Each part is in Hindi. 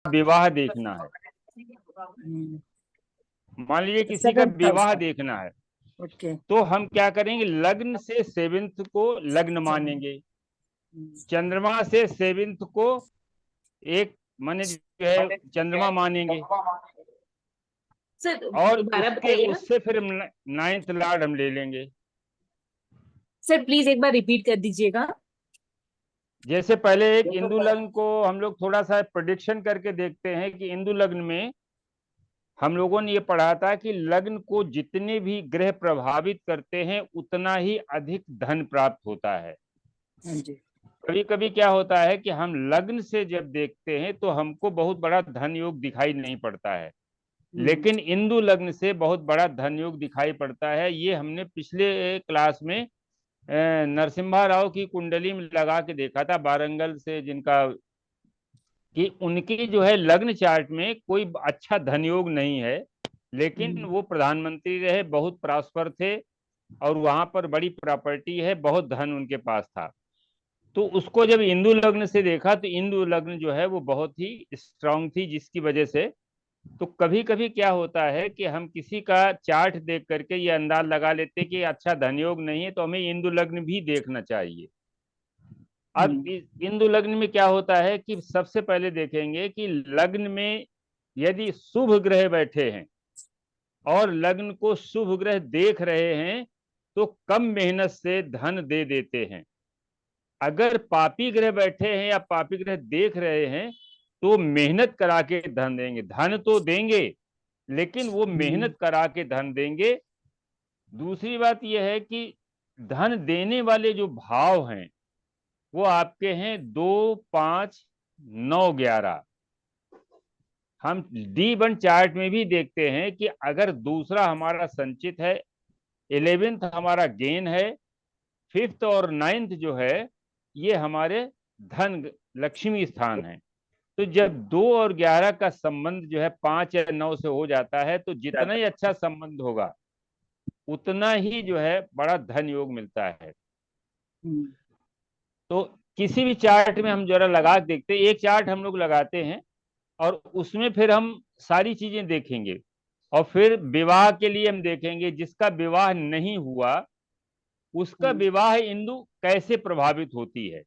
विवाह देखना है, हम्म, मान लीजिए किसी का सेवेंथ था विवाह उसका। देखना है, ओके। तो हम क्या करेंगे, लग्न से सेवेंथ को लग्न सेवन। मानेंगे, चंद्रमा से सेवेंथ को एक माने जो है चंद्रमा मानेंगे, सर और दोबारा उसके बताइएगा। उससे फिर हम नाइन्थ लॉर्ड हम ले लेंगे। सर प्लीज एक बार रिपीट कर दीजिएगा। जैसे पहले एक इंदु लग्न को हम लोग थोड़ा सा प्रोडिक्शन करके देखते हैं कि इंदु लग्न में हम लोगों ने ये पढ़ा था कि लग्न को जितने भी ग्रह प्रभावित करते हैं उतना ही अधिक धन प्राप्त होता है। हाँ जी। कभी कभी क्या होता है कि हम लग्न से जब देखते हैं तो हमको बहुत बड़ा धन योग दिखाई नहीं पड़ता है, हम्म। लेकिन इंदु लग्न से बहुत बड़ा धन योग दिखाई पड़ता है। ये हमने पिछले क्लास में नरसिम्हा राव की कुंडली में लगा के देखा था, वारंगल से जिनका, कि उनकी जो है लग्न चार्ट में कोई अच्छा धन योग नहीं है, लेकिन हम्म। वो प्रधानमंत्री रहे, बहुत प्रॉस्पर थे, और वहां पर बड़ी प्रॉपर्टी है, बहुत धन उनके पास था। तो उसको जब इंदु लग्न से देखा तो इंदु लग्न जो है वो बहुत ही स्ट्रांग थी, जिसकी वजह से, तो कभी कभी क्या होता है कि हम किसी का चार्ट देख करके ये अंदाज लगा लेते कि अच्छा धन योग नहीं है, तो हमें इंदु लग्न भी देखना चाहिए। अब हम्म। इस इंदु लग्न में क्या होता है कि सबसे पहले देखेंगे कि लग्न में यदि शुभ ग्रह बैठे हैं और लग्न को शुभ ग्रह देख रहे हैं तो कम मेहनत से धन दे देते हैं। अगर पापी ग्रह बैठे हैं या पापी ग्रह देख रहे हैं तो मेहनत करा के धन देंगे, धन तो देंगे लेकिन वो हम्म। मेहनत करा के धन देंगे। दूसरी बात यह है कि धन देने वाले जो भाव हैं वो आपके हैं 2, 5, 9, 11। हम डी वन चार्ट में भी देखते हैं कि अगर दूसरा हमारा संचित है, 11th हमारा गेन है, फिफ्थ और नाइन्थ जो है ये हमारे धन लक्ष्मी स्थान है। तो जब 2 और 11 का संबंध जो है 5 या 9 से हो जाता है तो जितना ही अच्छा संबंध होगा उतना ही जो है बड़ा धन योग मिलता है। हम्म। तो किसी भी चार्ट में हम जरा लगा के देखते हैं, एक चार्ट हम लोग लगाते हैं और उसमें फिर हम सारी चीजें देखेंगे, और फिर विवाह के लिए हम देखेंगे जिसका विवाह नहीं हुआ उसका हम्म। विवाह इंदु कैसे प्रभावित होती है।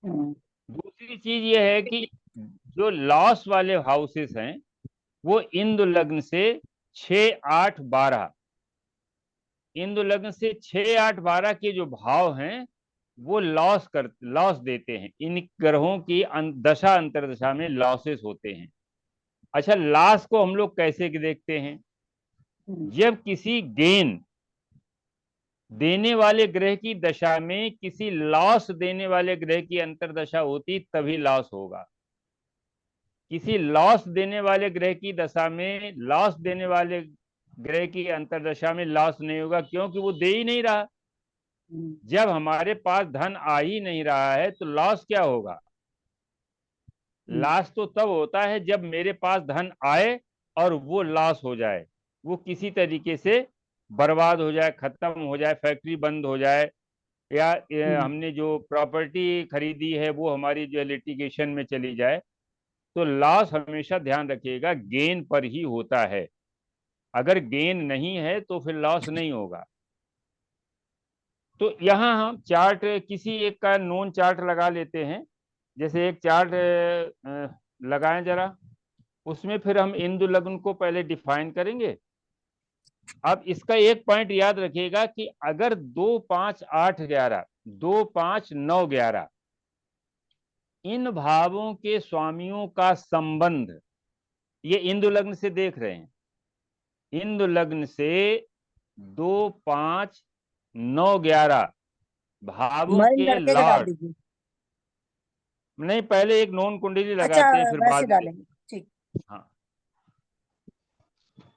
हम्म। दूसरी चीज ये है कि जो लॉस वाले हाउसेस हैं वो इंदु लग्न से 6, 8, 12, इंदु लग्न से 6, 8, 12 के जो भाव हैं वो लॉस देते हैं, इन ग्रहों की दशा अंतरदशा में लॉसेस होते हैं। अच्छा, लॉस को हम लोग कैसे देखते हैं, हम्म। जब किसी गेन देने वाले ग्रह की दशा में किसी लॉस देने वाले ग्रह की अंतरदशा होती तभी लॉस होगा। किसी लॉस देने वाले ग्रह की दशा में लॉस देने वाले ग्रह की अंतरदशा में लॉस नहीं होगा, क्योंकि वो दे ही नहीं रहा। हम्म। जब हमारे पास धन आ ही नहीं रहा है तो लॉस क्या होगा, हम्म। लॉस तो तब होता है जब मेरे पास धन आए और वो लॉस हो जाए, वो किसी तरीके से बर्बाद हो जाए, खत्म हो जाए, फैक्ट्री बंद हो जाए, या हम्म। हमने जो प्रॉपर्टी खरीदी है वो हमारी जो लिटिगेशन में चली जाए। तो लॉस हमेशा ध्यान रखिएगा गेन पर ही होता है, अगर गेन नहीं है तो फिर लॉस नहीं होगा। तो यहाँ हम चार्ट किसी एक का नोन चार्ट लगा लेते हैं, जैसे एक चार्ट लगाएं जरा, उसमें फिर हम इंदु लग्न को पहले डिफाइन करेंगे। अब इसका एक पॉइंट याद रखिएगा कि अगर 2, 5, 8, 11, 2, 5, 9, 11 इन भावों के स्वामियों का संबंध, ये इंदु लग्न से देख रहे हैं, इंदु लग्न से 2, 5, 9, 11 भावों मर्ज के लड़के का डाल लॉर्ड, दीजिए। नहीं पहले एक नॉन कुंडली अच्छा, लगाते हैं फिर वैसे बाद में डालेंगे। ठीक। हाँ,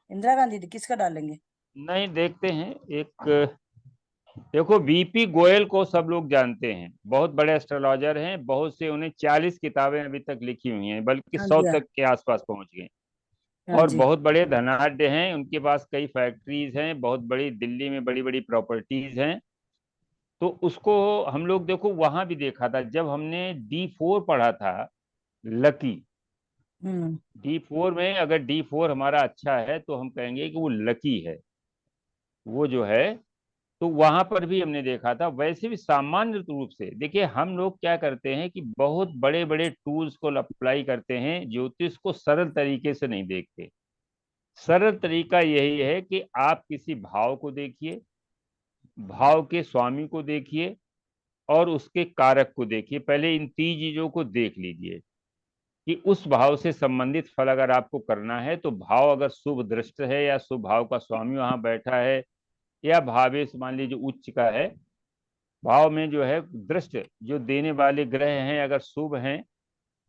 इंदिरा गांधी थी, किसका डालेंगे? नहीं देखते हैं एक, देखो वीपी गोयल को सब लोग जानते हैं, बहुत बड़े एस्ट्रोलॉजर हैं, बहुत से उन्हें 40 किताबें अभी तक लिखी हुई हैं, बल्कि हाँ 100 जी। हाँ। तक के आसपास पहुंच गए, हाँ और जी। बहुत बड़े धनाढ्य हैं, उनके पास कई फैक्ट्रीज हैं, बहुत बड़ी दिल्ली में बड़ी बड़ी प्रॉपर्टीज हैं। तो उसको हम लोग देखो वहां भी देखा था जब हमने D4 पढ़ा था, लकी, D4 में अगर D4 हमारा अच्छा है तो हम कहेंगे कि वो लकी है, वो जो है। तो वहां पर भी हमने देखा था। वैसे भी सामान्य रूप से देखिए, हम लोग क्या करते हैं कि बहुत बड़े बड़े टूल्स को अप्लाई करते हैं, ज्योतिष को सरल तरीके से नहीं देखते। सरल तरीका यही है कि आप किसी भाव को देखिए, भाव के स्वामी को देखिए, और उसके कारक को देखिए। पहले इन तीन चीजों को देख लीजिए कि उस भाव से संबंधित फल अगर आपको करना है तो भाव अगर शुभ दृष्ट है या शुभ भाव का स्वामी वहां बैठा है, या भावेश मान लीजिए उच्च का है, भाव में जो है दृष्ट जो देने वाले ग्रह हैं अगर शुभ हैं,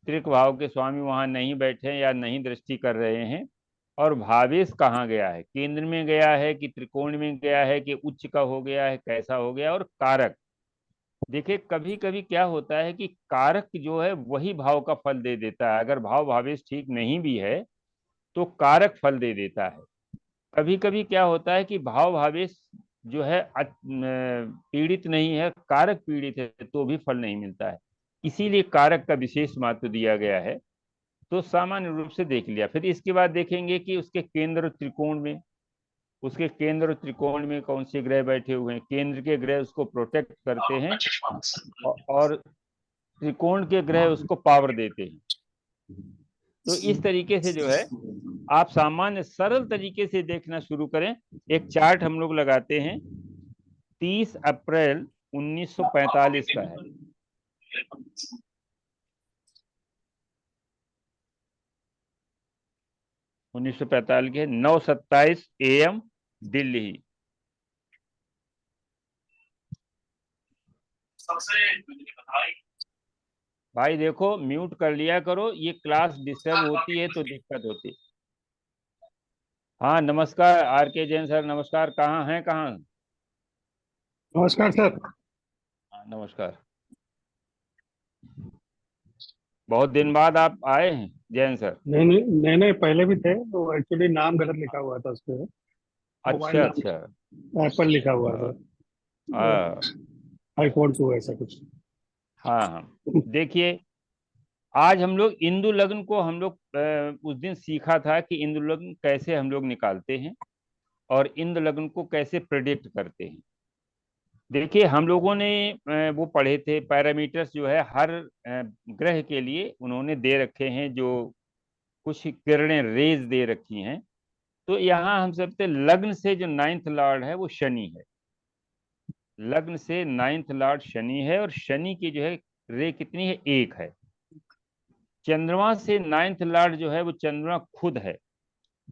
त्रिक भाव के स्वामी वहां नहीं बैठे हैं या नहीं दृष्टि कर रहे हैं, और भावेश कहाँ गया है, केंद्र में गया है कि त्रिकोण में गया है कि उच्च का हो गया है, कैसा हो गया, और कारक। देखिए कभी कभी क्या होता है कि कारक जो है वही भाव का फल दे देता है। अगर भाव भावेश ठीक नहीं भी है तो कारक फल दे देता है। कभी कभी क्या होता है कि भाव भावेश जो है पीड़ित नहीं है, कारक पीड़ित है, तो भी फल नहीं मिलता है। इसीलिए कारक का विशेष महत्व दिया गया है। तो सामान्य रूप से देख लिया। फिर इसके बाद देखेंगे कि उसके केंद्र और त्रिकोण में, उसके केंद्र और त्रिकोण में कौन से ग्रह बैठे हुए हैं। केंद्र के ग्रह उसको प्रोटेक्ट करते हैं, और त्रिकोण के ग्रह उसको पावर देते हैं। तो इस तरीके से जो है आप सामान्य सरल तरीके से देखना शुरू करें। एक चार्ट हम लोग लगाते हैं, 30 अप्रैल 1945 का है। 1945 के 9:27 AM, दिल्ली। भाई देखो, म्यूट कर लिया करो, ये क्लास डिस्टर्ब होती है तो दिक्कत होती है। हाँ नमस्कार आर के जैन सर, नमस्कार। कहाँ हैं, कहाँ? नमस्कार सर। हाँ नमस्कार। बहुत दिन बाद आप आए हैं जैन सर। नहीं नहीं नहीं नहीं, पहले भी थे तो एक्चुअली नाम गलत लिखा हुआ था उस पे। मोबाइल अच्छा अच्छा। नाम एप्पल लिखा हुआ था। हाँ आईफोन 2 ऐसा कुछ। हाँ हाँ। देखिए, आज हम लोग इंदु लग्न को हम लोग उस दिन सीखा था कि इंदु लग्न कैसे हम लोग निकालते हैं और इंदु लग्न को कैसे प्रेडिक्ट करते हैं। देखिए हम लोगों ने वो पढ़े थे पैरामीटर्स जो है हर ग्रह के लिए उन्होंने दे रखे हैं, जो कुछ किरणें रेज दे रखी हैं। तो यहाँ हम सबसे लग्न से जो नाइन्थ लॉर्ड है वो शनि है। लग्न से नाइन्थ लॉर्ड शनि है, और शनि की जो है रे कितनी है, एक है। चंद्रमा से नाइन्थ लॉर्ड जो है वो चंद्रमा खुद है,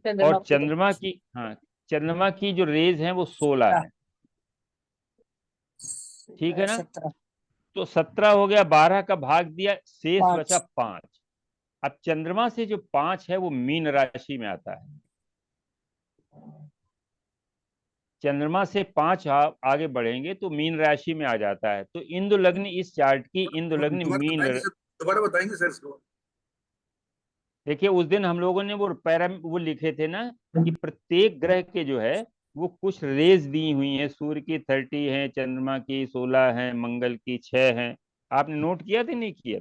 चंद्रमा और को तो चंद्रमा की, हाँ, चंद्रमा की जो रेज है वो 16 है। ठीक है ना? 17 तो 17 हो गया, 12 का भाग दिया, शेष बचा 5। 5। अब चंद्रमा से जो 5 है वो मीन राशि में आता है। चंद्रमा से 5 आगे बढ़ेंगे तो मीन राशि में आ जाता है। तो इंदु लग्न, इस चार्ट की इंदु लग्न दोबारा बताएंगे सर इसको। देखिए उस दिन हम लोगों ने वो लिखे थे ना कि प्रत्येक ग्रह के जो है वो कुछ रेज दी हुई हैं। सूर्य की 30 है, चंद्रमा की 16 है, मंगल की 6 है। आपने नोट किया था, नहीं किया?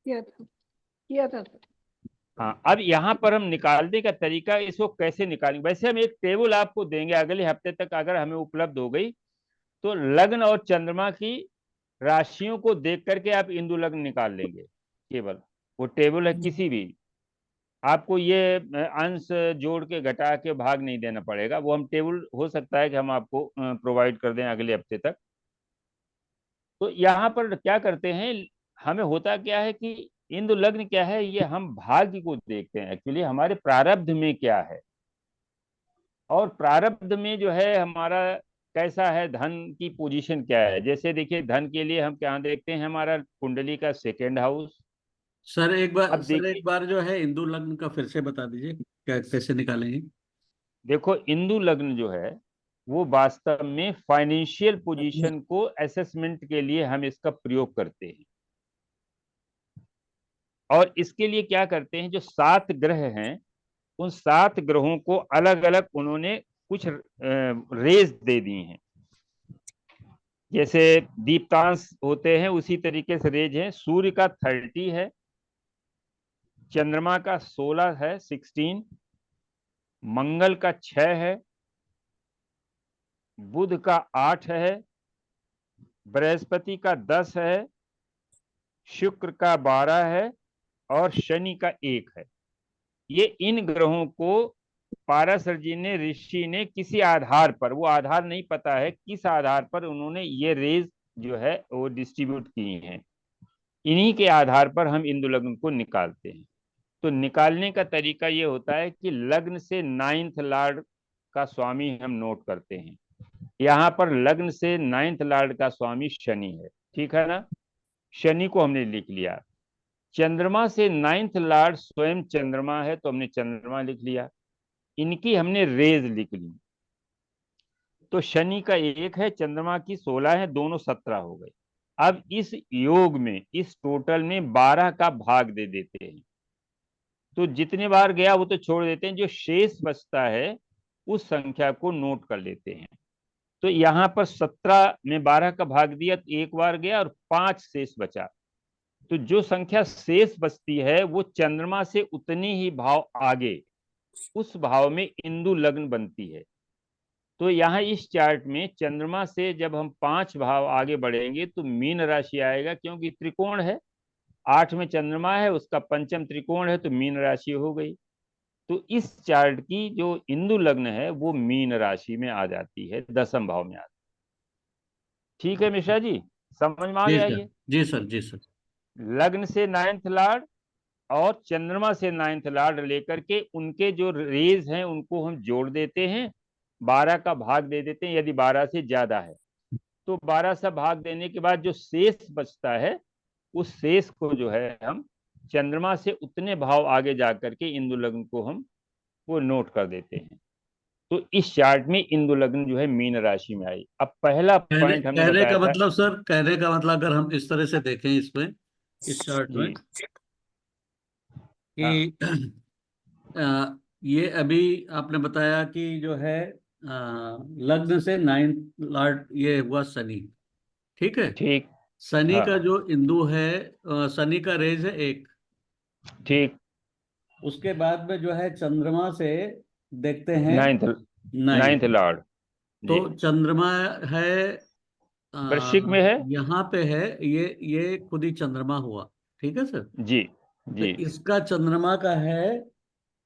किया था। हाँ, अब यहाँ पर हम निकालने का तरीका, इसको कैसे निकालेंगे। वैसे हम एक टेबल आपको देंगे अगले हफ्ते तक, अगर हमें उपलब्ध हो गई तो लग्न और चंद्रमा की राशियों को देख करके आप इंदु लग्न निकाल लेंगे। केवल वो टेबल है, किसी भी आपको ये अंश जोड़ के घटा के भाग नहीं देना पड़ेगा। वो हम टेबल हो सकता है कि हम आपको प्रोवाइड कर दें अगले हफ्ते तक। तो यहाँ पर क्या करते हैं, हमें होता क्या है कि इंदु लग्न क्या है, ये हम भाग्य को देखते हैं, एक्चुअली हमारे प्रारब्ध में क्या है, और प्रारब्ध में जो है हमारा कैसा है, धन की पोजीशन क्या है। जैसे देखिए धन के लिए हम क्या देखते हैं, हमारा कुंडली का सेकेंड हाउस। अब सर एक देखिए, बार जो है हिंदू लग्न का फिर से बता दीजिए, क्या कैसे निकालेंगे? देखो इंदु लग्न जो है वो वास्तव में फाइनेंशियल पोजीशन को असेसमेंट के लिए हम इसका प्रयोग करते हैं। और इसके लिए क्या करते हैं, जो 7 ग्रह हैं उन 7 ग्रहों को अलग अलग उन्होंने कुछ रेज दे दी हैं। जैसे दीप्तांश होते हैं उसी तरीके से रेज है। सूर्य का 30 है, चंद्रमा का 16 है, 16, मंगल का 6 है, बुध का 8 है, बृहस्पति का 10 है, शुक्र का 12 है और शनि का 1 है। ये इन ग्रहों को पाराशर जी ने, ऋषि ने किसी आधार पर, वो आधार नहीं पता है किस आधार पर उन्होंने ये रेज जो है वो डिस्ट्रीब्यूट की हैं, इन्हीं के आधार पर हम इंदु लग्न को निकालते हैं। तो निकालने का तरीका ये होता है कि लग्न से 9th लॉर्ड का स्वामी हम नोट करते हैं। यहाँ पर लग्न से 9th लॉर्ड का स्वामी शनि है, ठीक है ना। शनि को हमने लिख लिया। चंद्रमा से 9th लॉर्ड स्वयं चंद्रमा है, तो हमने चंद्रमा लिख लिया। इनकी हमने रेज लिख ली। तो शनि का 1 है, चंद्रमा की 16 है, दोनों 17 हो गए। अब इस योग में, इस टोटल में 12 का भाग दे देते हैं। तो जितने बार गया वो तो छोड़ देते हैं, जो शेष बचता है उस संख्या को नोट कर लेते हैं। तो यहाँ पर 17 में 12 का भाग दिया तो 1 बार गया और 5 शेष बचा। तो जो संख्या शेष बचती है वो चंद्रमा से उतनी ही भाव आगे, उस भाव में इंदु लग्न बनती है। तो यहाँ इस चार्ट में चंद्रमा से जब हम 5 भाव आगे बढ़ेंगे तो मीन राशि आएगा, क्योंकि त्रिकोण है, 8 में चंद्रमा है, उसका पंचम त्रिकोण है, तो मीन राशि हो गई। तो इस चार्ट की जो इंदु लग्न है वो मीन राशि में आ जाती है, 10वें भाव में आती है। ठीक है मिश्रा जी, समझ में आ जी गया सर, ये। जी सर, जी सर। लग्न से 9th लॉर्ड और चंद्रमा से 9th लॉर्ड लेकर के उनके जो रेज हैं उनको हम जोड़ देते हैं, 12 का भाग दे देते हैं। यदि 12 से ज्यादा है तो 12 से भाग देने के बाद जो शेष बचता है उस शेष को जो है हम चंद्रमा से उतने भाव आगे जा करके इंदु लग्न को हम वो नोट कर देते हैं। तो इस चार्ट में इंदु लग्न जो है मीन राशि में आई। अब पहला कहने पॉइंट हमने कहने बताया का था। मतलब सर, कहने का मतलब अगर हम इस तरह से देखें इसमें, इस चार्ट में, जी हाँ कि ये अभी आपने बताया कि जो है लग्न से 9th लॉर्ड ये हुआ शनि, ठीक है। ठीक। शनि हाँ का जो इंदु है, शनि का रेज है 1। ठीक। उसके बाद में जो है चंद्रमा से देखते हैं 9th 9। 9th लॉर्ड तो जी चंद्रमा है, वृश्चिक में है। यहाँ पे है, ये खुद ही चंद्रमा हुआ, ठीक है सर। जी तो जी। इसका चंद्रमा का है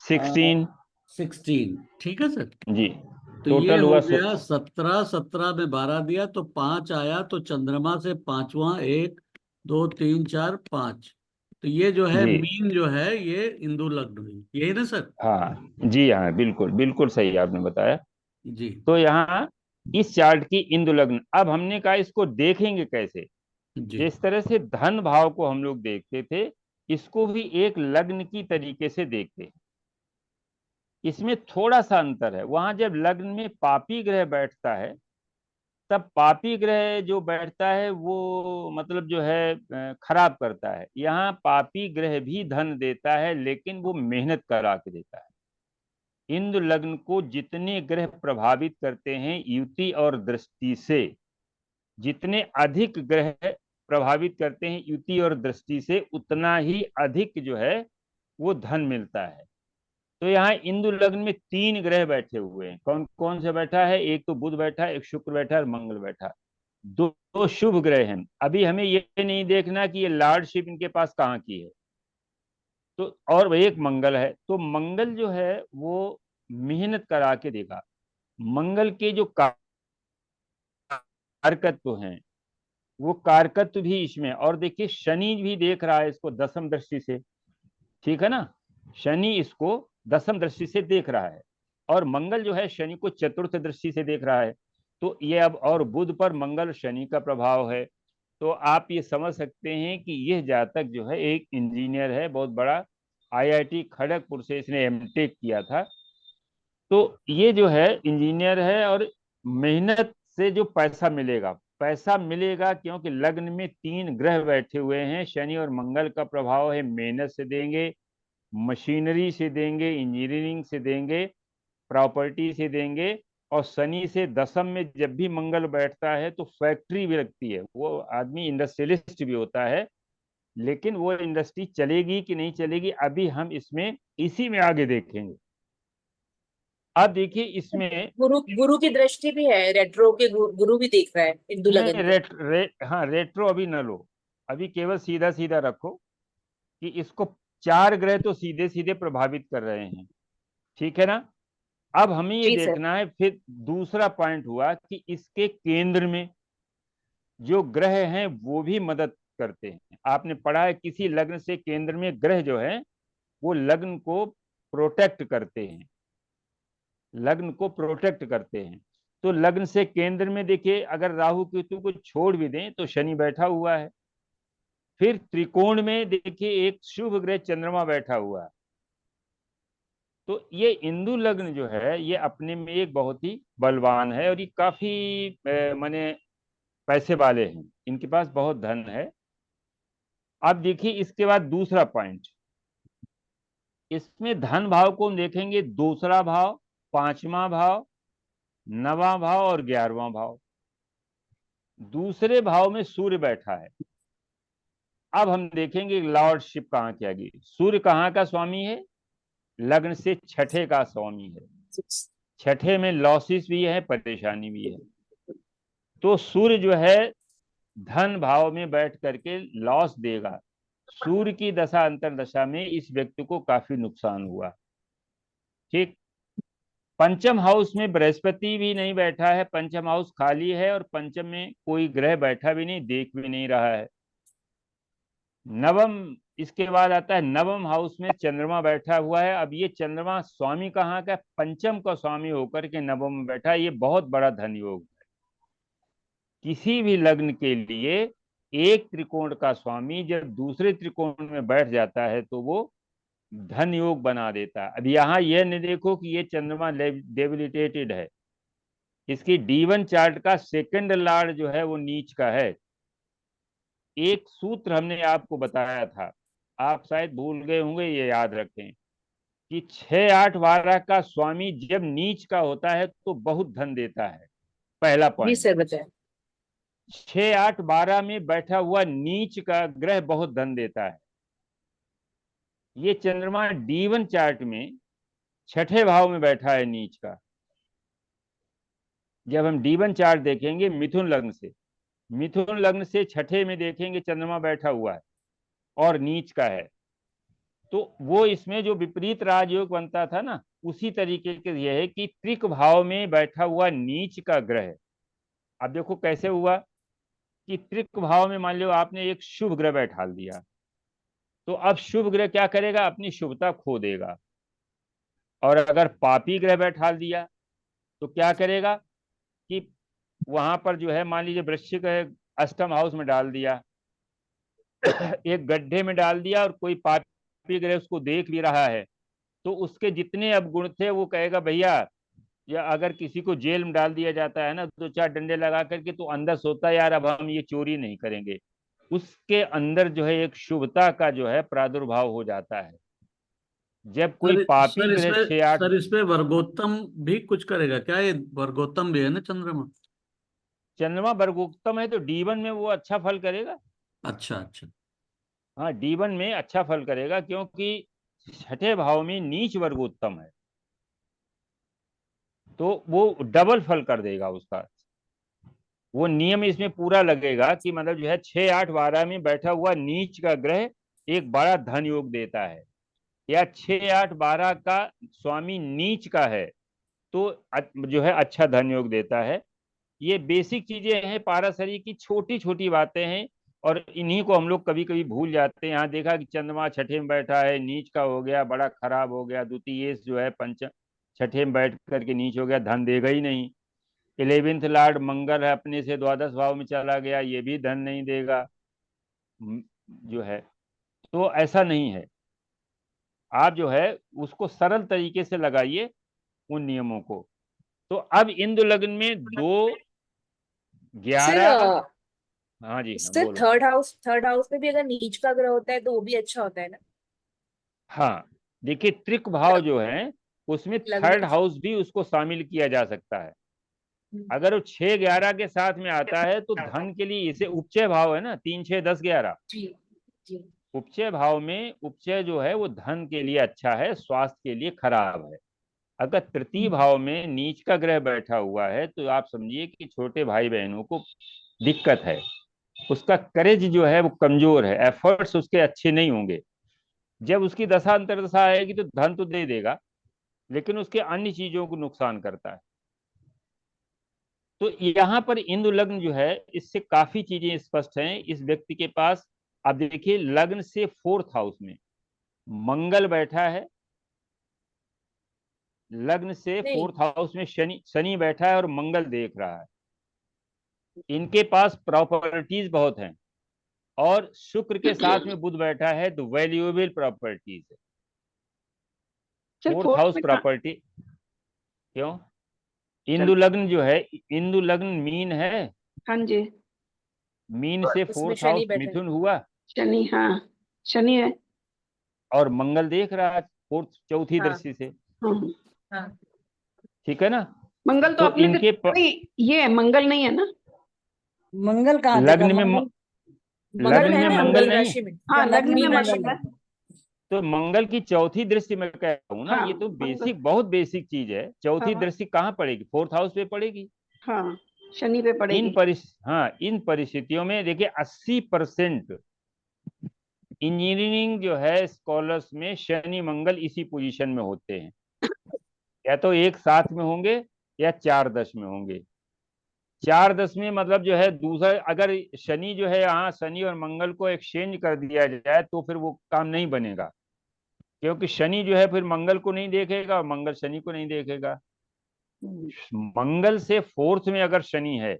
16। 16, ठीक है सर। जी तो ये टोटल हो हुआ गया 17, 17 में 12 दिया तो 5 आया, तो चंद्रमा से पांचवा, 1 2 3 4 5। तो ये जो है जी मीन जो है ये इंदु लग्न हुई, यही ना सर। हाँ जी हाँ, बिल्कुल बिल्कुल सही आपने बताया। जी तो यहाँ इस चार्ट की इंदु लग्न, अब हमने कहा इसको देखेंगे कैसे। जी जिस तरह से धन भाव को हम लोग देखते थे, इसको भी एक लग्न की तरीके से देखते हैं। इसमें थोड़ा सा अंतर है। वहां जब लग्न में पापी ग्रह बैठता है तब पापी ग्रह जो बैठता है वो मतलब जो है खराब करता है। यहाँ पापी ग्रह भी धन देता है लेकिन वो मेहनत करा के देता है। इंद्र लग्न को जितने ग्रह प्रभावित करते हैं युति और दृष्टि से, जितने अधिक ग्रह प्रभावित करते हैं युति और दृष्टि से, उतना ही अधिक जो है वो धन मिलता है। तो यहाँ इंदु लग्न में 3 ग्रह बैठे हुए हैं। कौन कौन से बैठा है? एक तो बुध बैठा है, एक शुक्र बैठा है और मंगल बैठा है। दो शुभ ग्रह हैं। अभी हमें ये नहीं देखना कि ये लॉर्डशिप इनके पास कहाँ की है। तो और एक मंगल है। तो मंगल जो है वो मेहनत करा के देगा। मंगल के जो कारकत्व हैं वो कारकत्व भी इसमें, और देखिए शनि भी देख रहा है इसको 10वीं दृष्टि से, ठीक है ना। शनि इसको 10वीं दृष्टि से देख रहा है और मंगल जो है शनि को 4th दृष्टि से देख रहा है। तो ये अब, और बुध पर मंगल शनि का प्रभाव है। तो आप ये समझ सकते हैं कि यह जातक जो है एक इंजीनियर है, बहुत बड़ा, आईआईटी खड़गपुर से इसने एमटेक किया था। तो ये जो है इंजीनियर है और मेहनत से जो पैसा मिलेगा, पैसा मिलेगा क्योंकि लग्न में 3 ग्रह बैठे हुए हैं। शनि और मंगल का प्रभाव है, मेहनत से देंगे, मशीनरी से देंगे, इंजीनियरिंग से देंगे, प्रॉपर्टी से देंगे। और शनि से 10वीं में जब भी मंगल बैठता है तो फैक्ट्री भी लगती है, वो आदमी इंडस्ट्रियलिस्ट भी होता है। लेकिन वो इंडस्ट्री चलेगी कि नहीं चलेगी अभी हम इसमें इसी में आगे देखेंगे। अब देखिए इसमें गुरु गुरु की दृष्टि भी है, रेट्रो के गुरु भी देख रहा है इंदु नहीं, लगन को। हाँ रेट्रो अभी न लो, अभी केवल सीधा सीधा रखो कि इसको 4 ग्रह तो सीधे सीधे प्रभावित कर रहे हैं, ठीक है ना। अब हमें ये जी सर। देखना है फिर दूसरा पॉइंट हुआ कि इसके केंद्र में जो ग्रह हैं वो भी मदद करते हैं। आपने पढ़ा है किसी लग्न से केंद्र में ग्रह जो है वो लग्न को प्रोटेक्ट करते हैं, लग्न को प्रोटेक्ट करते हैं। तो लग्न से केंद्र में देखिए अगर राहु केतु को छोड़ भी दें तो शनि बैठा हुआ है। फिर त्रिकोण में देखिए एक शुभ ग्रह चंद्रमा बैठा हुआ है। तो ये इंदु लग्न जो है ये अपने में एक बहुत ही बलवान है और ये काफी माने पैसे वाले हैं, इनके पास बहुत धन है। अब देखिए इसके बाद दूसरा पॉइंट, इसमें धन भाव को हम देखेंगे, दूसरा भाव, पांचवा भाव, नवा भाव और 11वां भाव। दूसरे भाव में सूर्य बैठा है। अब हम देखेंगे लॉर्डशिप कहाँ की आ गई। सूर्य कहाँ का स्वामी है? लग्न से छठे का स्वामी है। छठे में लॉसेस भी है, परेशानी भी है। तो सूर्य जो है धन भाव में बैठ करके लॉस देगा। सूर्य की दशा अंतरदशा में इस व्यक्ति को काफी नुकसान हुआ, ठीक। पंचम हाउस में बृहस्पति भी नहीं बैठा है, पंचम हाउस खाली है और पंचम में कोई ग्रह बैठा भी नहीं, देख भी नहीं रहा है। नवम, इसके बाद आता है नवम हाउस में चंद्रमा बैठा हुआ है। अब ये चंद्रमा स्वामी कहाँ का? पंचम का स्वामी होकर के नवम में बैठा है। ये बहुत बड़ा धन योग है। किसी भी लग्न के लिए एक त्रिकोण का स्वामी जब दूसरे त्रिकोण में बैठ जाता है तो वो धन योग बना देता है। अब यहाँ यह नहीं देखो कि ये चंद्रमा डेबिलिटेटेड है, इसकी D1 चार्ट का सेकंड लॉर्ड जो है वो नीच का है। एक सूत्र हमने आपको बताया था, आप शायद भूल गए होंगे, ये याद रखें कि 6, 8, 12 का स्वामी जब नीच का होता है तो बहुत धन देता है। पहला जी पॉइंट, सर बताए। 6, 8, 12 में बैठा हुआ नीच का ग्रह बहुत धन देता है। ये चंद्रमा D1 चार्ट में छठे भाव में बैठा है नीच का। जब हम D1 चार्ट देखेंगे मिथुन लग्न से, मिथुन लग्न से छठे में देखेंगे चंद्रमा बैठा हुआ है और नीच का है, तो वो इसमें जो विपरीत राजयोग बनता था ना, उसी तरीके के यह है कि त्रिक भाव में बैठा हुआ नीच का ग्रह। अब देखो कैसे हुआ कि त्रिक भाव में मान लो आपने एक शुभ ग्रह बैठा दिया, तो अब शुभ ग्रह क्या करेगा? अपनी शुभता खो देगा। और अगर पापी ग्रह बैठा दिया तो क्या करेगा कि वहां पर जो है मान लीजिए वृश्चिक है, अष्टम हाउस में डाल दिया, एक गड्ढे में डाल दिया और कोई पापी ग्रह उसको देख भी रहा है तो उसके जितने अब गुण थे वो कहेगा भैया, या अगर किसी को जेल में डाल दिया जाता है ना, तो 4 डंडे लगा करके तो अंदर सोता है यार अब हम ये चोरी नहीं करेंगे। उसके अंदर जो है एक शुभता का जो है प्रादुर्भाव हो जाता है। जब कोई सर पापी सर ग्रह इसमें 6, 8, सर इसमें वर्गोत्तम भी कुछ करेगा क्या? ये वर्गोत्तम भी है ना चंद्रमा? चंद्रमा वर्गोत्तम है तो D1 में वो अच्छा फल करेगा। अच्छा अच्छा। हाँ D1 में अच्छा फल करेगा क्योंकि छठे भाव में नीच वर्गोत्तम है, तो वो डबल फल कर देगा उसका। वो नियम इसमें पूरा लगेगा कि मतलब जो है 6, 8, 12 में बैठा हुआ नीच का ग्रह एक बड़ा धन योग देता है, या 6, 8, 12 का स्वामी नीच का है तो जो है अच्छा धन योग देता है। ये बेसिक चीजें हैं पाराशरी की, छोटी छोटी बातें हैं और इन्हीं को हम लोग कभी कभी भूल जाते हैं। यहाँ देखा कि चंद्रमा छठे में बैठा है, नीच का हो गया, बड़ा खराब हो गया। द्वितीय जो है पंच छठे में बैठ करके नीच हो गया, धन देगा ही नहीं। 11th लॉर्ड मंगल है, अपने से द्वादश भाव में चला गया, ये भी धन नहीं देगा जो है। तो ऐसा नहीं है, आप जो है उसको सरल तरीके से लगाइए उन नियमों को। तो अब इंदु लग्न में 2, सर 11, हाँ जी हाँ सर बोलो। थर्ड हाउस में भी अगर नीच का ग्रह होता है तो वो भी अच्छा होता है ना? हाँ देखिए त्रिक भाव जो है उसमें लग्न थर्ड हाउस भी उसको शामिल किया जा सकता है। अगर वो 6, 11 के साथ में आता है तो धन के लिए, इसे उपचय भाव है ना, 3, 6, 10, 11, जी जी। उपचय भाव में उपचय जो है वो धन के लिए अच्छा है, स्वास्थ्य के लिए खराब है। अगर तृतीय भाव में नीच का ग्रह बैठा हुआ है तो आप समझिए कि छोटे भाई बहनों को दिक्कत है, उसका करेज जो है वो कमजोर है, एफर्ट्स उसके अच्छे नहीं होंगे। जब उसकी दशा अंतर्दशा आएगी तो धन तो दे देगा, लेकिन उसके अन्य चीजों को नुकसान करता है। तो यहाँ पर इंदु लग्न जो है इससे काफी चीजें स्पष्ट हैं इस व्यक्ति के पास। अब देखिए लग्न से फोर्थ हाउस में मंगल बैठा है, लग्न से नहीं। फोर्थ हाउस में शनि शनि बैठा है और मंगल देख रहा है। इनके पास प्रॉपर्टीज बहुत हैं, और शुक्र के साथ में बुध बैठा है तो वैल्यूएबल प्रॉपर्टीज है। सर फोर्थ फोर्थ हाउस में प्रॉपर्टी क्यों? सर इंदु लग्न जो है, इंदु लग्न मीन है, हाँ जी, मीन से उसमें फोर्थ शनि हाउस बैठा है। मिथुन हुआ, शनि, हाँ शनि है। और मंगल देख रहा है फोर्थ चौथी हाँ। दृष्टि से। हाँ हाँ। ठीक है ना? मंगल तो तो अपने इनके नहीं, ये है, मंगल नहीं है ना? मंगल कहाँ देखा? लग्न में मंगल मंगल लग्न है में ना मंगल मीन नहीं, राशि में। हाँ लग्न लग्न में में मीन राशि मंगल में। है। तो मंगल की चौथी दृष्टि में कह रहा हूं ना, हाँ ये तो मंगल, बेसिक, बहुत बेसिक चीज है। चौथी हाँ दृष्टि कहाँ पड़ेगी? फोर्थ हाउस पे पड़ेगी। हाँ शनि पे पड़ेगी। हाँ, इन परिस्थितियों में देखिए 80% इंजीनियरिंग जो है स्कॉलर्स में शनि मंगल इसी पोजीशन में होते हैं, या तो एक साथ में होंगे या 4-10 में होंगे। 4-10 में मतलब जो है दूसरा, अगर शनि जो है यहाँ शनि और मंगल को एक्सचेंज कर दिया जाए तो फिर वो काम नहीं बनेगा, क्योंकि शनि जो है फिर मंगल को नहीं देखेगा और मंगल शनि को नहीं देखेगा। मंगल से फोर्थ में अगर शनि है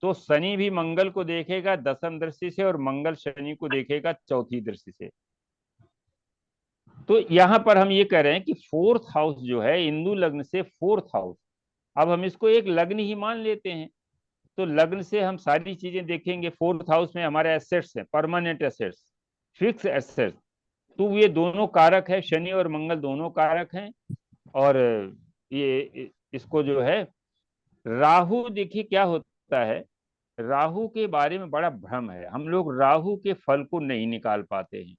तो शनि भी मंगल को देखेगा दसम दृष्टि से, और मंगल शनि को देखेगा चौथी दृष्टि से। तो यहां पर हम ये कह रहे हैं कि फोर्थ हाउस जो है हिंदू लग्न से फोर्थ हाउस, अब हम इसको एक लग्न ही मान लेते हैं, तो लग्न से हम सारी चीजें देखेंगे। फोर्थ हाउस में हमारे एसेट्स हैं, परमानेंट एसेट्स, फिक्स एसेट्स, तो ये दोनों कारक है, शनि और मंगल दोनों कारक हैं। और ये इसको जो है राहु, देखिए क्या होता है, राहु के बारे में बड़ा भ्रम है, हम लोग राहु के फल को नहीं निकाल पाते हैं।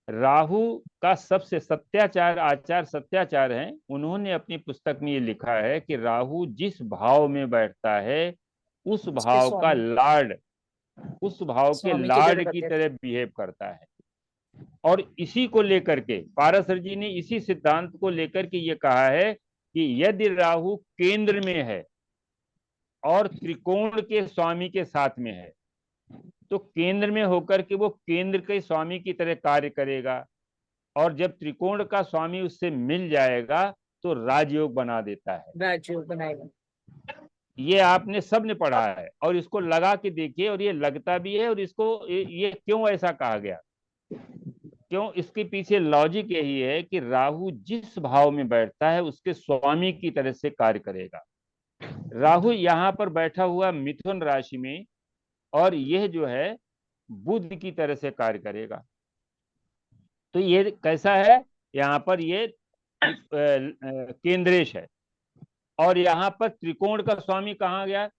राहु का सबसे सत्याचार आचार सत्याचार है, उन्होंने अपनी पुस्तक में ये लिखा है कि राहु जिस भाव में बैठता है उस उसके भाव का स्वामी लार्ड उस भाव के स्वामी की लार्ड तरह की करते तरह बिहेव करता है। और इसी को लेकर के पाराशर जी ने इसी सिद्धांत को लेकर के ये कहा है कि यदि राहु केंद्र में है और त्रिकोण के स्वामी के साथ में है तो केंद्र में होकर के वो केंद्र के स्वामी की तरह कार्य करेगा, और जब त्रिकोण का स्वामी उससे मिल जाएगा तो राजयोग बना देता है। राजयोग बनाएगा। ये आपने सब ने पढ़ा है, और इसको लगा के देखिए, और ये लगता भी है। और इसको ये क्यों ऐसा कहा गया, क्यों? इसके पीछे लॉजिक यही है कि राहु जिस भाव में बैठता है उसके स्वामी की तरह से कार्य करेगा। राहु यहाँ पर बैठा हुआ मिथुन राशि में, और यह जो है बुध की तरह से कार्य करेगा। तो ये कैसा है, यहाँ पर ये केंद्रेश है, और यहाँ पर त्रिकोण का स्वामी कहाँ गया?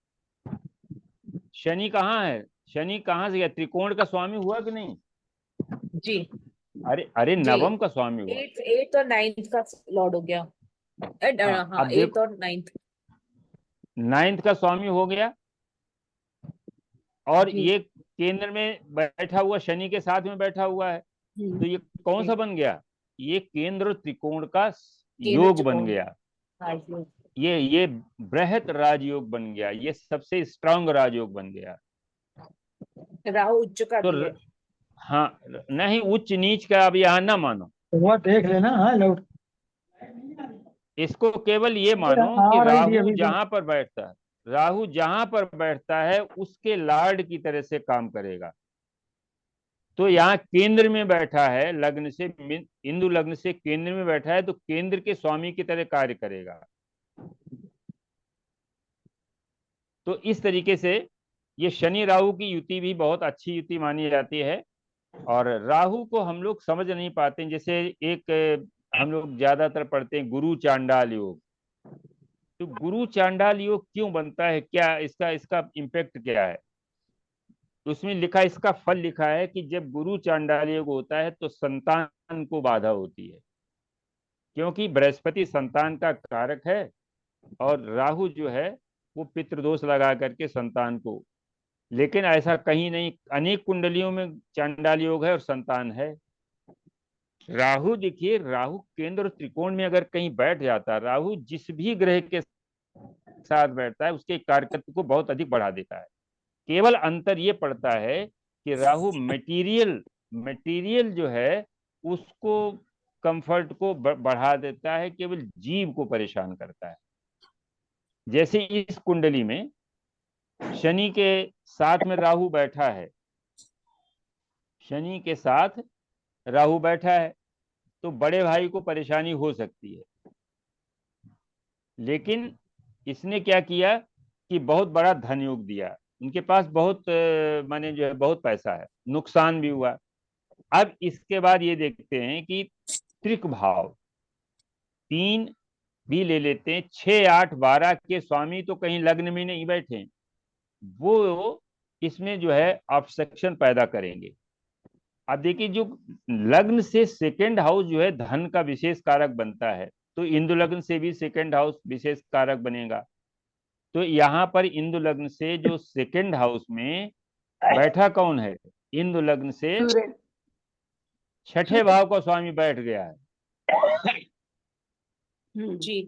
शनि कहाँ है? शनि कहाँ से गया? त्रिकोण का स्वामी हुआ कि नहीं? जी अरे अरे, जी। नवम का स्वामी हुआ। एट और नाइन्थ का लॉर्ड हो गया। हाँ, हाँ अब एट देखो, और नाइन्थ। नाइन्थ का स्वामी हो गया, और जी। ये केंद्र में बैठा हुआ शनि के साथ में बैठा हुआ है, तो ये कौन सा बन गया? ये केंद्र और त्रिकोण का केंद्र योग बन त्रिकोण। गया। राजयोग। ये बृहत राजयोग बन गया, ये सबसे स्ट्रांग राजयोग बन गया। राहु उच्च का तो भी है। हाँ, नहीं उच्च नीच का अब यहाँ ना मानो, तो वह देख लेना। हाँ लौट इसको केवल ये मानो कि आ रही थी राहु अभी तो। जहां पर बैठता है, राहु जहां पर बैठता है उसके लार्ड की तरह से काम करेगा। तो यहाँ केंद्र में बैठा है, लग्न से हिंदू लग्न से केंद्र में बैठा है, तो केंद्र के स्वामी की तरह कार्य करेगा। तो इस तरीके से ये शनि राहु की युति भी बहुत अच्छी युति मानी जाती है। और राहु को हम लोग समझ नहीं पाते हैं। जैसे एक हम लोग ज्यादातर पढ़ते हैं गुरु चांडाल योग, तो गुरु चांडाल योग क्यों बनता है, क्या इसका इसका इम्पैक्ट क्या है? उसमें लिखा, इसका फल लिखा है कि जब गुरु चांडाल योग होता है तो संतान को बाधा होती है, क्योंकि बृहस्पति संतान का कारक है और राहु जो है वो पितृदोष लगा करके संतान को। लेकिन ऐसा कहीं नहीं, अनेक कुंडलियों में चांडाल योग है और संतान है। राहु देखिए, राहु केंद्र और त्रिकोण में अगर कहीं बैठ जाता है, राहु जिस भी ग्रह के साथ बैठता है उसके कारकत्व को बहुत अधिक बढ़ा देता है। केवल अंतर ये पड़ता है कि राहु मटेरियल मटेरियल जो है उसको, कंफर्ट को बढ़ा देता है, केवल जीव को परेशान करता है। जैसे इस कुंडली में शनि के साथ में राहु बैठा है, शनि के साथ राहु बैठा है तो बड़े भाई को परेशानी हो सकती है। लेकिन इसने क्या किया कि बहुत बड़ा धन योग दिया, उनके पास बहुत माने जो है बहुत पैसा है, नुकसान भी हुआ। अब इसके बाद ये देखते हैं कि त्रिक भाव 3 भी ले लेते हैं। 6, 8, 12 के स्वामी तो कहीं लग्न में नहीं बैठे, वो इसमें जो है ऑब्स्ट्रक्शन पैदा करेंगे। अब देखिए, जो लग्न से सेकेंड हाउस जो है धन का विशेष कारक बनता है, तो इंदु लग्न से भी सेकेंड हाउस विशेष कारक बनेगा। तो यहाँ पर इंदु लग्न से जो सेकेंड हाउस में बैठा कौन है, इंदु लग्न से सूर्य। छठे भाव का स्वामी बैठ गया है। जी।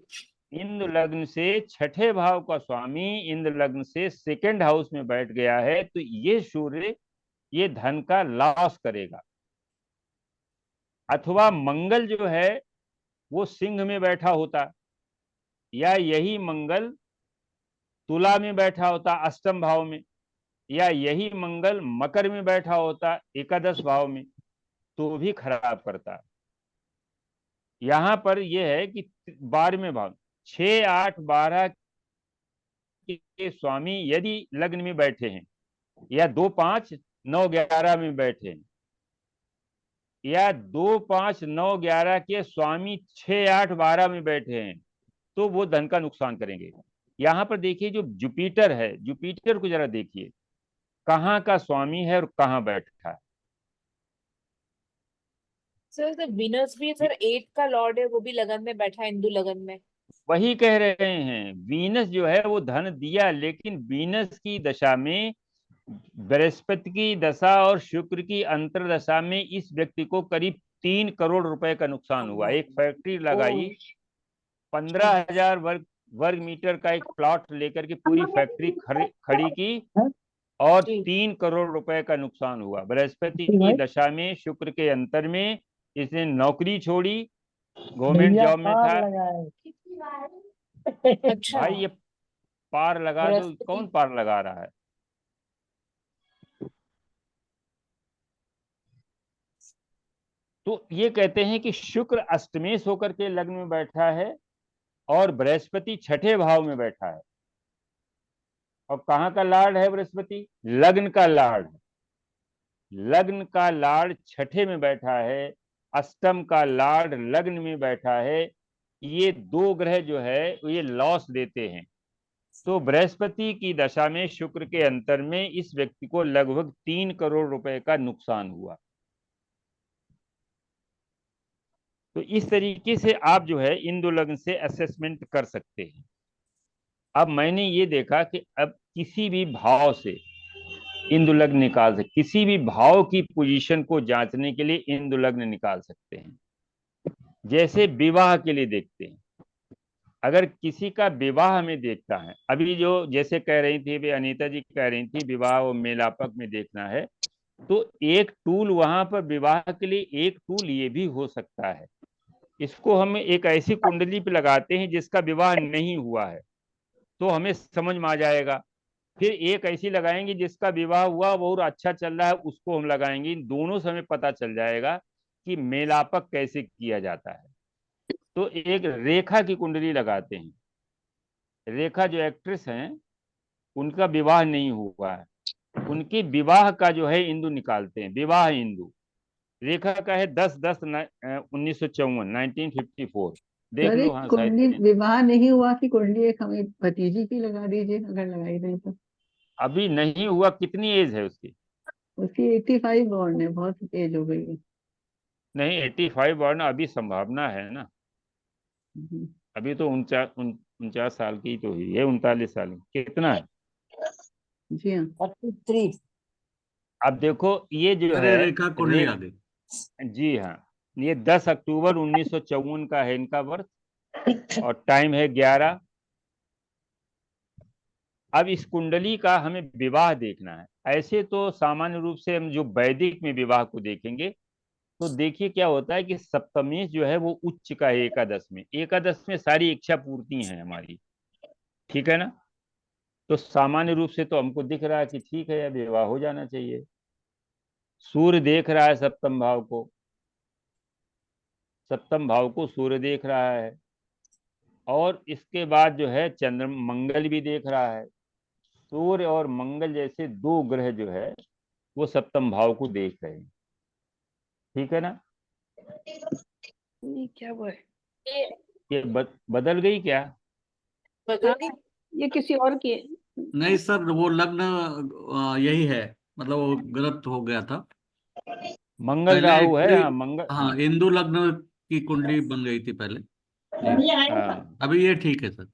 इंद्र लग्न से छठे भाव का स्वामी इंद्र लग्न से सेकेंड हाउस में बैठ गया है, तो ये सूर्य ये धन का लॉस करेगा। अथवा मंगल जो है वो सिंह में बैठा होता, या यही मंगल तुला में बैठा होता अष्टम भाव में, या यही मंगल मकर में बैठा होता एकादश भाव में, तो भी खराब करता। यहाँ पर यह है कि 12वें भाव 6, 8, 12 के स्वामी यदि लग्न में बैठे हैं, या 2, 5, 9, 11 में बैठे हैं, या 2, 5, 9, 11 के स्वामी 6, 8, 12 में बैठे हैं, तो वो धन का नुकसान करेंगे। यहाँ पर देखिए, जो जुपिटर है, जुपिटर को जरा देखिए कहाँ का स्वामी है और कहाँ बैठा है। सर विनस भी सर 8 का लॉर्ड है, वो भी लगन में बैठा है, हिंदू लगन में। वही कह रहे हैं, वीनस जो है वो धन दिया, लेकिन वीनस की दशा में, बृहस्पति की दशा और शुक्र की अंतर्दशा में इस व्यक्ति को करीब 3 करोड़ रुपए का नुकसान हुआ। एक फैक्ट्री लगाई, 15,000 वर्ग मीटर का एक प्लॉट लेकर के पूरी फैक्ट्री खड़ी की और 3 करोड़ रुपए का नुकसान हुआ। बृहस्पति की दशा में, शुक्र के अंतर में इसने नौकरी छोड़ी, गवर्नमेंट जॉब में था। अच्छा भाई ये पार लगा दो, कौन पार लगा रहा है? तो ये कहते हैं कि शुक्र अष्टमेश होकर के लग्न में बैठा है और बृहस्पति छठे भाव में बैठा है। और कहाँ का लार्ड है बृहस्पति? लग्न का लार्ड। लग्न का लार्ड छठे में बैठा है, अष्टम का लार्ड लग्न में बैठा है। ये 2 ग्रह जो है ये लॉस देते हैं। तो बृहस्पति की दशा में शुक्र के अंतर में इस व्यक्ति को लगभग 3 करोड़ रुपए का नुकसान हुआ। तो इस तरीके से आप जो है इंदु लग्न से असेसमेंट कर सकते हैं। अब मैंने ये देखा कि अब किसी भी भाव से इंदु लग्न निकाल सकते, किसी भी भाव की पोजीशन को जांचने के लिए इंदु लग्न निकाल सकते हैं। जैसे विवाह के लिए देखते हैं, अगर किसी का विवाह में देखता है, अभी जो जैसे कह रही थी भी अनीता जी कह रही थी विवाह और मेलापक में देखना है, तो एक टूल वहां पर विवाह के लिए एक टूल ये भी हो सकता है। इसको हम एक ऐसी कुंडली पे लगाते हैं जिसका विवाह नहीं हुआ है, तो हमें समझ में आ जाएगा। फिर एक ऐसी लगाएंगे जिसका विवाह हुआ बहुत अच्छा चल रहा है, उसको हम लगाएंगे। इन दोनों से हमें पता चल जाएगा कि मेलापक कैसे किया जाता है। तो एक रेखा की कुंडली लगाते हैं। रेखा जो एक्ट्रेस हैं उनका विवाह नहीं हुआ है, उनके विवाह का जो है इंदु निकालते हैं। विवाह इंदु रेखा का है 10/10/1954 1954। देख लो। हाँ, कुंडली विवाह नहीं हुआ कि कुंडली एक हमें भतीजी की लगा दीजिए, अगर लगाई गई तो। अभी नहीं हुआ। कितनी एज है उसकी? उसकी 85 बॉर्न है, बहुत एज हो गई है। नहीं, 85 बढ़ना अभी संभावना है ना। हम्म, अभी तो 49 साल की तो हुई है, 39 साल की कितना है। जी हाँ। 43। अब देखो ये जो अरे है रेखा कुंडली आ गई। जी हाँ, ये 10 अक्टूबर 1954 का है इनका वर्ष, और टाइम है 11। अब इस कुंडली का हमें विवाह देखना है। ऐसे तो सामान्य रूप से हम जो वैदिक में विवाह को देखेंगे, तो देखिए क्या होता है कि सप्तमेश जो है वो उच्च का है एकादश में। एकादश में सारी इच्छा पूर्ति है हमारी, ठीक है ना। तो सामान्य रूप से तो हमको दिख रहा है कि ठीक है, अब विवाह हो जाना चाहिए। सूर्य देख रहा है सप्तम भाव को, सप्तम भाव को सूर्य देख रहा है, और इसके बाद जो है चंद्र मंगल भी देख रहा है। सूर्य और मंगल जैसे दो ग्रह जो है वो सप्तम भाव को देख रहे हैं, ठीक है ना। ये क्या हुआ है? ये ये बदल गई क्या। बदल गई। ये किसी और की है। नहीं सर, वो लग्न यही है, मतलब वो गलत हो गया था। मंगल पहले राहु है, एक्चुअली, हाँ मंगल, हाँ, हाँ हिंदू लग्न की कुंडली बन गई थी पहले। जी, हाँ। अभी ये ठीक है सर।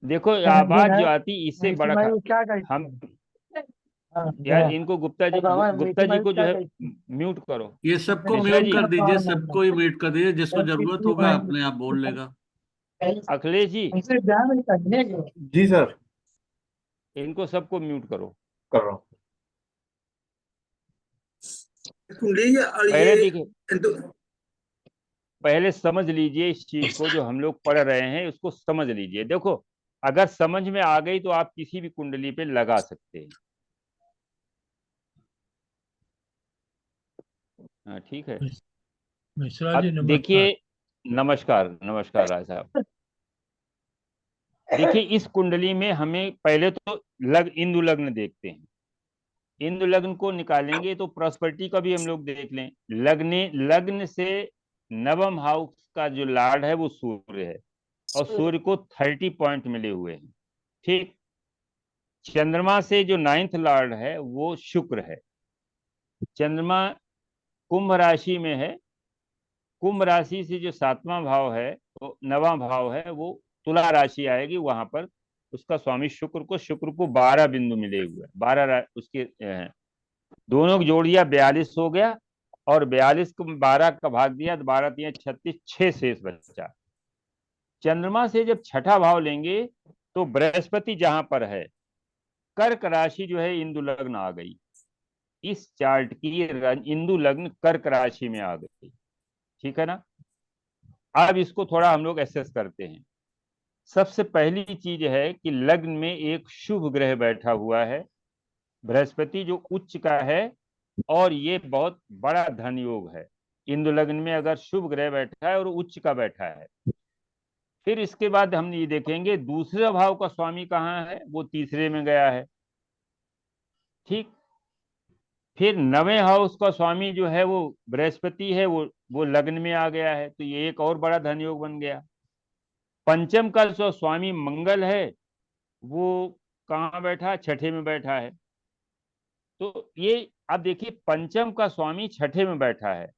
देखो आवाज जो आती इससे बड़ा हम यार इनको गुप्ता जी को जो है म्यूट करो। ये सबको मिश्रा म्यूट जी, कर दीजिए, सबको ही म्यूट कर दीजिए, जिसको जरूरत होगा अपने आप बोल लेगा। अखिलेश जी, जी सर, इनको सबको म्यूट करो। कर रहा हूँ। कुंडली और पहले ये देखिए, पहले समझ लीजिए इस चीज को, जो हम लोग पढ़ रहे हैं उसको समझ लीजिए। देखो अगर समझ में आ गई तो आप किसी भी कुंडली पे लगा सकते हैं। हाँ ठीक है। मिश्रा जी अब नमस्कार। देखिए, नमस्कार नमस्कार राय साहब। देखिए इस कुंडली में हमें पहले तो इंदु लग्न देखते हैं। इंदु लग्न को निकालेंगे तो प्रॉस्पेरिटी का भी हम लोग देख लें। लग्न लग्न से नवम हाउस का जो लॉर्ड है वो सूर्य है, और सूर्य को 30 पॉइंट मिले हुए हैं, ठीक। चंद्रमा से जो 9th लॉर्ड है वो शुक्र है। चंद्रमा कुंभ राशि में है। कुंभ राशि से जो 7वां भाव है, तो 9वां भाव है, वो तुला राशि आएगी। वहां पर उसका स्वामी शुक्र को 12 बिंदु मिले हुए हैं। 12 उसके दोनों की जोड़ दिया 42 हो गया, और 42 को 12 का भाग दिया तो 12 3 36, 6 शेष बचा। चंद्रमा से जब छठा भाव लेंगे तो बृहस्पति जहां पर है, कर्क राशि जो है इंदु लग्न आ गई। इस चार्ट की इंदु लग्न कर्क राशि में आ गई, ठीक है ना। अब इसको थोड़ा हम लोग एसेस करते हैं। सबसे पहली चीज है कि लग्न में एक शुभ ग्रह बैठा हुआ है, बृहस्पति, जो उच्च का है, और ये बहुत बड़ा धन योग है। इंदु लग्न में अगर शुभ ग्रह बैठा है और उच्च का बैठा है। फिर इसके बाद हम ये देखेंगे दूसरे भाव का स्वामी कहाँ है, वो तीसरे में गया है, ठीक। फिर 9वें हाउस का स्वामी जो है वो बृहस्पति है, वो लग्न में आ गया है, तो ये एक और बड़ा धन योग बन गया। पंचम का जो स्वामी मंगल है वो कहाँ बैठा, छठे में बैठा है। तो ये अब देखिए पंचम का स्वामी छठे में बैठा है,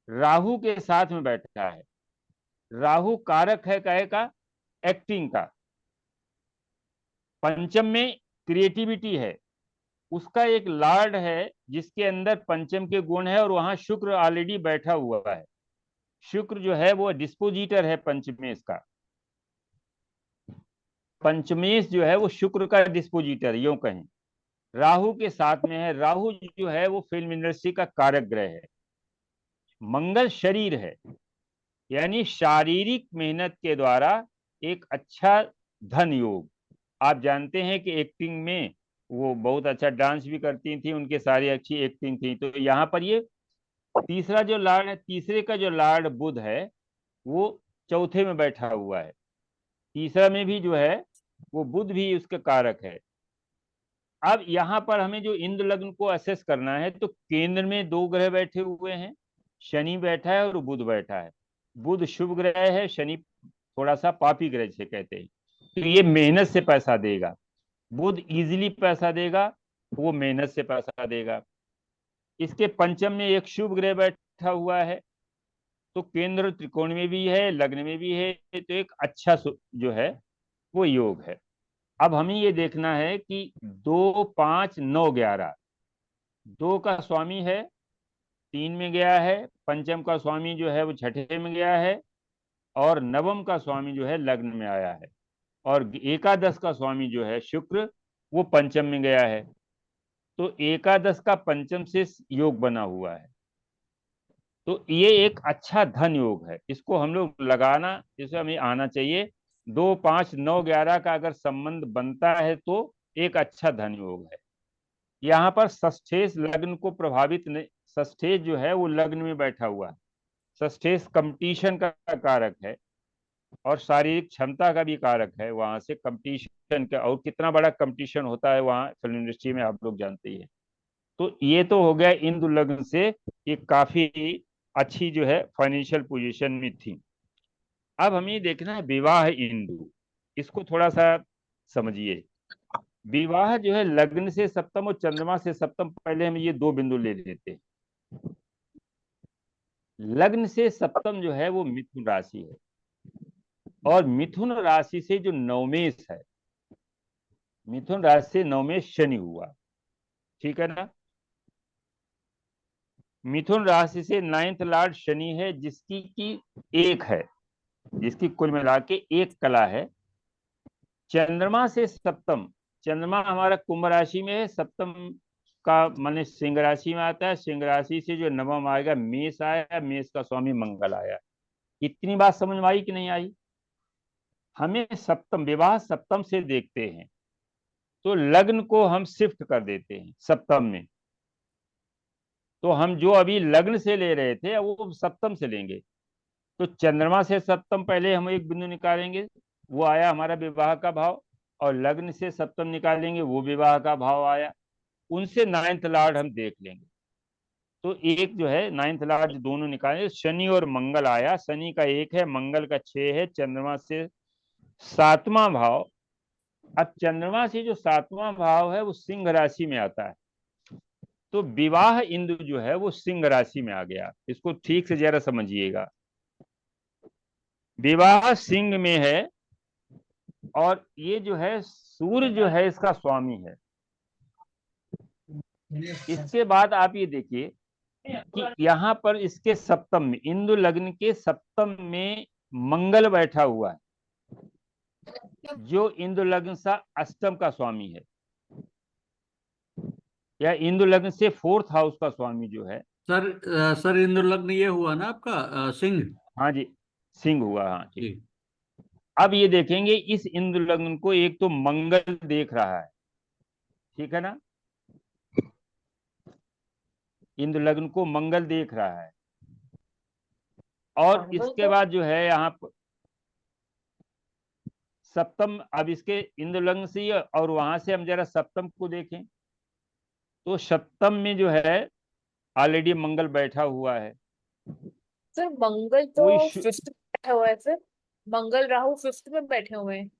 राहु के साथ में बैठा है। राहु कारक है कहे का, एक्टिंग का। पंचम में क्रिएटिविटी है। उसका एक लॉर्ड है जिसके अंदर पंचम के गुण है, और वहां शुक्र ऑलरेडी बैठा हुआ है। शुक्र जो है वो डिस्पोजिटर है पंचमेश का। पंचमेश जो है वो शुक्र का डिस्पोजिटर, यूं कहें। राहु के साथ में है। राहु जो है वो फिल्म इंडस्ट्री का कारक ग्रह है। मंगल शरीर है, यानी शारीरिक मेहनत के द्वारा एक अच्छा धन योग। आप जानते हैं कि एक्टिंग में वो बहुत अच्छा डांस भी करती थी, उनके सारी अच्छी एक्टिंग थी। तो यहाँ पर ये तीसरा जो लॉर्ड है, तीसरे का जो लॉर्ड बुध है वो चौथे में बैठा हुआ है। तीसरा में भी जो है वो बुध भी उसके कारक है। अब यहाँ पर हमें जो इंद्र लग्न को असेस करना है, तो केंद्र में दो ग्रह बैठे हुए हैं, शनि बैठा है और बुध बैठा है। बुध शुभ ग्रह है, शनि थोड़ा सा पापी ग्रह से कहते हैं। तो ये मेहनत से पैसा देगा। बुध इजीली पैसा देगा, वो मेहनत से पैसा देगा। इसके पंचम में एक शुभ ग्रह बैठा हुआ है, तो केंद्र त्रिकोण में भी है, लग्न में भी है, तो एक अच्छा जो है वो योग है। अब हमें ये देखना है कि 2, 5, 9, 11, 2 का स्वामी है 3 में गया है, पंचम का स्वामी जो है वो छठे में गया है, और नवम का स्वामी जो है लग्न में आया है, और एकादश का स्वामी जो है शुक्र वो पंचम में गया है। तो एकादश का पंचम से योग बना हुआ है, तो ये एक अच्छा धन योग है। इसको हम लोग लगाना, इसे हमें आना चाहिए। 2, 5, 9, 11 का अगर संबंध बनता है तो एक अच्छा धन योग है। यहाँ पर षष्ठेश लग्न को प्रभावित नहीं, षष्ठेश जो है वो लग्न में बैठा हुआ है। षष्ठेश कंपटीशन का कारक है और शारीरिक क्षमता का भी कारक है। वहां से कंपटीशन का, और कितना बड़ा कंपटीशन होता है वहाँ फिल्म इंडस्ट्री में, आप लोग जानते ही हैं। तो ये तो हो गया इंदु लग्न से, ये काफी अच्छी जो है फाइनेंशियल पोजीशन में थी। अब हमें देखना है विवाह इंदु, इसको थोड़ा सा समझिए। विवाह जो है लग्न से सप्तम और चंद्रमा से सप्तम, पहले हम ये 2 बिंदु ले लेते हैं। लग्न से सप्तम जो है वो मिथुन राशि है, और मिथुन राशि से जो नवमेश है, मिथुन राशि से नवमेश शनि हुआ, ठीक है ना। मिथुन राशि से 9th लॉर्ड शनि है, जिसकी की एक है, जिसकी कुल मिला के एक कला है। चंद्रमा से सप्तम, चंद्रमा हमारा कुंभ राशि में है, सप्तम का माने सिंह राशि में आता है। सिंह राशि से जो नवम आएगा मेष आया, मेष का स्वामी मंगल आया। इतनी बात समझ में आई कि नहीं आई? हमें सप्तम, विवाह सप्तम से देखते हैं, तो लग्न को हम शिफ्ट कर देते हैं सप्तम में। तो हम जो अभी लग्न से ले रहे थे वो सप्तम से लेंगे। तो चंद्रमा से सप्तम पहले हम एक बिंदु निकालेंगे, वो आया हमारा विवाह का भाव, और लग्न से सप्तम निकालेंगे, वो विवाह का भाव आया। उनसे 9th लॉर्ड हम देख लेंगे। तो एक जो है 9th लॉर्ड दोनों निकालेंगे, शनि और मंगल आया। शनि का 1 है, मंगल का 6 है, चंद्रमा से 7वां भाव। अब चंद्रमा से जो 7वां भाव है वो सिंह राशि में आता है, तो विवाह इंदु जो है वो सिंह राशि में आ गया। इसको ठीक से जरा समझिएगा। विवाह सिंह में है, और ये जो है सूर्य जो है इसका स्वामी है। इसके बाद आप ये देखिए कि यहाँ पर इसके सप्तम में, इंदु लग्न के सप्तम में मंगल बैठा हुआ है, जो इंदु लग्न सा अष्टम का स्वामी है, या इंदु लग्न से 4th हाउस का स्वामी जो है। सर इंद्र लग्न ये हुआ ना आपका सिंह? हाँ जी, सिंह हुआ, हाँ जी। जी। अब ये देखेंगे इस इंदु लग्न को एक तो मंगल देख रहा है, ठीक है ना, इंदु लग्न को मंगल देख रहा है। और इसके बाद जो है यहाँ पर सप्तम, अब इसके इंदु लग्न से और वहां से हम जरा सप्तम को देखें, तो सप्तम में जो है ऑलरेडी मंगल बैठा हुआ है। सर मंगल तो कोई 5th में बैठा हुआ है सर, मंगल राहु 5th में बैठे हुए हैं।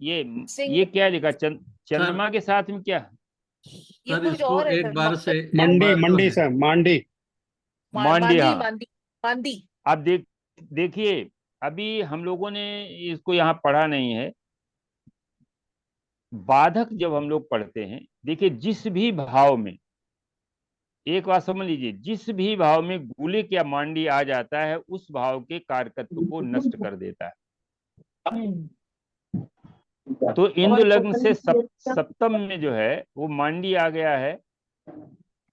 ये क्या लिखा चंद्रमा के साथ में क्या? ये सर कुछ इसको और है एक सर, बार से मंडी एक बार मंडी तो सर, मांडी। मांडी, मांदी हाँ। मांदी मांदी। अब देखिए, अभी हम लोगों ने इसको यहाँ पढ़ा नहीं है। बाधक जब हम लोग पढ़ते हैं, देखिए जिस भी भाव में, एक बात समझ लीजिए, जिस भी भाव में गुलिक या मांडी आ जाता है उस भाव के कारकत्व को नष्ट कर देता है। तो इंदु लग्न से सप्तम में जो है वो मांडी आ गया है,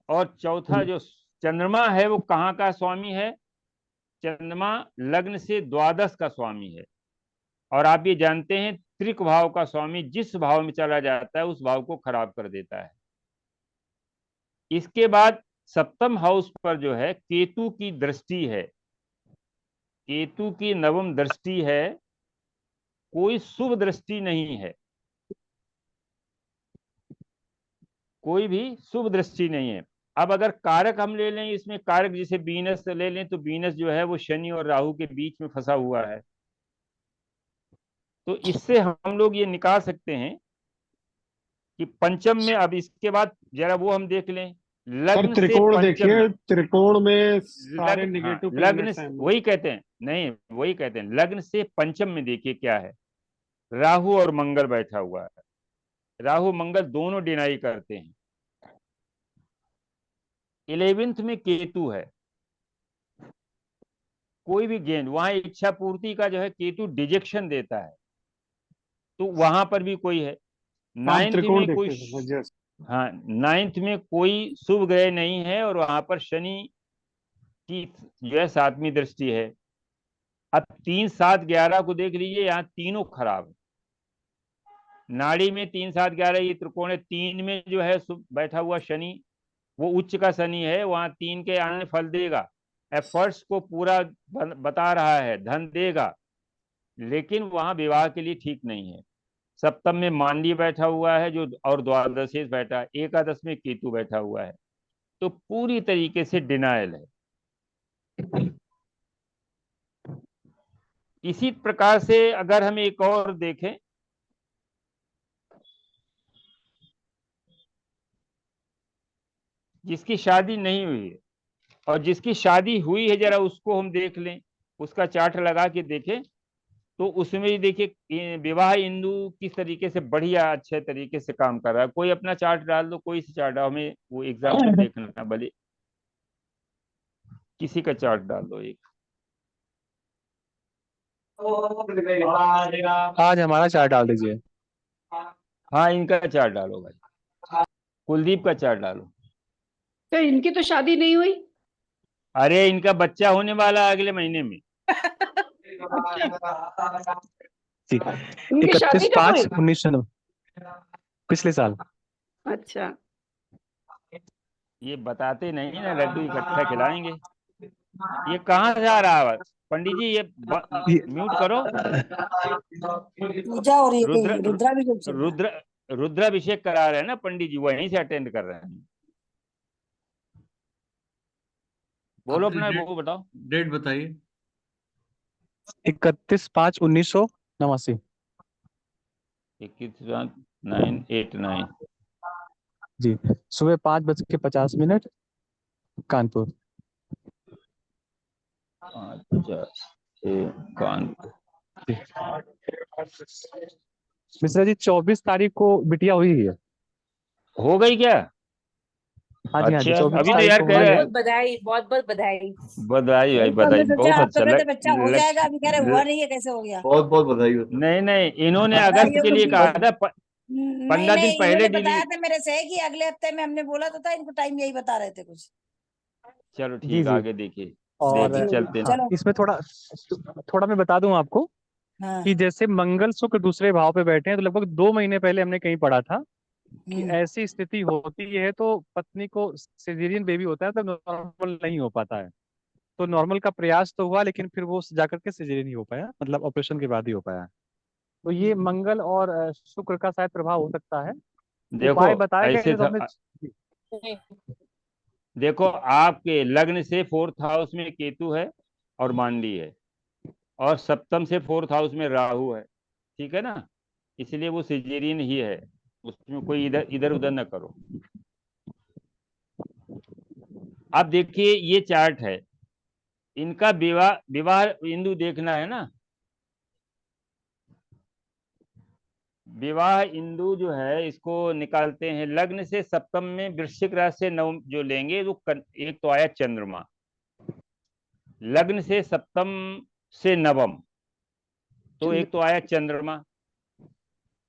और चौथा जो चंद्रमा है वो कहाँ का स्वामी है? चंद्रमा लग्न से द्वादश का स्वामी है। और आप ये जानते हैं त्रिक भाव का स्वामी जिस भाव में चला जाता है उस भाव को खराब कर देता है। इसके बाद सप्तम हाउस पर जो है केतु की दृष्टि है, केतु की नवम दृष्टि है, कोई शुभ दृष्टि नहीं है, कोई भी शुभ दृष्टि नहीं है। अब अगर कारक हम ले लें, इसमें कारक जैसे वीनस ले लें, तो वीनस जो है वो शनि और राहु के बीच में फंसा हुआ है। तो इससे हम लोग ये निकाल सकते हैं कि पंचम में, अब इसके बाद जरा वो हम देख लें, सर लग्न से त्रिकोण पंचम देखिए, में, त्रिकोण में सारे हाँ, निगेटिव लग्न प्लैनेट्स हैं। वही कहते हैं, नहीं वही कहते हैं, लग्न से पंचम में देखिए क्या है, राहु और मंगल बैठा हुआ है। राहु मंगल दोनों डिनाई करते हैं। 11th में केतु है। कोई भी गेंद, वहां इच्छा पूर्ति का जो है केतु डिजेक्शन देता है, तो वहां पर भी कोई है। हम 9th त्रिकोण में कोई, देखते हैं जैसे। हाँ 9th में कोई शुभ ग्रह नहीं है, और वहां पर शनि की जो है 7वीं दृष्टि है। अब 3, 7, 11 को देख लीजिए, यहाँ तीनों खराब है। नाड़ी में 3, 7, 11 ये त्रिकोण है। 3 में जो है बैठा हुआ शनि, वो उच्च का शनि है, वहां 3 के अन्य फल देगा, एफर्ट्स को पूरा बता रहा है, धन देगा, लेकिन वहां विवाह के लिए ठीक नहीं है। सप्तम में मांडी बैठा हुआ है जो, और द्वादशेश बैठा है, एकादश में केतु बैठा हुआ है, तो पूरी तरीके से डिनायल है। इसी प्रकार से अगर हम एक और देखें, जिसकी शादी नहीं हुई है और जिसकी शादी हुई है, जरा उसको हम देख लें, उसका चार्ट लगा के देखें, तो उसमें ही देखिए विवाह इंदु किस तरीके से बढ़िया अच्छे तरीके से काम कर रहा है। कोई अपना चार्ट डाल दो, कोई सी चार्ट, हमें वो एग्जाम्पल देखना, भले किसी का चार्ट डाल दो एक। आज हमारा चार्ट डाल दीजिए। हाँ इनका चार्ट डालो भाई, कुलदीप का चार्ट डालो। तो इनकी तो शादी नहीं हुई। अरे इनका बच्चा होने वाला है अगले महीने में। जी, इनकी शादी कब हुई? 31/5/1990, पिछले साल। अच्छा, ये बताते नहीं ना, लड्डू इकट्ठा खिलाएंगे। ये कहाँ से आ रहा है आवाज? पंडित जी ये म्यूट करो। पूजा हो रही है, रुद्र कोई रुद्राभिषेक चल रहा है। रुद्र रुद्राभिषेक करा रहे हैं ना पंडित जी, वहीं से अटेंड कर रहे हैं। बोलो अपना वो बताओ। डेट बताइए। 31/5/1989। 21/9/89। जी, सुबह 5:50 कानपुर। अच्छा, कानपुर। मिश्रा जी 24 तारीख को बिटिया हुई है। हो गई क्या? हाँ जी, हाँ जी, अच्छा, 24 अभी तो तारीख यार को कह हुई रहे है। हैं। बहुत बधाई, बहुत बहुत बधाई। बधाई भाई, हमने बधाई, सोचा बहुत आप अच्छा तो कहते बच्चा हो लग, जाएगा, अभी कह रहे हुआ नहीं है, कैसे हो गया? बहुत बहुत बधाई हो। नहीं नहीं, इन्होंने अगस्त बधाइयों के को लिए भी। कहा था, 15 नहीं दिन नहीं, पहले इन्होंने डिलीवरी। बताया था मेरे से कि अगले हफ्ते में, हमने बोला तो था, इनको टाइम यही बता रहे थे कुछ। चलो जी ठीक, जी। आगे देखिए, और देखिए चलते हैं। हाँ, चलो। इसमें थोड़ा थोड़ा मैं बता दूं आपको हाँ। कि जैसे मंगल शुक्र दूसरे भाव पे बैठे हैं, तो लगभग 2 महीने पहले हमने कहीं पढ़ा था कि ऐसी स्थिति होती है तो पत्नी को सिजेरियन बेबी होता है, तो नॉर्मल नहीं हो पाता है। तो नॉर्मल का प्रयास तो हुआ, लेकिन फिर वो जाकर के सिजेरियन ही हो पाया, मतलब ऑपरेशन के बाद ही हो पाया। तो ये मंगल और शुक्र का शायद प्रभाव हो सकता है। देखो उपाय बताए गए ऐसे हैं तो हमने। देखो आपके लग्न से 4th हाउस में केतु है और मांडी है, और सप्तम से 4th हाउस में राहु है, ठीक है ना, इसलिए वो सिजेरियन ही है, उसमें कोई इधर इधर उधर ना करो। अब देखिए ये चार्ट है इनका, विवाह विवाह बिंदु देखना है ना। विवाह इंदु जो है इसको निकालते हैं। लग्न से सप्तम में वृश्चिक राशि से नवम जो लेंगे, वो एक तो आया चंद्रमा। लग्न से सप्तम से नवम, तो एक तो आया चंद्रमा,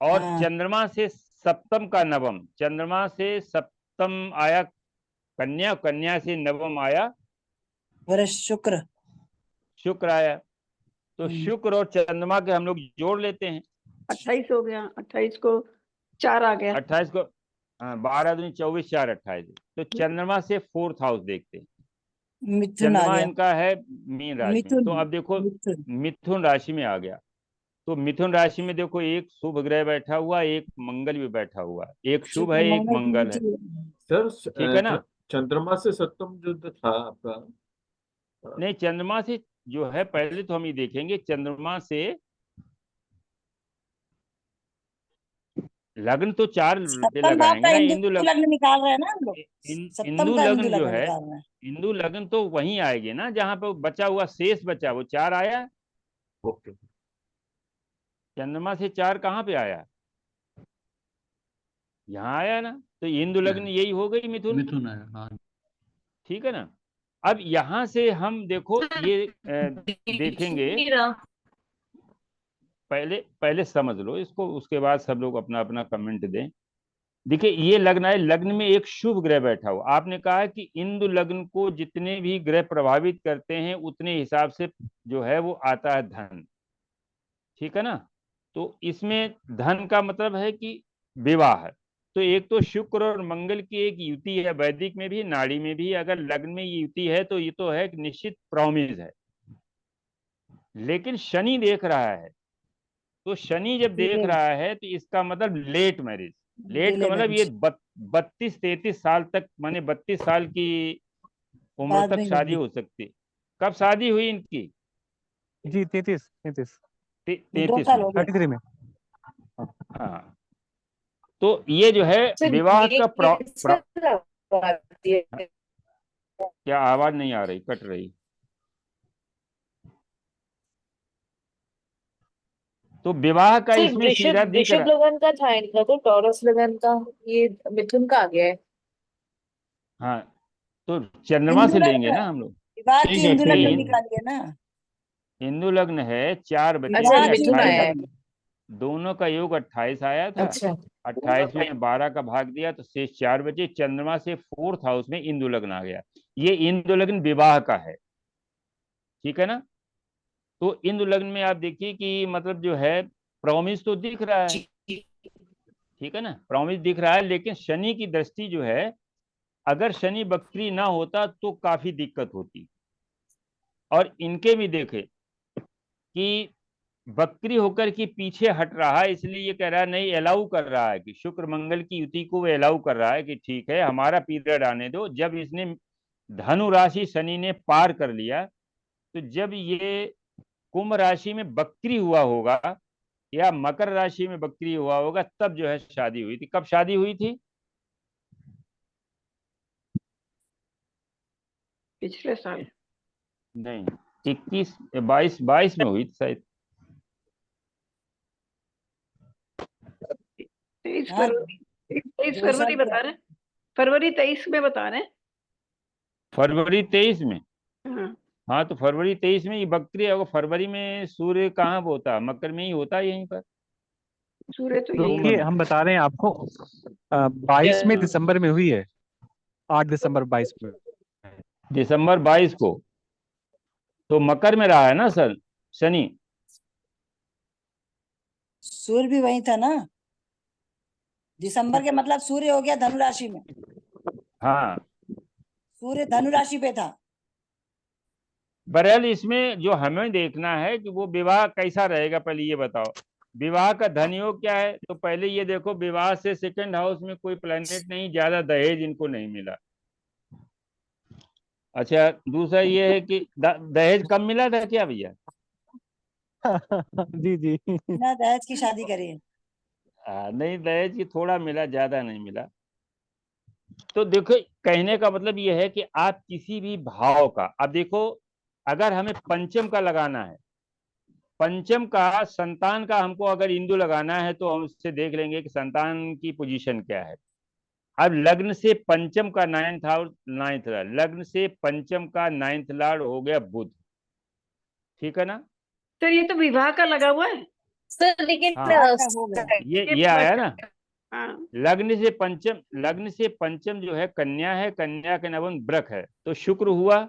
और चंद्रमा से सप्तम का नवम, चंद्रमा से सप्तम आया कन्या, कन्या से नवम आया शुक्र, शुक्र आया। तो शुक्र और चंद्रमा के हम लोग जोड़ लेते हैं। 28 हो गया, 28 को 4 आ गया। 28 को, हाँ 12 दूनी 24, 4 28। तो चंद्रमा से 4th हाउस देखते हैं। मिथुन आ चंद्रमा गया। इनका है मीन राशि में, तो अब देखो मिथुन राशि में आ गया। तो मिथुन राशि में देखो एक शुभ ग्रह बैठा हुआ, एक मंगल भी बैठा हुआ, एक शुभ है एक मंगल है, सर ठीक है ना। चंद्रमा से सप्तम जो था आपका, नहीं चंद्रमा से जो है, पहले तो हम ये देखेंगे चंद्रमा से लग्न तो 4 पे सप्तम भाव लगाएंगे का ना। हिंदू लग्न निकाल रहे हैं ना हम लोग। सप्तम हिंदू का लग्न हिंदू जो लग्न है, निकाल रहे हैं। हिंदू लग्न तो वहीं आएगी ना जहां पे बचा हुआ शेष बचा, वो 4 आया। ओके। चंद्रमा से 4 कहाँ पे आया? यहाँ आया ना। तो हिंदू लग्न यही हो गई, मिथुन। मिथुन है, हाँ। ठीक है ना। अब यहां से हम देखो ये देखेंगे। पहले पहले समझ लो इसको, उसके बाद सब लोग अपना अपना कमेंट दें। देखिए ये लग्न है, लग्न में एक शुभ ग्रह बैठा हुआ। आपने कहा कि इंदु लग्न को जितने भी ग्रह प्रभावित करते हैं उतने हिसाब से जो है वो आता है धन। ठीक है ना। तो इसमें धन का मतलब है कि विवाह। तो एक तो शुक्र और मंगल की एक युति है, वैदिक में भी नाड़ी में भी अगर लग्न में ये युति है तो ये तो है कि निश्चित प्रॉमिस है। लेकिन शनि देख रहा है, तो शनि जब देख रहा है तो इसका मतलब लेट मैरिज। लेट का डिले मतलब ये मैरिज 32-33 साल तक, माने 32 साल की उम्र बाद तक में शादी होगी। हो सकती। कब शादी हुई इनकी? जी 33 2 33 साल में। हो गए। 33 में। हाँ। तो ये जो है विवाह का क्या आवाज नहीं आ रही, कट रही। तो विवाह का सर इसमें सीधा दिख वृषभ रहा। लगन का था इनका, तो टॉरस लगन का ये मिथुन का आ गया है। हाँ, तो चंद्रमा हिंदू से लेंगे लग्न ना हम लोग। विवाह ठीक की है हिंदू ठीक लग्न है। निकालिए ना। हिंदु लग्न है 4 बजे अच्छा विवाह में की मिथुन हिंदू 28, आया है। लग्न। दोनों का योग 28 आया था। अच्छा 28 में 12 का भाग दिया तो शेष 4 बचे। चंद्रमा से 4th हाउस में इंदु लग्न आ गया। ये इंदु लग्न विवाह का है। ठीक है ना। तो इंदु लग्न में आप देखिए कि मतलब जो है प्रॉमिस तो दिख रहा है। ठीक है ना, प्रॉमिस दिख रहा है। लेकिन शनि की दृष्टि जो है, अगर शनि वक्री ना होता तो काफी दिक्कत होती। और इनके भी देखे कि वक्री होकर के पीछे हट रहा है, इसलिए ये कह रहा है, नहीं अलाउ कर रहा है कि शुक्र मंगल की युति को वो अलाउ कर रहा है कि ठीक है हमारा पीरियड आने दो। जब इसने धनु राशि शनि ने पार कर लिया, तो जब ये कुंभ राशि में वक्री हुआ होगा या मकर राशि में वक्री हुआ होगा, तब जो है शादी हुई थी। कब शादी हुई थी? पिछले साल। नहीं, 22 में हुई थी शायद। 23 हाँ, फरवरी, 23 2 फरवरी साल बता रहे हैं। फरवरी 23 में बता रहे हैं। फरवरी 23 में। हाँ, हाँ, तो फरवरी 23 में ये वक्री है। फरवरी में सूर्य कहाँ होता? मकर में ही होता है, यहीं पर सूर्य तो तो यही कुंभ है। ये में। हम बता रहे हैं आपको 22 में दिसंबर में हुई है। 8 दिसंबर 22 में। दिसंबर 22 को तो मकर में रहा है ना सर शनि। सूर्य भी वही था ना। दिसंबर के मतलब सूर्य हो गया धनु राशि में। हाँ, सूर्य धनु राशि पे था। बहरहाल इसमें जो हमें देखना है कि वो विवाह कैसा रहेगा, पहले ये बताओ। विवाह का धन योग क्या है? तो पहले ये देखो, विवाह से 2nd हाउस में कोई प्लैनेट नहीं, ज्यादा दहेज इनको नहीं मिला। अच्छा, दूसरा ये है कि दहेज कम मिला था क्या भैया? जी जी। बिना दहेज की शादी करिए। नहीं, दहेज की थोड़ा मिला, ज्यादा नहीं मिला। तो देखो, कहने का मतलब ये है कि आप किसी भी भाव का, अब देखो अगर हमें पंचम का लगाना है, पंचम का संतान का हमको अगर इंदु लगाना है, तो हम उससे देख लेंगे कि संतान की पोजीशन क्या है। अब लग्न से पंचम का 9th हाउस, 9th लग्न से पंचम का 9th लॉर्ड हो गया बुध। ठीक है ना। तो ये तो विवाह का लगा हुआ है। सर लेकिन हाँ, हो गया। ये आया ना। हाँ, लग्न से पंचम जो है कन्या है, कन्या के नवम वृक है, तो शुक्र हुआ।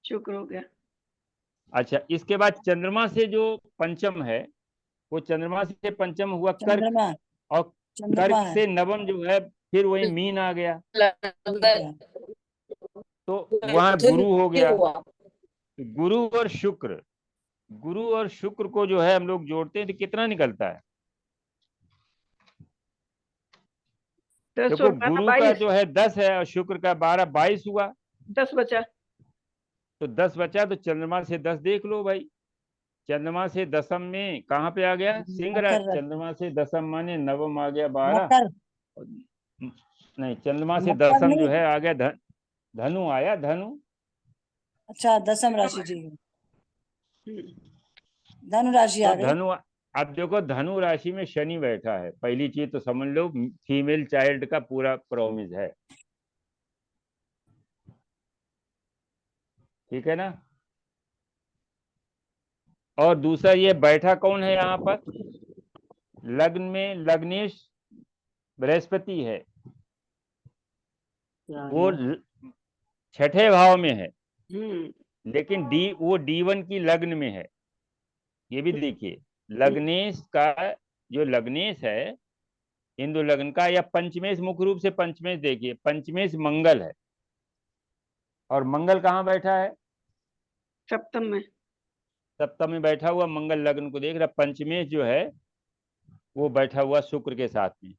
शुक्र हो गया। अच्छा, इसके बाद चंद्रमा से जो पंचम है, वो चंद्रमा से पंचम हुआ कर्क। चंद्रमा और चंद्रमा कर्क है। से नवम जो है फिर वही मीन आ गया, तो वहां गुरु हो गया। तो गुरु और शुक्र को जो है हम लोग जोड़ते हैं तो कितना निकलता है? 10 देखो, और 12 गुरु का 22। जो है 10 है और शुक्र का 12, 22 हुआ। 10 बचा। तो 10 बचा, तो चंद्रमा से 10 देख लो भाई। चंद्रमा से दसम में कहाँ पे आ गया? सिंह मकर राशि। चंद्रमा से दसम माने नवम आ गया 12। मकर। नहीं, चंद्रमा से मकर दसम जो नहीं। है आ गया धनु आया, धनु। अच्छा, दसम राशि, ठीक है, हम्म, धनु राशि तो आ गई। धनु, अब देखो धनु राशि में शनि बैठा है, पहली चीज तो समझ लो फीमेल चाइल्ड का पूरा प्रॉमिस है, ठीक है ना। और दूसरा ये बैठा कौन है यहाँ पर? लग्न में लग्नेश बृहस्पति है, वो छठे भाव में है, लेकिन वो D1 की लग्न में है। ये भी देखिए, लग्नेश का जो लग्नेश है हिंदू लग्न का, या पंचमेश, मुख्य रूप से पंचमेश देखिए, पंचमेश मंगल है, और मंगल कहाँ बैठा है? सप्तम में। सप्तम में बैठा हुआ मंगल लग्न को देख रहा। पंचमेश जो है वो बैठा हुआ शुक्र के साथ में।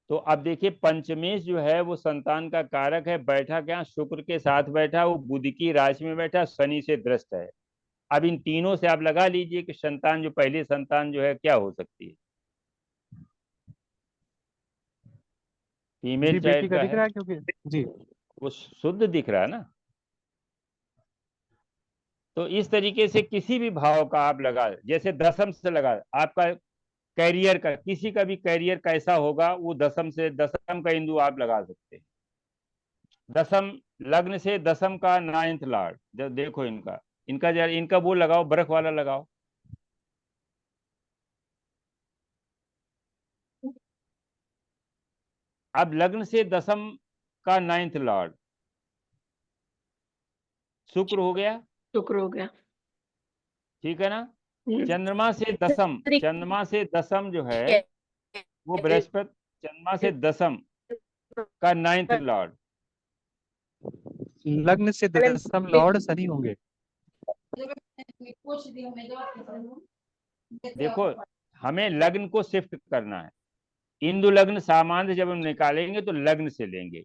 तो अब देखिए पंचमेश जो है वो संतान का कारक है, बैठा क्या? शुक्र के साथ बैठा, वो बुध की राशि में बैठा, शनि से ग्रस्त है। अब इन तीनों से आप लगा लीजिए कि संतान जो पहली संतान जो है क्या हो सकती है? फीमेल जी, बेटी चाइल्ड का का दिख है, रहा है क्योंकि जी। वो शुद्ध दिख रहा है ना। तो इस तरीके से किसी भी भाव का आप लगा, जैसे दसम से लगा, आपका कैरियर का, किसी का भी कैरियर कैसा होगा वो दसम से, दसम का हिंदू आप लगा सकते हैं। दसम लग्न से दसम का 9th लॉर्ड, जब देखो इनका इनका जरा इनका वो लगाओ, बरख वाला लगाओ। अब लग्न से दसम का 9th लॉर्ड शुक्र हो गया, शुक्र हो गया। ठीक है ना। हम्म, चंद्रमा से दसम जो है वो बृहस्पति, चंद्रमा से दसम का 9th लॉर्ड। लग्न से दसम लॉर्ड शनि होंगे। देखो हमें लग्न को शिफ्ट करना है। इंदु लग्न सामान्य जब हम निकालेंगे तो लग्न से लेंगे,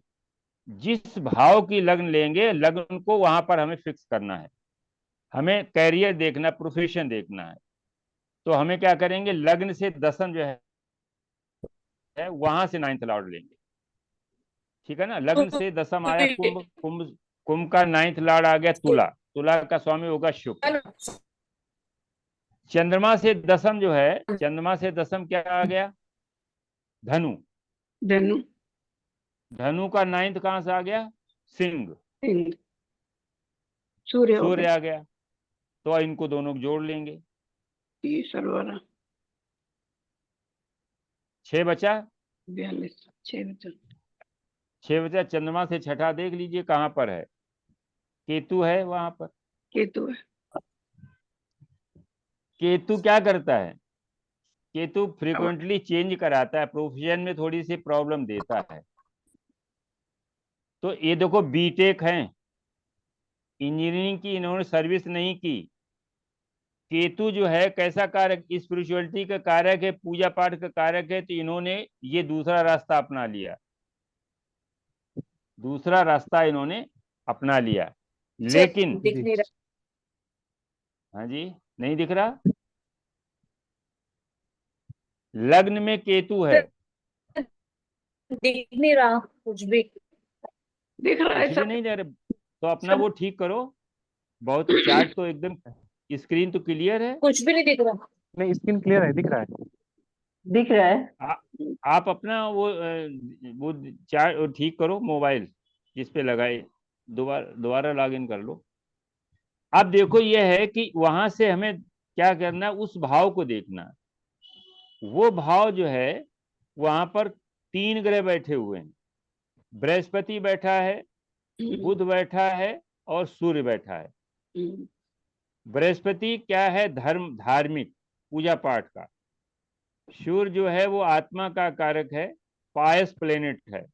जिस भाव की लग्न लेंगे लग्न को वहां पर हमें फिक्स करना है। हमें कैरियर देखना, प्रोफेशन देखना है। तो हमें क्या करेंगे, लग्न से दसम जो है वहां से 9th लॉर्ड लेंगे, ठीक है ना। लग्न से दसम आया कुंभ, कुंभ का 9th लॉर्ड आ गया तुला, तुला का स्वामी होगा शुक्र। चंद्रमा से दसम जो है, चंद्रमा से दसम क्या आ गया? धनु। धनु। धनु का 9th कहां से आ गया? सिंह। सिंह। सूर्य हो सूर्य गया। आ गया। तो इनको दोनों को जोड़ लेंगे, ये सरवारा 6 बचा। 42 6 बचा। 6 बचा। चंद्रमा से छठा देख लीजिए कहां पर है? केतु है वहां पर। केतु है। केतु क्या करता है? केतु फ्रीक्वेंटली चेंज कराता है, प्रोफेशन में थोड़ी सी प्रॉब्लम देता है। तो ये देखो बीटेक हैं, इंजीनियरिंग की इन्होंने सर्विस नहीं की। केतु जो है कैसा कारक? स्पिरिचुअलिटी का कारक है, पूजा पाठ का कारक है। तो इन्होंने ये दूसरा रास्ता अपना लिया, दूसरा रास्ता इन्होंने अपना लिया। लेकिन दिख नहीं रहा, हाँ जी, नहीं दिख रहा। लग्न में केतु है, दिख नहीं रहा कुछ भी। दिख रहा है कुछ भी सब। नहीं दे रहे, तो अपना वो ठीक करो। बहुत चार्ट तो एकदम, स्क्रीन तो क्लियर है। कुछ भी नहीं दिख रहा। नहीं, स्क्रीन क्लियर है, दिख रहा है। दिख रहा है। आप अपना वो चार्ट ठीक करो, मोबाइल जिस पे लगाए, दोबारा लॉगिन कर लो। अब देखो ये है कि वहां से हमें क्या करना है, उस भाव को देखना। वो भाव जो है वहां पर 3 ग्रह बैठे हुए हैं, बृहस्पति बैठा है, बुध बैठा है, और सूर्य बैठा है। बृहस्पति क्या है? धर्म, धार्मिक, पूजा पाठ का। सूर्य जो है वो आत्मा का कारक है, पायस प्लेनेट है।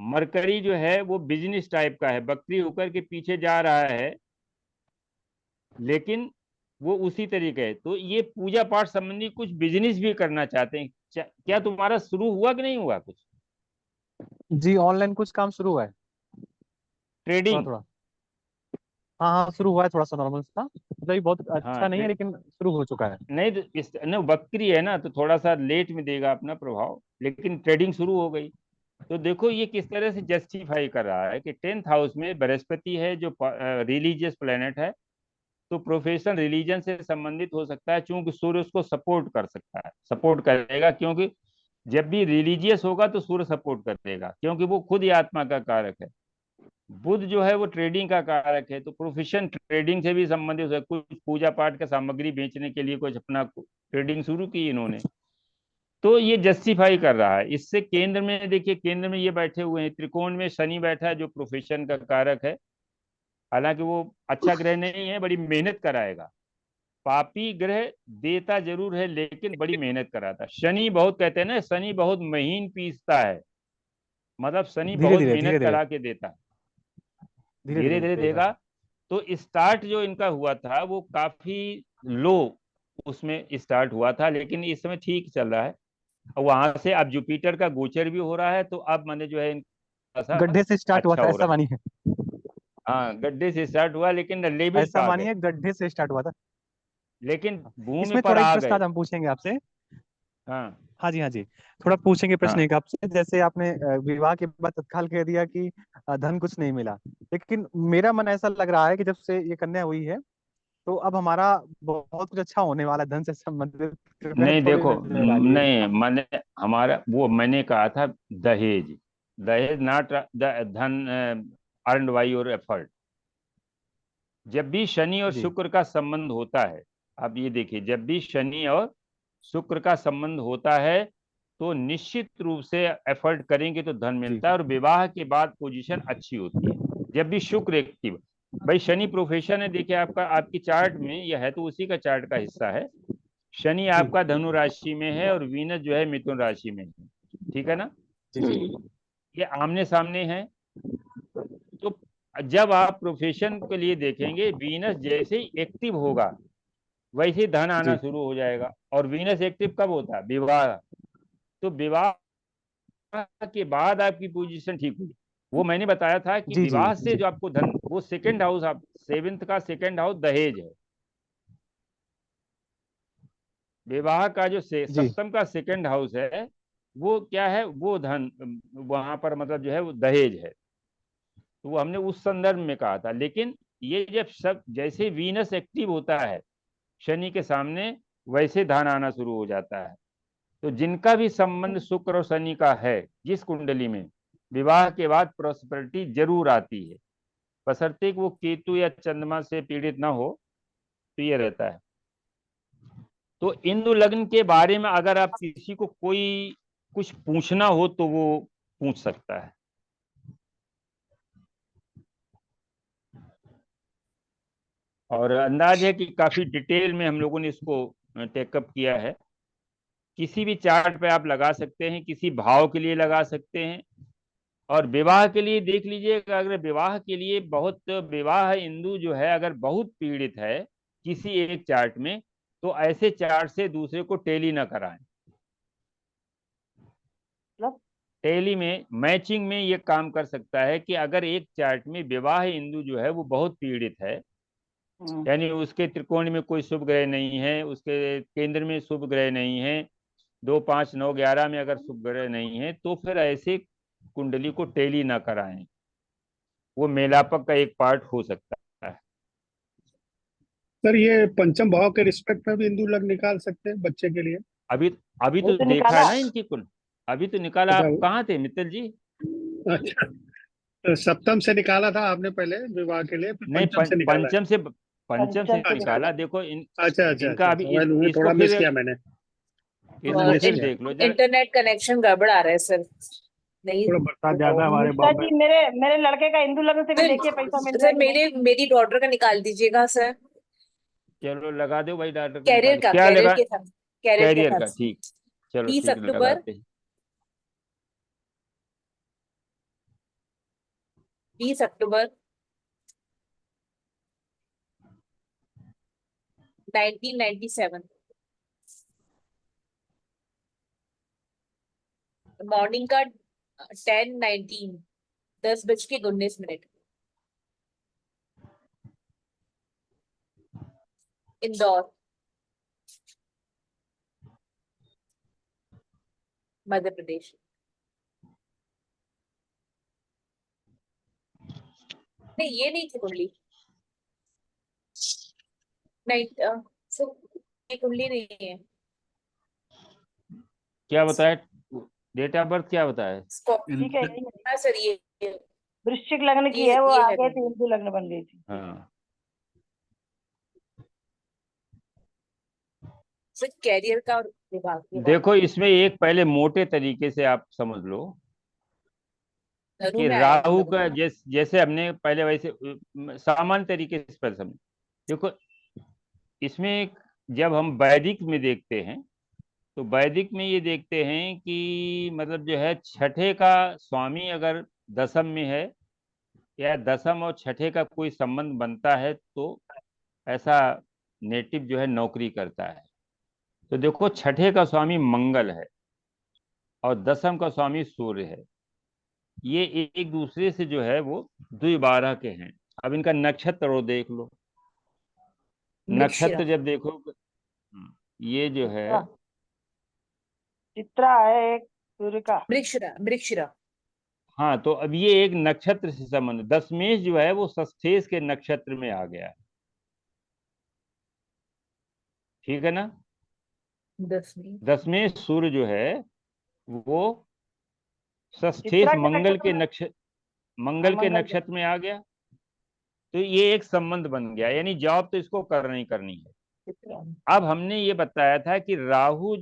मरकरी जो है वो बिजनेस टाइप का है, बकरी होकर के पीछे जा रहा है, लेकिन वो उसी तरीके है। तो ये पूजा पाठ संबंधी कुछ बिजनेस भी करना चाहते हैं। क्या तुम्हारा शुरू हुआ कि नहीं हुआ कुछ जी, ऑनलाइन कुछ काम शुरू हुआ है, थोड़ा ट्रेडिंग? थोड़ा। हाँ हाँ, शुरू हुआ है थोड़ा सा नॉर्मल सा, मतलब ये बहुत अच्छा हाँ नहीं है लेकिन शुरू हो चुका है। नहीं तो इस न वक्री है ना, तो थोड़ा सा लेट में देगा अपना प्रभाव, लेकिन ट्रेडिंग शुरू हो गई। तो देखो ये किस तरह से जस्टिफाई कर रहा है कि 10th हाउस में बृहस्पति है जो रिलीजियस प्लेनेट है, तो प्रोफेशनल रिलीजन से संबंधित हो सकता है, चूंकि सूर्य उसको सपोर्ट कर सकता है, सपोर्ट करेगा, क्योंकि जब भी रिलीजियस होगा तो सूर्य सपोर्ट करेगा, क्योंकि वो खुद ही आत्मा का कारक है। बुध जो है वो ट्रेडिंग का कारक है, तो प्रोफेशन ट्रेडिंग से भी संबंधित है। कुछ पूजा पाठ का सामग्री बेचने के लिए कुछ अपना ट्रेडिंग शुरू की इन्होंने, तो ये जस्टिफाई कर रहा है। इससे केंद्र में देखिए, केंद्र में ये बैठे हुए हैं, त्रिकोण में शनि बैठा है जो प्रोफेशन का कारक है। हालांकि वो अच्छा ग्रह नहीं है, बड़ी मेहनत कराएगा। पापी ग्रह देता जरूर है लेकिन बड़ी मेहनत कराता है। शनि बहुत, कहते हैं ना, शनि बहुत महीन पीसता है, मतलब शनि धीरे बहुत धीरे मेहनत धीरे धीरे करा के देता है, धीरे धीरे धीरे धीरे देगा। देगा। तो स्टार्ट जो इनका हुआ था वो काफी लो उसमें स्टार्ट हुआ था, लेकिन इस समय ठीक चल रहा है। और वहां से अब जुपिटर का गोचर भी हो रहा है, तो अब मैंने जो है इनका सा गड्ढे से स्टार्ट हुआ अच्छा था, हो ऐसा रहा है। मानिए। हाँ, गड्ढे से स्टार्ट हुआ लेकिन लेवल पे ऐसा आ गए, मानिए गड्ढे से स्टार्ट हुआ था। लेकिन भूमि इसमें पर थोड़ा एक आ प्रश्न गए। आज हम पूछेंगे आपसे। हाँ हाँ जी हाँ जी, थोड़ा पूछेंगे प्रश्न हाँ। एक आपसे। जैसे आपने विवाह के बाद तत्काल कह दिया कि धन कुछ नहीं मिला, लेकिन मेरा मन ऐसा लग रहा है कि जब से ये कन्या हुई है तो अब हमारा बहुत कुछ अच्छा होने वाला है धन से संबंधित। कृपया नहीं थोड़ी देखो, नजर डालिए। नहीं मैंने, हमारा वो मैंने कहा था दहेज, दहेज नॉट धन अर्नड बाय योर एफर्ट। जब भी शनि और जी शुक्र का संबंध होता है, आप ये देखिए, जब भी शनि और शुक्र का संबंध होता है तो निश्चित रूप से एफर्ट करेंगे तो धन जी मिलता है, और विवाह के बाद पोजीशन अच्छी होती है। जब भी शुक्र एक्टिव, भाई शनि प्रोफेशन है, देखिए आपका, आपकी चार्ट में यह है तो उसी का चार्ट का हिस्सा है। शनि जी आपका धनु राशि में है और वीनस जो है मिथुन राशि में है, ठीक है ना, जी जी ये आमने सामने है। तो जब आप प्रोफेशन के लिए देखेंगे, वीनस जैसे ही एक्टिव होगा वैसे ही धन आना जी शुरू हो जाएगा। और वीनस एक्टिव कब होता है? विवाह। तो विवाह के बाद आपकी पोजीशन ठीक हुई। वो मैंने बताया था कि जी जी विवाह से जी जो आपको धन, वो सेकंड हाउस, आप सेवेंथ का सेकंड हाउस दहेज है। विवाह का जो जी सप्तम का सेकंड हाउस है वो क्या है? वो धन, वहां पर मतलब जो है वो दहेज है। तो वो हमने उस संदर्भ में कहा था। लेकिन ये जब सब, जैसे वीनस एक्टिव होता है शनि के सामने, वैसे धन आना शुरू हो जाता है। तो जिनका भी संबंध शुक्र और शनि का है, जिस कुंडली में, विवाह के बाद प्रॉस्पेरिटी जरूर आती है, बशर्ते कि वो केतु या चंद्रमा से पीड़ित ना हो, तो ये रहता है। तो इंदु लग्न के बारे में अगर आप किसी को कोई कुछ पूछना हो तो वो पूछ सकता है। और अंदाज है कि काफी डिटेल में हम लोगों ने इसको टेकअप किया है। किसी भी चार्ट पे आप लगा सकते हैं, किसी भाव के लिए लगा सकते हैं। और विवाह के लिए देख लीजिएगा, अगर विवाह के लिए बहुत, विवाह इंदु जो है अगर बहुत पीड़ित है किसी एक चार्ट में, तो ऐसे चार्ट से दूसरे को टेली ना कराएं। मतलब टेली में मैचिंग में ये काम कर सकता है कि अगर एक चार्ट में विवाह इंदु जो है वो बहुत पीड़ित है, यानी उसके त्रिकोण में कोई शुभ ग्रह नहीं है, उसके केंद्र में शुभ ग्रह नहीं है, 2 5 9 11 में अगर शुभ ग्रह नहीं है, तो फिर ऐसे कुंडली को टेली ना कराएं। वो मेलापक का एक पार्ट हो सकता है। सर ये पंचम भाव के रिस्पेक्ट में भी हिंदू लग्न निकाल सकते हैं बच्चे के लिए? अभी अभी वो तो तो देखा है निकाला। ना इनकी कुल, अभी तो निकाला। अच्छा आप कहाँ थे मित्तल जी? अच्छा, तो सप्तम से निकाला था आपने पहले विवाह के लिए, फिर नहीं, पंचम से निकाला है? पंचम से पंचम से अच्छा निकाला। निकाला। देखो अच्छा अच्छा इनका अच्छा अभी अच्छा, मैं इसको थोड़ा मिस फिर, किया मैंने, इसको मिस फिर किया। देख लो जरा। इंटरनेट कनेक्शन गड़बड़ आ रहा है सर, नहीं थोड़ा बरसात होगा ज्यादा वो। हमारे अनुष्का बॉम्बे जी, मेरे मेरे लड़के का हिंदू लग्न से भी देखिए पैसा मिल सर रहा है सर कि नहीं। मेरी डॉटर का निकाल दीजिएगा सर। चलो लगा दो भाई, डॉक्टर का कैरियर निकाल, का, क्या कैरियर लगा? के साथ, कैरियर के कैरियर का, साथ ठीक। चलो 30 ठीक, अक्टूबर लगाते हैं। 20 अक्टूबर 1997, मॉर्निंग का 10:19, 10:19। इंदौर, मध्य प्रदेश। नहीं, ये नहीं थी कुंडली। नहीं, सिर्फ ये कुंडली नहीं है। क्या बताया? डेट ऑफ बर्थ क्या बताया? ठीक है, यही है। हाँ सर, ये वृश्चिक लग्न की ये है, वो ये है आगे कुंडली। हिंदू लग्न बन गई थी। हाँ, सर कैरियर का और विभाग की बात। देखो इसमें एक पहले मोटे तरीके से आप समझ लो धनु कि में आएगा राहु लग्न। का जैसे हमने पहले वैसे सामान्य तरीके से पहले समझ। देखो इसमें जब हम वैदिक में देखते हैं तो वैदिक में ये देखते हैं कि मतलब जो है छठे का स्वामी अगर दशम में है या दशम और छठे का कोई संबंध बनता है तो ऐसा नेटिव जो है नौकरी करता है। तो देखो छठे का स्वामी मंगल है और दशम का स्वामी सूर्य है। ये एक दूसरे से जो है वो द्विबारह के हैं। अब इनका नक्षत्र और देख लो। मृगशिरा। नक्षत्र जब देखो ये जो है चित्रा है एक सूर्य का। मृगशिरा, मृगशिरा। हाँ, तो अब ये एक नक्षत्र से संबंध, दशमेश जो है वो षष्ठेश के नक्षत्र में आ गया है। ठीक है ना? 10वीं। दशमेश सूर्य जो है वो षष्ठेश चित्रा के मंगल के नक्षत्र मंगल के मंगल के। नक्षत्र में आ गया। तो ये एक संबंध बन गया, यानी जॉब तो इसको करनी करनी है। चित्रा। अब हमने ये बताया था कि राहु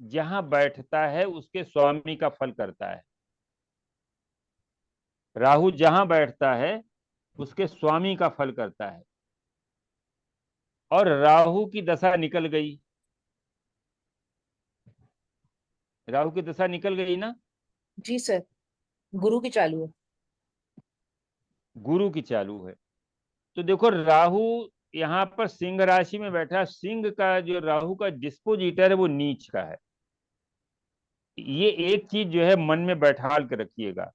जहां बैठता है उसके स्वामी का फल करता है। राहु जहां बैठता है उसके स्वामी का फल करता है। और राहु की दशा निकल गई, राहु की दशा निकल गई ना, जी सर, गुरु की चालू है। गुरु की चालू है। तो देखो राहु यहाँ पर सिंह राशि में बैठा, सिंह का जो राहु का डिस्पोजिटर है वो नीच का है। ये एक चीज जो है मन में बैठाल के रखिएगा,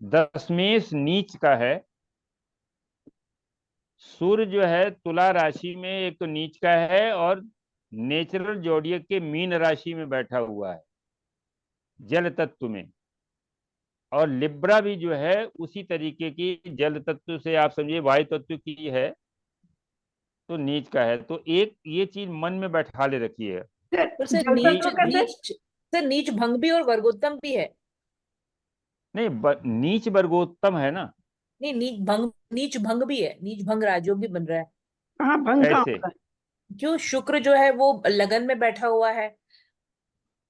दशमेश नीच का है। सूर्य जो है तुला राशि में एक तो नीच का है और नेचुरल जोडियक के मीन राशि में बैठा हुआ है जल तत्व में। और लिब्रा भी जो है उसी तरीके की जल तत्व से आप समझिए वायु तत्व की है, तो नीच का है। तो एक ये चीज मन में बैठा ले रखिए। तो सर जल नीच तत्व कैसे? नीच सर नीच भंग भी और वर्गोत्तम भी है। नहीं नीच वर्गोत्तम है ना। नहीं, नीच भंग भी है, नीच भंग राजयोग भी बन रहा है। हाँ, भंग कहाँ कैसे? होता है? क्यों? शुक्र जो है वो लगन में बैठा हुआ है,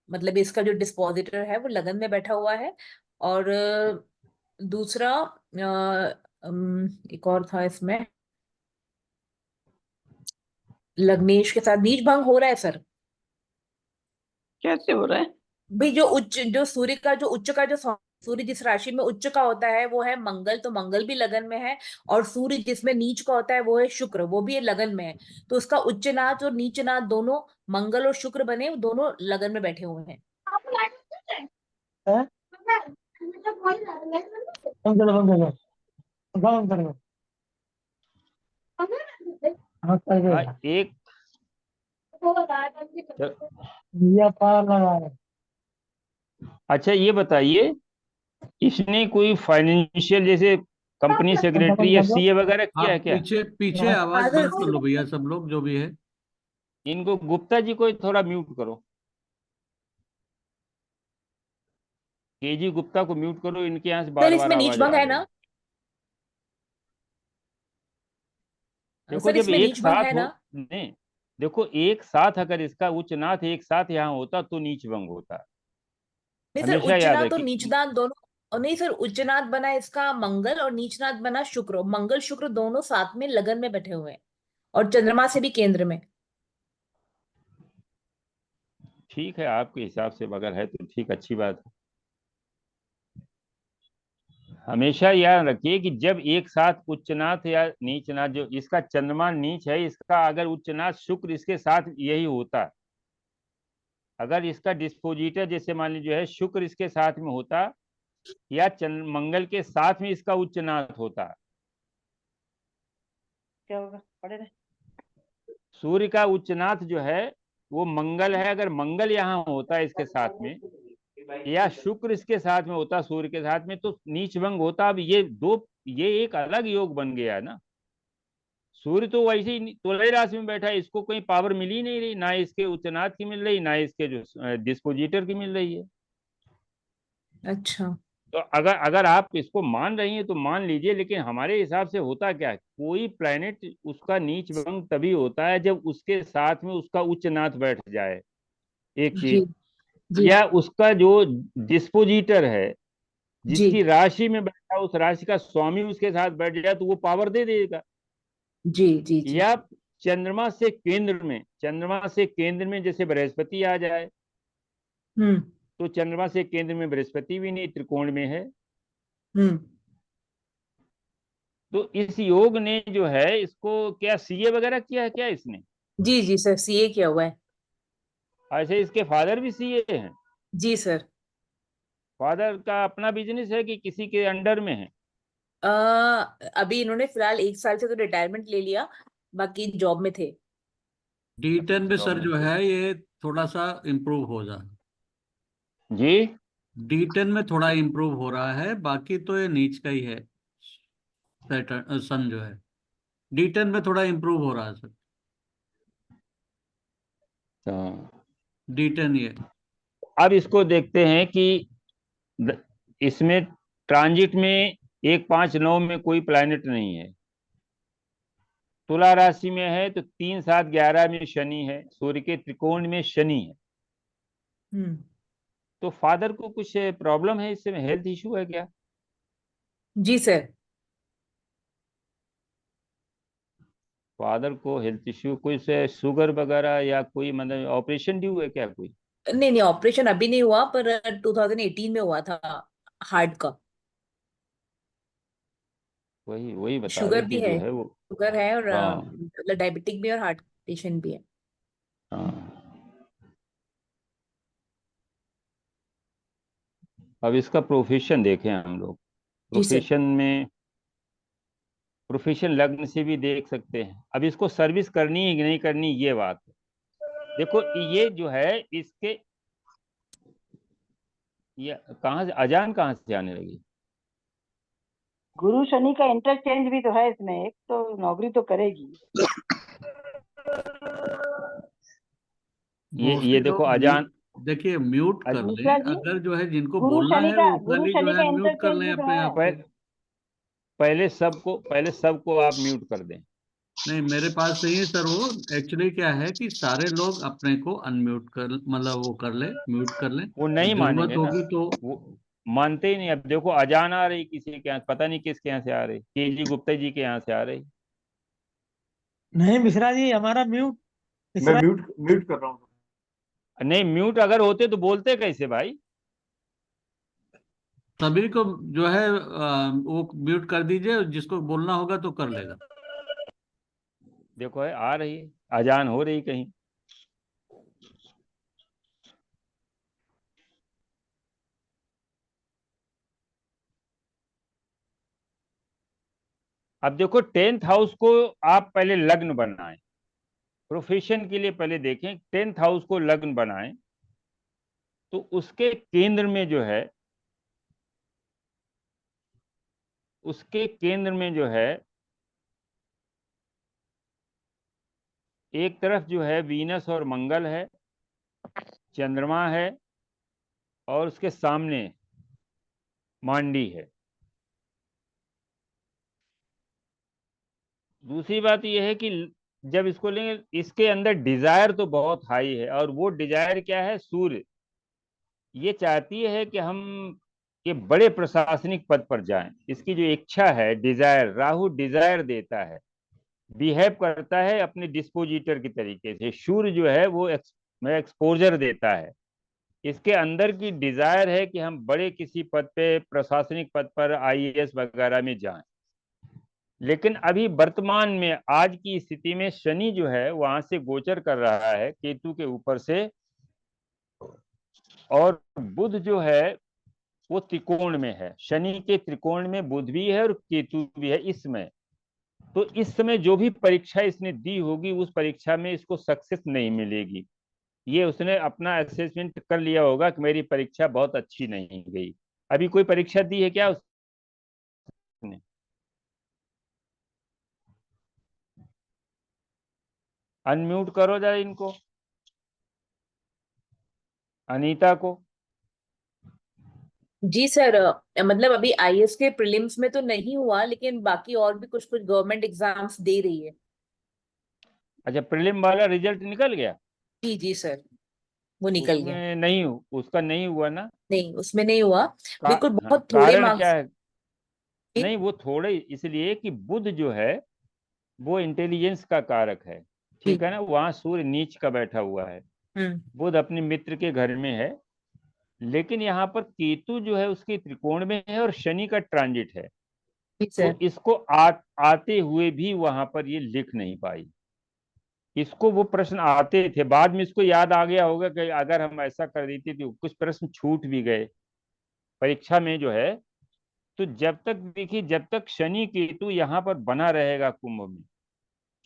मतलब इसका जो डिस्पोजिटर है वो लगन में बैठा हुआ है। और दूसरा एक और था इसमें, लग्नेश के साथ नीच भंग हो रहा है सर। कैसे हो रहा है? भाई जो सूर्य का जो उच्च का जो सूर्य जिस राशि में उच्च का होता है वो है मंगल, तो मंगल भी लगन में है। और सूर्य जिसमें नीच का होता है वो है शुक्र, वो भी लगन में है। तो उसका उच्च नाथ और नीच नाथ दोनों मंगल और शुक्र बने, दोनों लगन में बैठे हुए हैं। हाँ एक अच्छा ये बताइए, इसने कोई फाइनेंशियल जैसे कंपनी सेक्रेटरी या सीए वगैरह किया है आप क्या? पीछे पीछे आवाज फादर बंद कर लो भैया, सब लोग जो भी है। इनको गुप्ता जी को थोड़ा म्यूट करो, केजी गुप्ता को म्यूट करो, इनके यहाँ से सर बार बार इसमें नीच आवाज भंग आ है रही है। ना? देखो सर जब इसमें एक नीच भंग साथ है हो, ना? नहीं देखो एक साथ अगर इसका उच्च नाथ एक साथ यहाँ होता तो नीच भंग होता। नहीं सर, हमेशा याद उच्चनाथ और रखिए। नीचनाथ दोनों। और नहीं सर, उच्चनाथ बना इसका मंगल और नीचनाथ बना शुक्र, मंगल शुक्र दोनों साथ में लगन में बैठे हुए हैं और चंद्रमा से भी केंद्र में। ठीक है, आपके हिसाब से अगर है तो ठीक, अच्छी बात है। हमेशा याद रखिए कि जब एक साथ उच्चनाथ या नीचनाथ, जो इसका चंद्रमा नीच है, इसका अगर उच्चनाथ शुक्र इसके साथ यही होता, अगर इसका डिस्पोजिटर जैसे मान लीजिए जो है शुक्र इसके साथ में होता या मंगल के साथ में इसका उच्चनाथ होता, क्या होगा? पढ़े रहे। सूर्य का उच्चनाथ जो है वो मंगल है। अगर मंगल यहाँ होता है इसके साथ में, या शुक्र इसके साथ में होता सूर्य के साथ में, तो नीच भंग होता। अब ये एक अलग योग बन गया ना। सूर्य तो वैसे ही तुला राशि में बैठा है, इसको कोई पावर मिल ही नहीं रही, ना इसके उच्चनाथ की मिल रही, ना इसके जो डिस्पोजिटर की मिल रही है। अच्छा। तो अगर अगर आप इसको मान रही हैं तो मान लीजिए, लेकिन हमारे हिसाब से होता क्या है, कोई प्लेनेट उसका नीच भंग तभी होता है जब उसके साथ में उसका उच्चनाथ बैठ जाए, एक जी। चीज, जी। या उसका जो डिस्पोजिटर है, जी। जिसकी राशि में बैठा, उस राशि का स्वामी उसके साथ बैठ जाए तो वो पावर दे देगा। जी। जी। जी। या चंद्रमा से केंद्र में जैसे बृहस्पति आ जाए, हम्म। तो चंद्रमा से केंद्र में बृहस्पति भी नहीं, त्रिकोण में है। हम्म। तो इस योग ने जो है इसको क्या सीए वगैरह किया है क्या इसने? जी जी सर, सीए किया हुआ है। ऐसे इसके फादर भी सीए हैं? जी सर। फादर का अपना बिजनेस है कि किसी के अंडर में है? अ, अभी इन्होंने फिलहाल 1 साल से तो रिटायरमेंट ले लिया, बाकी जॉब में थे। D10 में जॉब सर में जो थे। है ये थोड़ा सा इम्प्रूव हो जा जी। D10 में थोड़ा इम्प्रूव हो रहा है, बाकी तो ये नीच का ही है। सैटर्न सन जो है D10 में थोड़ा इम्प्रूव हो रहा है सर। तो D10 ये अब इसको देखते हैं कि इसमें ट्रांजिट में 1, 5, 9 में कोई प्लैनेट नहीं है। तुला राशि में है तो 3, 7, 11 में शनि है, सूर्य के त्रिकोण में शनि है। हम्म। तो फादर को कुछ प्रॉब्लम है, इससे हेल्थ इशू है क्या? जी सर। फादर को हेल्थ इश्यू कोई से शुगर वगैरह या कोई मतलब ऑपरेशन ड्यू है क्या कोई? नहीं नहीं, ऑपरेशन अभी नहीं हुआ, पर 2018 में हुआ था हार्ट का। वही वही बता रहे शुगर कि भी जो है, है वो। शुगर है, और हाँ। मतलब डायबिटिक भी है और हार्ट पेशेंट भी है। हाँ। अब इसका प्रोफेशन देखें हम लोग। जी सर। प्रोफेशन लग्न से भी देख सकते हैं। अब इसको सर्विस करनी है कि नहीं करनी, ये बात है। देखो ये जो है इसके, ये कहाँ से अजान कहाँ से आने लगी? गुरु शनि का इंटरचेंज भी तो है इसमें, एक तो नौकरी तो करेगी। ये मोस्टली देखो लोग अजान। देखिए म्यूट कर लें, दूसरा जी, अगर जो है जिनको गुरु बोलना शनि है का वो खाली जो है म्यूट कर इंटरचेंज लें भी तो अपने है। आप को। पहले सबको आप म्यूट कर दें। नहीं, मेरे पास नहीं है सर वो। एक्चुअली क्या है कि सारे लोग अपने को अनम्यूट कर, मतलब वो कर ले, म्यूट कर लें, वो और नहीं जरूरत मानेंगे ना, होगी तो। वो मानते ही नहीं। अब देखो अजान आ रही किसी के यहाँ, पता नहीं किसके यहाँ से आ रही, केजी गुप्ता जी के यहाँ से आ रही। नहीं मिश्रा जी, हमारा म्यूट। मैं मिश्रा म्यूट म्यूट कर रहा हूँ। नहीं, म्यूट अगर होते तो बोलते कैसे भाई? सभी को जो है वो म्यूट कर दीजिए, जिसको बोलना होगा तो कर लेगा। देखो है आ रही है, अजान हो रही कहीं। अब देखो 10th हाउस को आप पहले लग्न बनाएं, प्रोफेशन के लिए पहले देखें। 10th हाउस को लग्न बनाएं तो उसके केंद्र में जो है एक तरफ जो है वीनस और मंगल है, चंद्रमा है, और उसके सामने मांडी है। दूसरी बात यह है कि जब इसको लेंगे, इसके अंदर डिजायर तो बहुत हाई है, और वो डिजायर क्या है? सूर्य ये चाहती है कि हम के बड़े प्रशासनिक पद पर जाएं। इसकी जो इच्छा है, डिजायर, राहु डिजायर देता है, बिहेव करता है अपने डिस्पोजिटर की तरीके से। सूर्य जो है वो एक्सपोजर देता है। इसके अंदर की डिजायर है कि हम बड़े किसी पद पे, प्रशासनिक पद पर, आईएएस वगैरह में जाएं। लेकिन अभी वर्तमान में आज की स्थिति में शनि जो है वहां से गोचर कर रहा है केतु के ऊपर से, और बुध जो है वो त्रिकोण में है। शनि के त्रिकोण में बुध भी है और केतु भी है इसमें। तो इस समय जो भी परीक्षा इसने दी होगी उस परीक्षा में इसको सक्सेस नहीं मिलेगी। ये उसने अपना असेसमेंट कर लिया होगा कि मेरी परीक्षा बहुत अच्छी नहीं गई। अभी कोई परीक्षा दी है क्या उसने? अनम्यूट करो जरा इनको, अनीता को। जी सर, मतलब अभी आईएएस के प्रीलिम्स में तो नहीं हुआ, लेकिन बाकी और भी कुछ कुछ गवर्नमेंट एग्जाम्स दे रही है। अच्छा, प्रीलिम वाला रिजल्ट निकल गया? जी जी सर, वो निकल गया। उसमें नहीं, उसका नहीं हुआ ना? नहीं, उसमें नहीं हुआ। बिल्कुल, हाँ, बहुत थोड़े कारण क्या मार्क्स। है? नहीं, वो थोड़े इसलिए कि बुध जो है वो इंटेलिजेंस का कारक है, ठीक है ना? वहां सूर्य नीच का बैठा हुआ है, हम्म। बुध अपने मित्र के घर में है। लेकिन यहाँ पर केतु जो है उसके त्रिकोण में है और शनि का ट्रांजिट है। ठीक तो सर। इसको आते हुए भी वहां पर ये लिख नहीं पाई। इसको वो प्रश्न आते थे, बाद में इसको याद आ गया होगा कि अगर हम ऐसा कर देते तो कुछ प्रश्न छूट भी गए परीक्षा में जो है। तो जब तक देखिए, जब तक शनि केतु यहाँ पर बना रहेगा कुंभ में,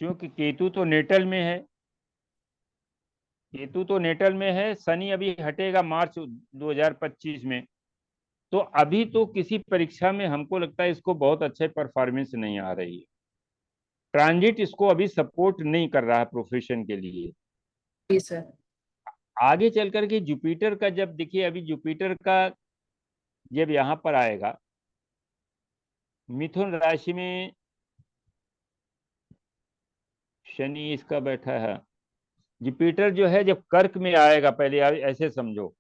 क्योंकि केतु तो नेटल में है, केतु तो नेटल में है, शनि अभी हटेगा मार्च 2025 में। तो अभी तो किसी परीक्षा में हमको लगता है इसको बहुत अच्छे परफॉर्मेंस नहीं आ रही है। ट्रांजिट इसको अभी सपोर्ट नहीं कर रहा है प्रोफेशन के लिए। जी सर। आगे चल करके जुपिटर का, जब देखिए अभी जुपिटर का जब यहाँ पर आएगा मिथुन राशि में, शनि इसका बैठा है, जुपिटर जो है जब कर्क में आएगा, पहले ऐसे समझो,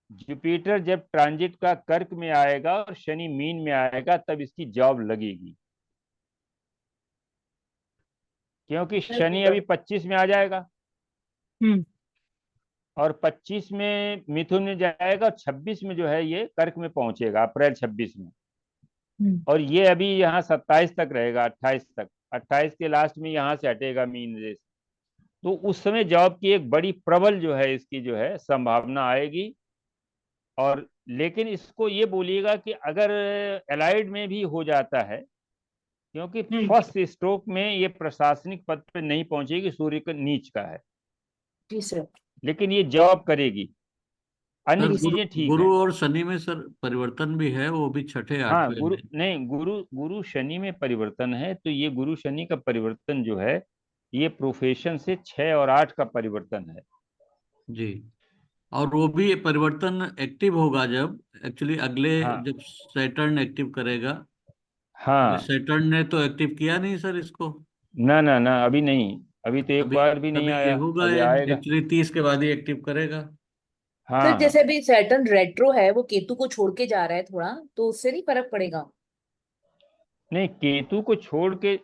जुपिटर जब ट्रांजिट का कर्क में आएगा और शनि मीन में आएगा तब इसकी जॉब लगेगी, क्योंकि शनि अभी 25 में आ जाएगा और 25 में मिथुन में जाएगा और 26 में जो है ये कर्क में पहुंचेगा, अप्रैल 26 में। और ये अभी यहाँ 27 तक रहेगा, 28 तक, 28 के लास्ट में यहाँ से हटेगा मीन रेस। तो उस समय जॉब की एक बड़ी प्रबल जो है इसकी जो है संभावना आएगी। और लेकिन इसको ये बोलिएगा कि अगर एलाइड में भी हो जाता है, क्योंकि फर्स्ट स्ट्रोक में ये प्रशासनिक पद पे नहीं पहुंचेगी, सूर्य का नीच का है, जी सर। लेकिन ये जॉब करेगी, अन्य सर चीजें ठीक गुरु हैं। और शनि में सर परिवर्तन भी है, वो भी छठे हाँ, आठवें गुरु में। नहीं, गुरु गुरु शनि में परिवर्तन है, तो ये गुरु शनि का परिवर्तन जो है ये प्रोफेशन से 6 और 8 का परिवर्तन है। जी, और वो भी परिवर्तन एक्टिव होगा जब एक्चुअली अगले, हाँ जब सैटर्न एक्टिव करेगा। अभी हाँ, सैटर्न ने तो एक्टिव किया नहीं सर इसको। ना ना ना, अभी नहीं, अभी तो एक अभी बार भी नहीं अभी ये आया, होगा, अभी ये आएगा। एक्चुअली 30 के बाद ही एक्टिव करेगा। सर हाँ हाँ, जैसे अभी सैटर्न रेट्रो है, वो केतु को छोड़ के जा रहा है थोड़ा, तो उससे नहीं फर्क पड़ेगा? नहीं, केतु को छोड़ के,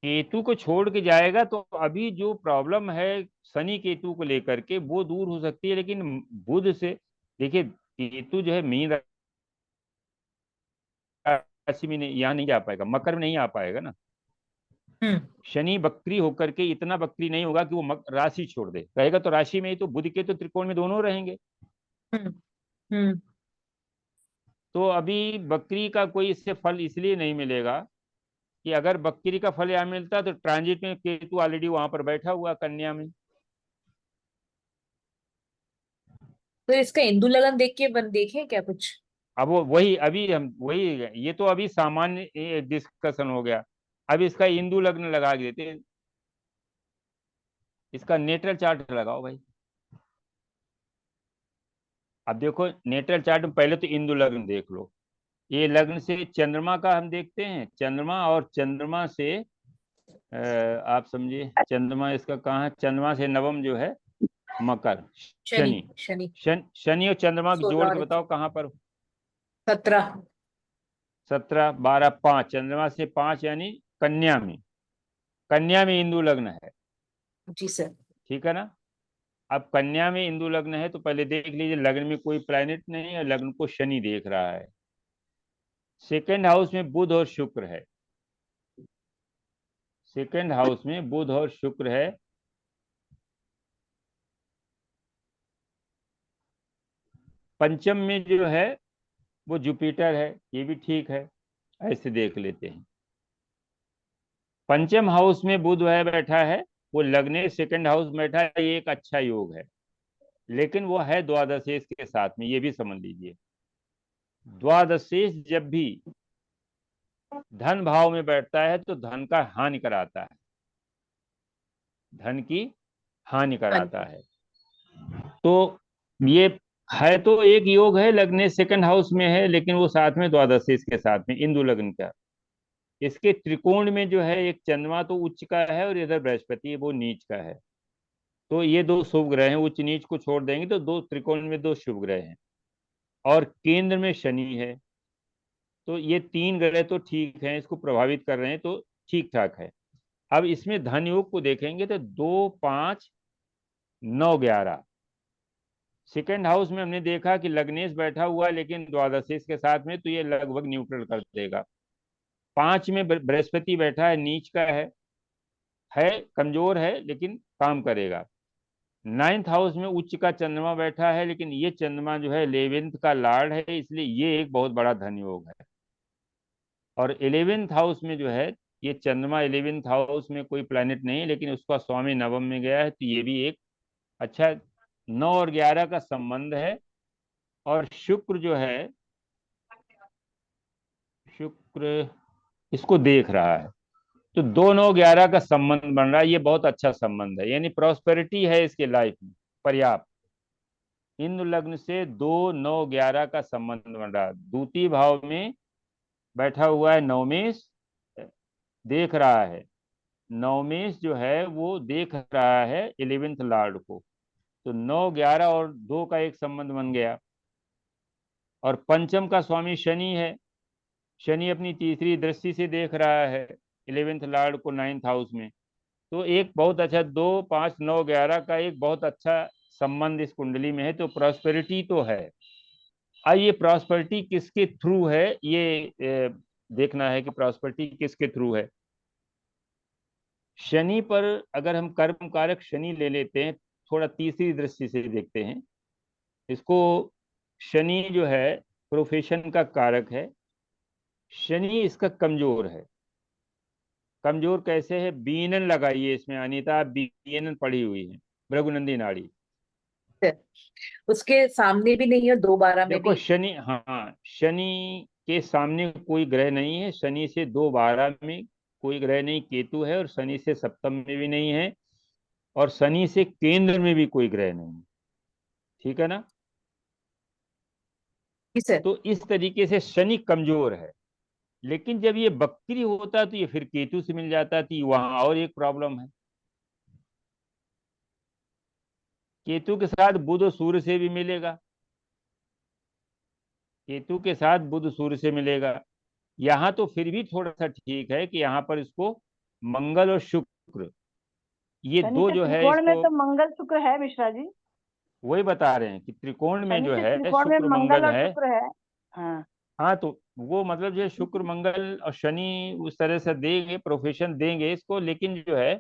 केतु को छोड़ के जाएगा तो अभी जो प्रॉब्लम है शनि केतु को लेकर के वो दूर हो सकती है, लेकिन बुध से, देखिए केतु जो है मीन राशि में नहीं, यहाँ नहीं आ पाएगा, मकर में नहीं आ पाएगा ना। हम्म। शनि वक्री होकर के इतना वक्री नहीं होगा कि वो राशि छोड़ दे, रहेगा तो राशि में ही, तो बुध के तो त्रिकोण में दोनों रहेंगे। हम्म। हम्म। तो अभी वक्री का कोई इससे फल इसलिए नहीं मिलेगा कि अगर वक्री का फल यहाँ मिलता तो ट्रांजिट में केतु ऑलरेडी वहां पर बैठा हुआ कन्या में। तो इसका इंदु लगन देख के देखें क्या कुछ? अब वो वही, अभी हम वही, ये तो अभी सामान्य डिस्कशन हो गया। अब इसका इंदु लग्न लगा के देते हैं, इसका नेटल चार्ट लगाओ भाई। अब देखो नेटल चार्ट में पहले तो इंदु लग्न देख लो। ये लग्न से चंद्रमा का हम देखते हैं, चंद्रमा, और चंद्रमा से आप समझिए चंद्रमा इसका कहाँ है, चंद्रमा से नवम जो है मकर, शनि। शनि। शनि। शनि और चंद्रमा की 16 जोड़ के और बताओ कहाँ पर? 17। 17, 12, 5, चंद्रमा से 5 यानी कन्या में, कन्या में इंदु लग्न है, जी सर। ठीक है ना? अब कन्या में इंदु लग्न है तो पहले देख लीजिए लग्न में कोई प्लैनेट नहीं है, लग्न को शनि देख रहा है। सेकेंड हाउस में बुध और शुक्र है, सेकेंड हाउस में बुध और शुक्र है। पंचम में जो है वो जुपिटर है, ये भी ठीक है, ऐसे देख लेते हैं। पंचम हाउस में बुध है बैठा है, वो लग्ने सेकंड हाउस में बैठा है, ये एक अच्छा योग है, लेकिन वो है द्वादशेश के साथ में, ये भी समझ लीजिए। द्वादशेश जब भी धन भाव में बैठता है तो धन का हानि कराता है, धन की हानि कराता है। तो ये है तो एक योग है, लग्ने सेकंड हाउस में है, लेकिन वो साथ में द्वादशेश के साथ में इंदु लग्न का। इसके त्रिकोण में जो है एक चंद्रमा तो उच्च का है और इधर बृहस्पति वो नीच का है। तो ये दो शुभ ग्रह हैं, उच्च नीच को छोड़ देंगे तो दो त्रिकोण में दो शुभ ग्रह हैं, और केंद्र में शनि है। तो ये तीन ग्रह तो ठीक हैं, इसको प्रभावित कर रहे हैं, तो ठीक ठाक है। अब इसमें धन योग को देखेंगे तो 2, 5, 9, 11 सेकेंड हाउस में हमने देखा कि लग्नेश बैठा हुआ है लेकिन द्वादशेश के साथ में, तो ये लगभग न्यूट्रल कर देगा। 5 में बृहस्पति बैठा है, नीच का है कमजोर है लेकिन काम करेगा। 9th हाउस में उच्च का चंद्रमा बैठा है, लेकिन ये चंद्रमा जो है 11th का लॉर्ड है, इसलिए ये एक बहुत बड़ा धन योग है। और 11th हाउस में जो है ये चंद्रमा 11th हाउस में कोई प्लैनेट नहीं है, लेकिन उसका स्वामी नवम में गया है, तो ये भी एक अच्छा 9 और 11 का संबंध है। और शुक्र जो है, शुक्र इसको देख रहा है, तो 2, 9, 11 का संबंध बन रहा है, ये बहुत अच्छा संबंध है, यानी प्रॉस्पेरिटी है इसके लाइफ में पर्याप्त। इंद्र लग्न से 2, 9, 11 का संबंध बन रहा है। द्वितीय भाव में बैठा हुआ है नवमेश, देख रहा है, नवमेश जो है वो देख रहा है 11th लॉर्ड को, तो 9, 11 और 2 का एक संबंध बन गया। और पंचम का स्वामी शनि है, शनि अपनी तीसरी दृष्टि से देख रहा है 11th लॉर्ड को 9th हाउस में, तो एक बहुत अच्छा 2, 5, 9, 11 का एक बहुत अच्छा संबंध इस कुंडली में है, तो प्रॉस्पेरिटी तो है। अब ये प्रॉस्पेरिटी किसके थ्रू है, ये देखना है कि प्रॉस्पेरिटी किसके थ्रू है। शनि पर अगर हम कर्म कारक शनि ले लेते हैं, थोड़ा तीसरी दृष्टि से देखते हैं इसको, शनि जो है प्रोफेशन का कारक है, शनि इसका कमजोर है। कमजोर कैसे है, बीएनएन लगाइए इसमें, अनीता आप बीएनएन पढ़ी हुई है, भृगुनंदी नाड़ी। उसके सामने भी नहीं है, 2/12 में देखो भी। शनि, हाँ शनि के सामने कोई ग्रह नहीं है, शनि से 2/12 में कोई ग्रह नहीं, केतु है, और शनि से सप्तम में भी नहीं है, और शनि से केंद्र में भी कोई ग्रह नहीं है, ठीक है ना। तो इस तरीके से शनि कमजोर है, लेकिन जब ये बकरी होता है तो ये फिर केतु से मिल जाता है, तो वहां और एक प्रॉब्लम है। केतु के साथ बुध और सूर्य से भी मिलेगा, केतु के साथ बुध सूर्य से मिलेगा। यहाँ तो फिर भी थोड़ा सा ठीक है कि यहाँ पर इसको मंगल और शुक्र, ये शनि दो के जो है त्रिकोण में इसको, तो मंगल शुक्र है मिश्रा जी। वही बता रहे हैं कि त्रिकोण में शनि जो के है त्रिकोण में शुक्र मंगल मंगल और है। शुक्र है। हाँ हाँ, तो वो मतलब जो है शुक्र मंगल और शनि उस तरह से देंगे, प्रोफेशन देंगे इसको, लेकिन जो है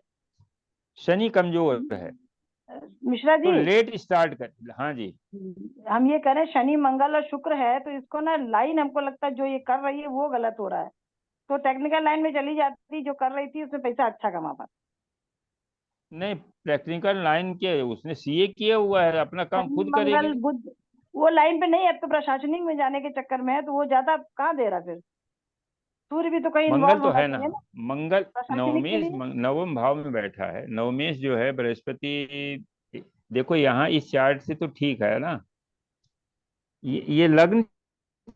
शनि कमजोर है, मिश्रा तो जी, लेट स्टार्ट कर। हाँ जी, हम ये कह रहे हैं शनि मंगल और शुक्र है, तो इसको ना लाइन हमको लगता है जो ये कर रही है वो गलत हो रहा है, तो टेक्निकल लाइन में चली जाती, जो कर रही थी उसमें पैसा अच्छा कमा पाती। नहीं टेक्निकल लाइन के उसने सीए किया हुआ है, अपना काम शनि खुद मंगल करेगी। बुध वो लाइन पे नहीं है, अब तो प्रशासनिक में जाने के चक्कर में है, तो वो ज्यादा कहाँ दे रहा फिर। सूर्य भी तो कहीं मंगल इन्वॉल्व तो होना है ना, चाहिए ना मंगल प्रशासनिक के नवमेश लिए। नवम भाव में बैठा है, नवमेश जो है बृहस्पति। देखो यहाँ इस चार्ट से तो ठीक है ना, ये लग्न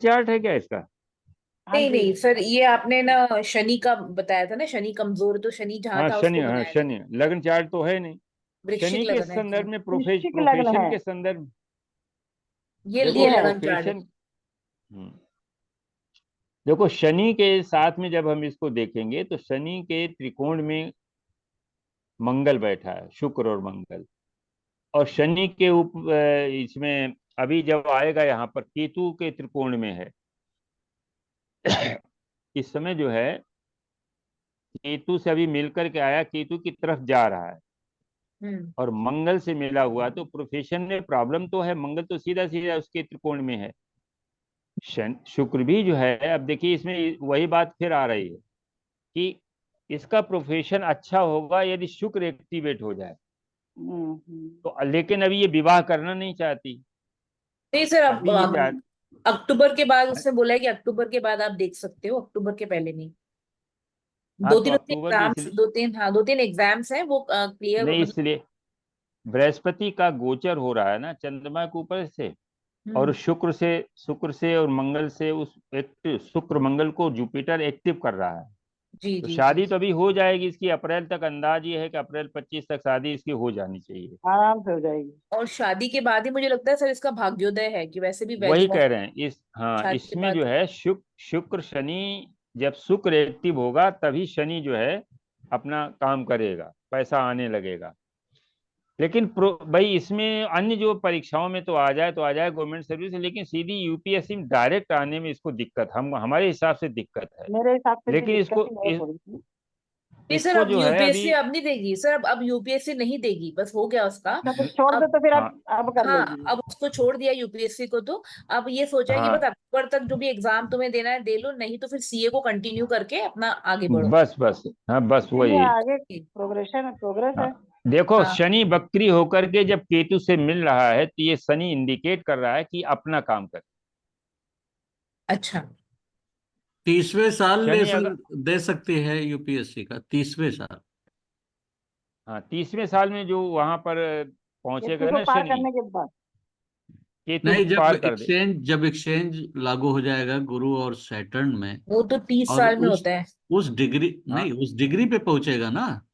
चार्ट है क्या इसका। हाँ नहीं जी। नहीं सर, ये आपने ना शनि का बताया था ना, शनि कमजोर, तो शनि जहां हाँ था शनि, उसको हाँ बनाया था। शनि लग्न चार्ट तो है नहीं, वृश्चिक शनि के लगन है संदर्भ में वृश्चिक लग्न प्रोफेशन है, के संदर्भ, देखो ये लगन चार्ट है। प्रोफेशन, देखो शनि के साथ में जब हम इसको देखेंगे तो शनि के त्रिकोण में मंगल बैठा है, शुक्र और मंगल, और शनि के इसमें अभी जब आएगा यहाँ पर केतु के त्रिकोण में है। इस समय जो है केतु से अभी मिलकर के आया, केतु की तरफ जा रहा है, और मंगल से मिला हुआ, तो प्रोफेशन में प्रॉब्लम तो है, मंगल तो सीधा सीधा उसके त्रिकोण में है, शुक्र भी जो है, अब देखिए इसमें वही बात फिर आ रही है कि इसका प्रोफेशन अच्छा होगा यदि शुक्र एक्टिवेट हो जाए तो, लेकिन अभी ये विवाह करना नहीं चाहती। नहीं सर, अब अभी ये चाह अक्टूबर के बाद उसने बोला है कि अक्टूबर के बाद आप देख सकते हो, अक्टूबर के पहले नहीं। हाँ दो तो तीन उसके अक्टूबर में एग्जाम्स, इसलिए दो तीन एग्जाम्स हैं वो क्लियर नहीं, मतलब। इसलिए बृहस्पति का गोचर हो रहा है ना चंद्रमा के ऊपर से, और हम्म, शुक्र से और मंगल से, उस एक्टिव शुक्र मंगल को जुपिटर एक्टिव कर रहा है। जी तो जी जी। शादी तो अभी हो जाएगी इसकी अप्रैल तक, अंदाज ये है कि अप्रैल 25 तक शादी इसकी हो जानी चाहिए। आराम से हो जाएगी। और शादी के बाद ही मुझे लगता है सर इसका भाग्योदय है, कि वैसे भी वही वेडिंग कह रहे हैं हाँ, शादी के इसमें बाद। जो है शुक्र शनि, जब शुक्र एक्टिव होगा तभी शनि जो है अपना काम करेगा, पैसा आने लगेगा। लेकिन भाई इसमें अन्य जो परीक्षाओं में तो आ जाए गवर्नमेंट सर्विस, लेकिन सीधी यूपीएससी में डायरेक्ट आने में इसको दिक्कत, हम हमारे हिसाब से दिक्कत है। मेरे हिसाब से भी लेकिन दिक्कत इसको ही है थोड़ी सी। नहीं सर, इसको अब जो है यूपीएससी अभी अब नहीं देगी सर, अब यूपीएससी नहीं देगी, बस हो गया उसका। अच्छा तो छोड़ दो अब तो फिर हाँ अब कर हाँ, लेगी। अब उसको छोड़ दिया यूपीएससी को, तो अब ये सोचा है कि बस हाँ, अक्टूबर तक जो भी एग्जाम तुम्हें देना है दे लो, नहीं तो फिर सीए को कंटिन्यू करके अपना आगे बढ़ो। बस हाँ, बस इसीलिए वही। आगे प्रोग्रेस हाँ, है। देखो हाँ शनि बकरी होकर के जब केतु से मिल रहा है तो ये शनि इंडिकेट कर रहा है कि अपना काम कर। अच्छा। 30वें साल शनि अगर दे सकती है यूपीएससी का 30वें साल। हाँ, 30वें साल में जो वहां पर केतु पहुंचेगा को ना पार शनि, करने के बाद। केतु नहीं, जब पार कर दे। एक्सचेंज लागू हो जाएगा गुरु और सैटर्न में, वो तो 30 और साल में होता है। उस डिग्री हाँ नहीं, उस डिग्री पे पहुंचेगा ना।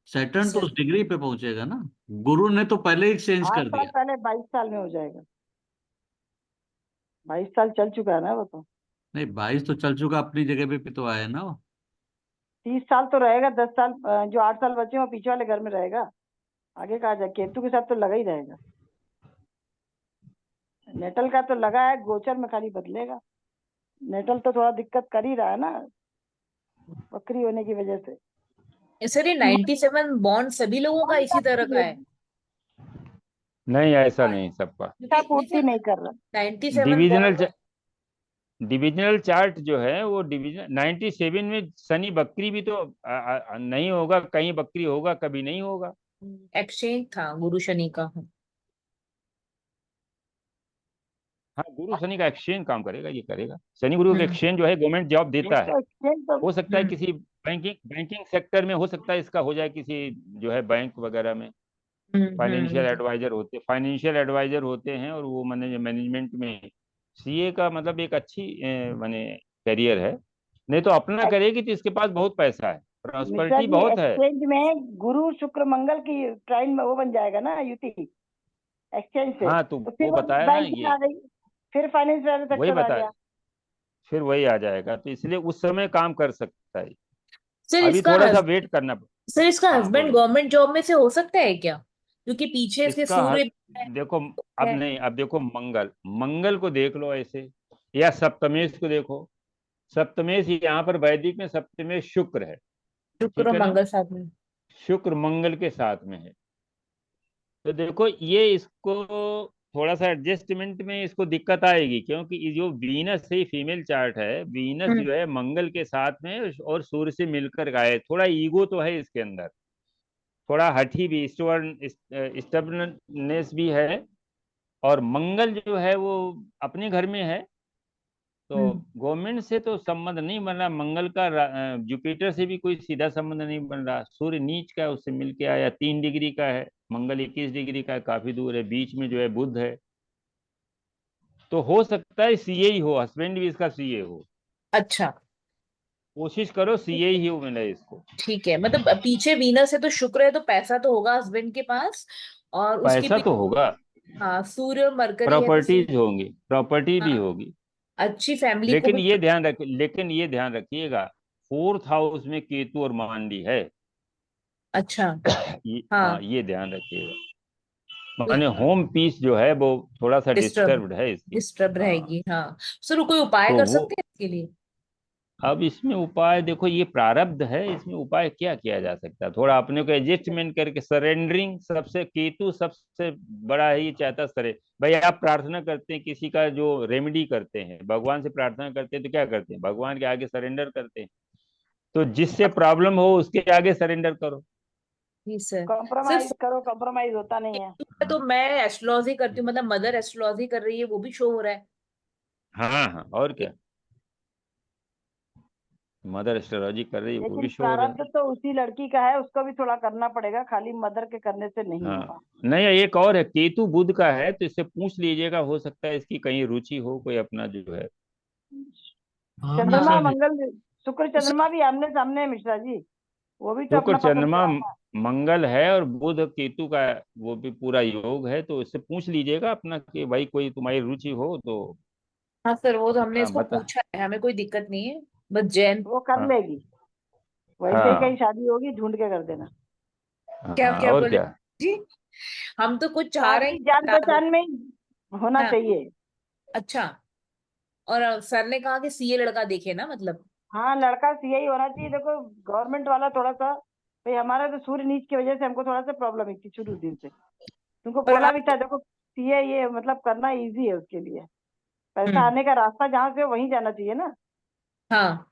सैटर्न तो सर उस डिग्री पे पहुंचेगा ना। गुरु ने तो पहले ही एक्सचेंज 8 कर साल दिया। पहले 22 साल में हो जाएगा। 22 साल चल चुका है ना वो तो। नहीं, 22 तो चल चुका, अपनी जगह पे तो आया ना वो। 30 साल तो रहेगा, 10 साल जो 8 साल बचे हैं वो पीछे वाले घर में रहेगा। आगे कहा जाए, केतु के साथ तो लगा ही रहेगा। नेटल का तो लगा है, गोचर में खाली बदलेगा। नेटल तो थोड़ा दिक्कत कर ही रहा है ना, बकरी होने की वजह से। सर ये 97 बॉन्ड सभी लोगों का इसी तरह का है? नहीं, ऐसा नहीं सबका। इच्छा पूर्ति नहीं कर रहा। 97 डिविजनल बॉन्ड। डिविजनल चार्ट जो है वो डिविजन 97 में शनि बकरी भी तो नहीं होगा, कहीं बकरी होगा कभी नहीं होगा। एक्सचेंज था गुरु शनि का। हाँ, गुरु शनि का एक्सचेंज काम करेगा, ये करेगा। शनि गुरु का हम्म एक्सचेंज जो है गवर्नमेंट जॉब वो देता है। तो एक्सचेंज तो हो सकता है हम्म किसी बैंकिंग सेक्टर में, हो सकता है इसका हो जाए किसी जो है बैंक वगैरह में। हम्म। फाइनेंशियल एडवाइजर होते हैं, और वो मैनेजमेंट में सीए का मतलब एक अच्छी माने करियर है। नहीं तो अपना करेगी तो इसके पास बहुत पैसा है, मिश्रा प्रॉस्पेरिटी जी, बहुत है। एक्सचेंज में गुरु शुक्र मंगल की ट्राइन में वो बन जाएगा ना, युति एक्सचेंज से। हाँ, तो तो फिर वो वो बताया ना बैंकिंग ये, आ गई, फिर फाइनेंस वाले वही सेक्टर आ बताया, गया। फिर वही आ जाएगा, तो इसलिए उस समय काम कर सकता है। सर अभी इसका थोड़ा सा वेट करना। सर इसका हाँ, हस्बैंड बोलो। गवर्नमेंट जॉब में से हो सकता है क्या? क्योंकि पीछे इसके इसका सूर्य देखो, अब है। नहीं, अब देखो मंगल को देख लो ऐसे, या सप्तमेश को देखो। सप्तमेश यहाँ पर वैदिक में सप्तमेश शुक्र है, शुक्र ठीक और है ना। मंगल साथ में। शुक्र मंगल के साथ में है, तो देखो ये इसको थोड़ा सा एडजस्टमेंट में इसको दिक्कत आएगी, क्योंकि ये जो वीनस है, फीमेल चार्ट है, वीनस हम्म जो है मंगल के साथ में और सूर्य से मिलकर का है। थोड़ा ईगो तो है इसके अंदर, थोड़ा हठी भी, स्टबर्ननेस भी है। और मंगल जो है वो अपने घर में है, तो हम्म गवर्नमेंट से तो संबंध नहीं बन रहा मंगल का। जुपिटर से भी कोई सीधा संबंध नहीं बन रहा। सूर्य नीच का है, उससे मिलके आया, 3 डिग्री का है। मंगल 21 डिग्री का है, काफी दूर है। बीच में जो है बुध है, तो हो सकता है सीए ही हो, हस्बैंड भी इसका सीए हो। अच्छा कोशिश करो सीए ही हो मिले इसको। ठीक है, मतलब पीछे वीनस है तो शुक्र है, तो पैसा तो होगा हस्बैंड के पास। और उसके पैसा तो पीछे होगा, हाँ सूर्य और मरकरी है तो प्रॉपर्टीज होंगी, प्रॉपर्टी भी हाँ, होगी। अच्छी फैमिली को लेकिन भी। ये ध्यान रखिएगा, 4th हाउस में केतु और मांडी है। अच्छा। हाँ, हाँ ये ध्यान रखिएगा, माने होम पीस जो है वो थोड़ा सा डिस्टर्ब डिस्टर्ब्ड है इसकी। डिस्टर्ब हाँ, रहेगी। हाँ सर, कोई उपाय तो कर वो सकते हैं इसके लिए? अब इसमें उपाय देखो, ये प्रारब्ध है, इसमें उपाय क्या किया जा सकता है? थोड़ा अपने को एडजस्टमेंट करके, सरेंडरिंग, सबसे केतु सबसे बड़ा ही चाहता सरे। भाई आप प्रार्थना करते हैं, किसी का जो रेमेडी करते हैं, भगवान से प्रार्थना करते हैं, तो क्या करते हैं? भगवान के आगे सरेंडर करते हैं। तो जिससे प्रॉब्लम हो उसके आगे सरेंडर करो। जी सर। कॉम्प्रोमाइज करो, कॉम्प्रोमाइज होता नहीं है। तो मैं एस्ट्रोलॉजी करती हूँ, मतलब मदर एस्ट्रोलॉजी कर रही है, वो भी शो हो रहा है। हाँ हाँ, और क्या, मदर एस्ट्रोलॉजी कर रही है, वो लेकिन भी शो हो रहा है। प्रारब्ध तो उसी लड़की का है, उसको भी थोड़ा करना पड़ेगा, खाली मदर के करने से नहीं हाँ, होगा। नहीं एक और है, केतु बुध का है, तो इससे पूछ लीजिएगा, हो सकता है इसकी कहीं रुचि हो, कोई अपना जो है। हाँ चंद्रमा मिश्रा जी। मंगल शुक्र चंद्रमा भी आमने सामने है मिश्रा जी, वो भी तो शुक्र अपना पसंद चंद्रमा से आता है। मंगल है, और बुध केतु का वो भी पूरा योग है, तो इससे पूछ लीजिएगा अपना कि भाई कोई तुम्हारी रुचि हो तो हाँ सर, वो तो हमने अपना इसको बता। पूछा है, हमें कोई दिक्कत नहीं है, बस जैन। वो कर हाँ लेगी, वैसे ही कहीं हाँ शादी होगी ढूंढ के कर देना। क्या हाँ, क्या और बोले क्या। जी? हम तो कुछ चाह रहे शादी जान हैं। पहचान में ही होना हाँ, चाहिए। अच्छा। और सर ने कहा कि सीए लड़का देखे ना, मतलब। हाँ लड़का सीए ही होना चाहिए। देखो गवर्नमेंट वाला थोड़ा सा, भाई हमारा तो सूर्य नीच की वजह से हमको थोड़ा सा प्रॉब्लम ही थी शुरू दिन से, तुमको पर बोला आप। भी था। देखो सीए ये मतलब करना इजी है उसके लिए, पैसा हम्म। आने का रास्ता जहाँ से हो वहीं जाना चाहिए ना। हाँ।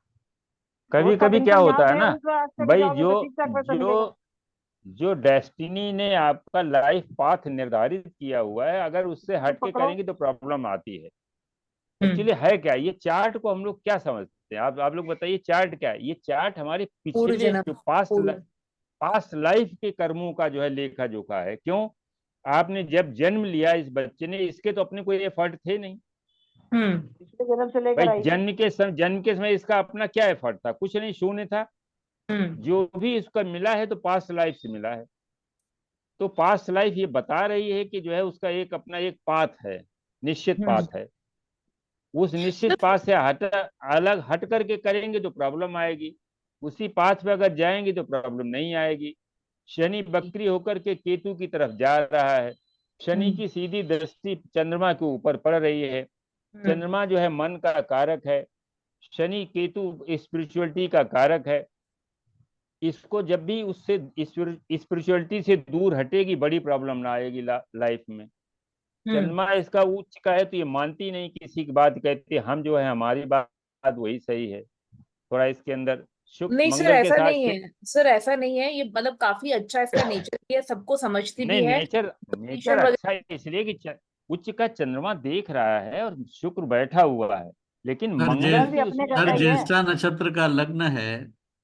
कभी सोर्स ऑफ कभी क्या इनकम जहाँ होता है से है ना उस रास्ते पे भाई, जाओगे जो तो ठीक ठाक पैसा जो मिलेगा। जो डेस्टिनी ने आपका लाइफ पाथ निर्धारित किया हुआ है, अगर उससे तो हट के पकड़ो। करेंगे तो प्रॉब्लम आती है। हम्म। एक्चुअली है क्या, ये चार्ट को हम लोग क्या समझते हैं? आप लोग बताइए, चार्ट क्या है? ये चार्ट हमारे पूर्व पिछले जन्म। जो पास्ट पूर्व। पास्ट लाइफ के कर्मों का जो है लेखा जोखा है। क्यों? आपने जब जन्म लिया इस बच्चे ने, इसके तो अपने कोई एफर्ट थे नहीं। हम्म। पिछले जन्म से लेकर भाई आई थी। जन्म के समय इसका अपना क्या एफर्ट था? कुछ नहीं, शून्य था। हम्म। जो भी इसका मिला है तो पास्ट लाइफ से मिला है। तो पास्ट लाइफ ये बता रही है कि जो है उसका एक अपना एक पाथ है, निश्चित हम्म। पाथ है। उस निश्चित पाथ से अलग हट करके करेंगे तो प्रॉब्लम आएगी। उसी पाथ पे अगर जाएंगे तो प्रॉब्लम नहीं आएगी। शनि बकरी होकर के केतु की तरफ जा रहा है। शनि की सीधी दृष्टि चंद्रमा के ऊपर पड़ रही है। चंद्रमा जो है मन का कारक है। शनि केतु स्पिरिचुअलिटी का कारक है। इसको जब भी उससे स्पिरिचुअलिटी से दूर हटेगी, बड़ी प्रॉब्लम ना आएगी लाइफ में। चंद्रमा इसका उच्च का है, तो ये मानती नहीं किसी की बात, कहती है हम जो है हमारी बात वही सही है। थोड़ा इसके अंदर शुक्र नहीं सर, मंगल के ऐसा साथ नहीं है सर, ऐसा नहीं है, ये मतलब काफी अच्छा इसका नेचर भी है, सबको समझती भी नहीं, है। नेचर नेचर ट्यूशन अच्छा वगैरह। है इसलिए कि उच्च का चंद्रमा देख रहा है और शुक्र बैठा हुआ है, लेकिन सर मंगल मंगल भी भी अपने उसमें घर सर का है। ही है। ज्येष्ठा नक्षत्र का लग्न है,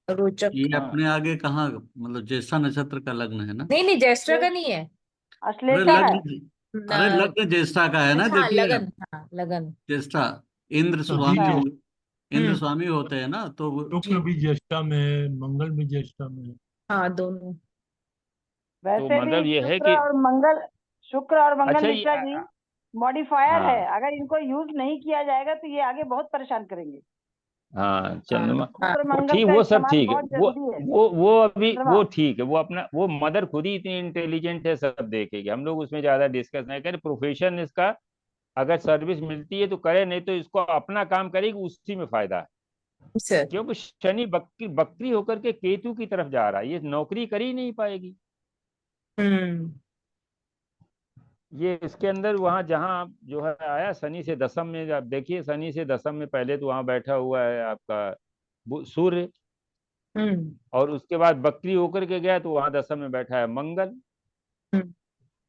रोचक। ये हाँ, अपने आगे कहाँ, मतलब ज्येष्ठा नक्षत्र का लग्न है ना। नहीं नहीं, ज्येष्ठा ये का नहीं है। अरे अश्लेषा है। लग्न, अरे न, लग्न ज्येष्ठा का है ना, हाँ देखिए लगन, आप। हाँ लगन। ज्येष्ठा इंद्र सभी स्वामी अच्छा। ज्येष्ठ, इंद्र हम्म। स्वामी होते हैं ना, तो शुक्र जी। भी ज्येष्ठा में है, मंगल भी ज्येष्ठा में है। हाँ, दोनों। तो वैसे भी मतलब ये है शुक्र कि और मंगल, शुक्र और मंगल अच्छा ये मिश्रा जी मॉडिफायर है। हाँ अगर इनको यूज नहीं किया जाएगा तो ये आगे बहुत परेशान करेंगे। हाँ, हाँ चंद्रमा हाँ। शुक्र वो मंगल ठीक, का वो सब इस्तेमाल ठीक है। बहुत जरूरी है। वो अभी चंद्रमा। वो ठीक है, वो अपना वो मदर खुद ही इतनी इंटेलिजेंट है, सब देखेगी। हम लोग उसमें ज्यादा डिस्कस नहीं करें। प्रोफेशन इसका अगर सर्विस मिलती है तो करे, नहीं तो इसको अपना काम करेगी, उसी में फायदा है। सर। क्योंकि शनि बकरी बकरी होकर के केतु की तरफ जा रहा है, ये नौकरी कर ही नहीं पाएगी। हम्म। ये इसके अंदर वहां जहां जो है आया शनि से दसम में, आप देखिए शनि से दसम में पहले तो वहां बैठा हुआ है आपका सूर्य, हम्म। और उसके बाद बकरी होकर के गया तो वहां दसम में बैठा है मंगल। हम्म।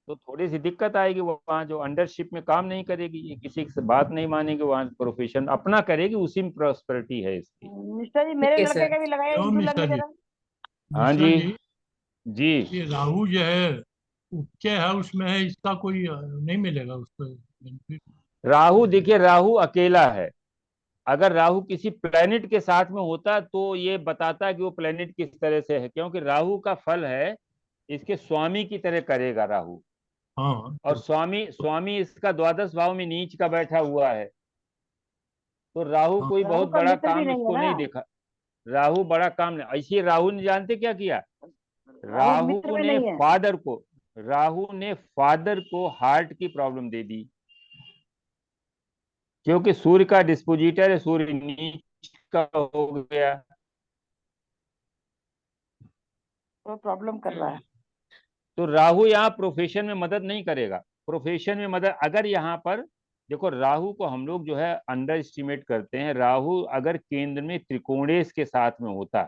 तो थोड़ी सी दिक्कत आएगी, वो वहाँ जो अंडरशिप में काम नहीं करेगी, ये किसी से बात नहीं मानेगी, वहाँ प्रोफेशन अपना करेगी, उसी में प्रॉस्पेरिटी है इसकी। मिश्रा जी ठीक मेरे है लड़के सर। का भी लगाया क्यों इंटू मिश्रा लग्न जी? जरा। हाँ मिश्रा जी। जी, जी। ये राहु जो है उच्च है, उसमें है, इसका कोई नहीं मिलेगा उसको benefit? राहु देखिए, राहु अकेला है। अगर राहु किसी प्लेनेट के साथ में होता तो ये बताता कि वो प्लेनेट किस तरह से है, क्योंकि राहु का फल है इसके स्वामी की तरह करेगा राहु। हाँ और स्वामी स्वामी इसका द्वादश भाव में नीच का बैठा हुआ है। तो राहु हाँ कोई राहु बहुत का बड़ा मित्र भी काम नहीं है इसको ना। नहीं देखा। राहु बड़ा काम नहीं, ऐसे राहु ने जानते क्या किया? राहु मित्र भी नहीं है। राहु ने फादर को हार्ट की प्रॉब्लम दे दी, क्योंकि सूर्य का डिस्पोजिटर है, सूर्य नीच का हो गया। तो प्रॉब्लम कर रहा है। तो राहु यहाँ प्रोफेशन में मदद नहीं करेगा। प्रोफेशन में मदद, अगर यहाँ पर देखो, राहु को हम लोग जो है अंडर एस्टिमेट करते हैं। राहु अगर केंद्र में त्रिकोणेश के साथ में होता,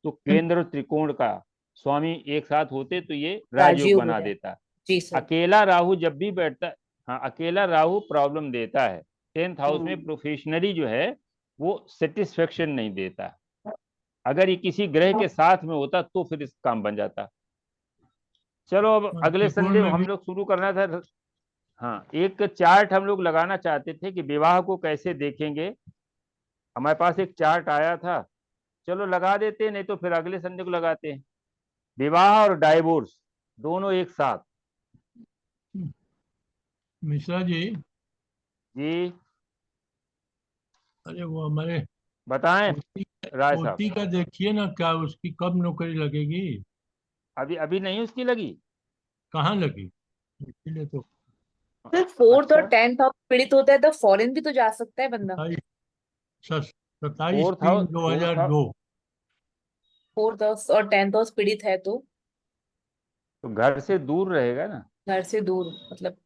तो केंद्र और त्रिकोण का स्वामी एक साथ होते तो ये राजयोग राजयोग बना हो जाए। देता। जी सर। अकेला राहु जब भी बैठता, हाँ, अकेला राहु प्रॉब्लम देता है। 10th हाउस में प्रोफेशनली जो है वो सेटिस्फेक्शन नहीं देता। अगर ये किसी ग्रह के साथ में होता तो फिर इस काम बन जाता। चलो अब और अगले त्रिकोण संडे में हम भी लोग शुरू करना था। हाँ, एक चार्ट हम लोग लगाना चाहते थे कि विवाह को कैसे देखेंगे। हमारे पास एक चार्ट आया था, चलो लगा देते हैं, नहीं तो फिर अगले संडे को लगाते हैं। विवाह और डाइवोर्स दोनों एक साथ। मिश्रा जी, जी अरे वो हमारे बताएं पोती राय साहब। पोती का देखिए ना, क्या उसकी कब नौकरी लगेगी? अभी अभी नहीं उसकी लगी। कहाँ लगी? इसीलिए तो सर 4th और अच्छा, 10th हाउस पीड़ित होता है तो फॉरेन भी तो जा सकता है बंदा। 27 3 फोर्थ हाउस 2002। 4th हाउस और 10th हाउस पीड़ित है तो तो घर से दूर रहेगा ना। घर से दूर मतलब।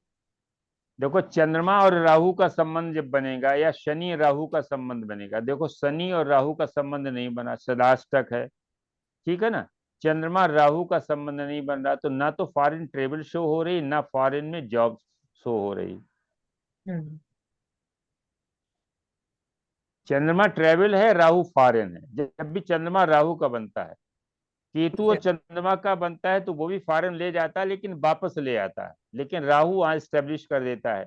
देखो, चंद्रमा और राहु का संबंध जब बनेगा, या शनि राहु का संबंध बनेगा, देखो शनि और राहु का संबंध नहीं बना, सदाष्टक है, ठीक है ना। चंद्रमा राहु का संबंध नहीं बन रहा, तो ना तो फॉरेन ट्रेवल शो हो रही, ना फॉरेन में जॉब शो हो रही। चंद्रमा ट्रेवल है, राहु फॉरेन है। जब भी चंद्रमा राहु का बनता है, केतु और चंद्रमा का बनता है, तो वो भी फॉरेन ले जाता है लेकिन वापस ले आता है। लेकिन राहु वहां स्टेब्लिश कर देता है।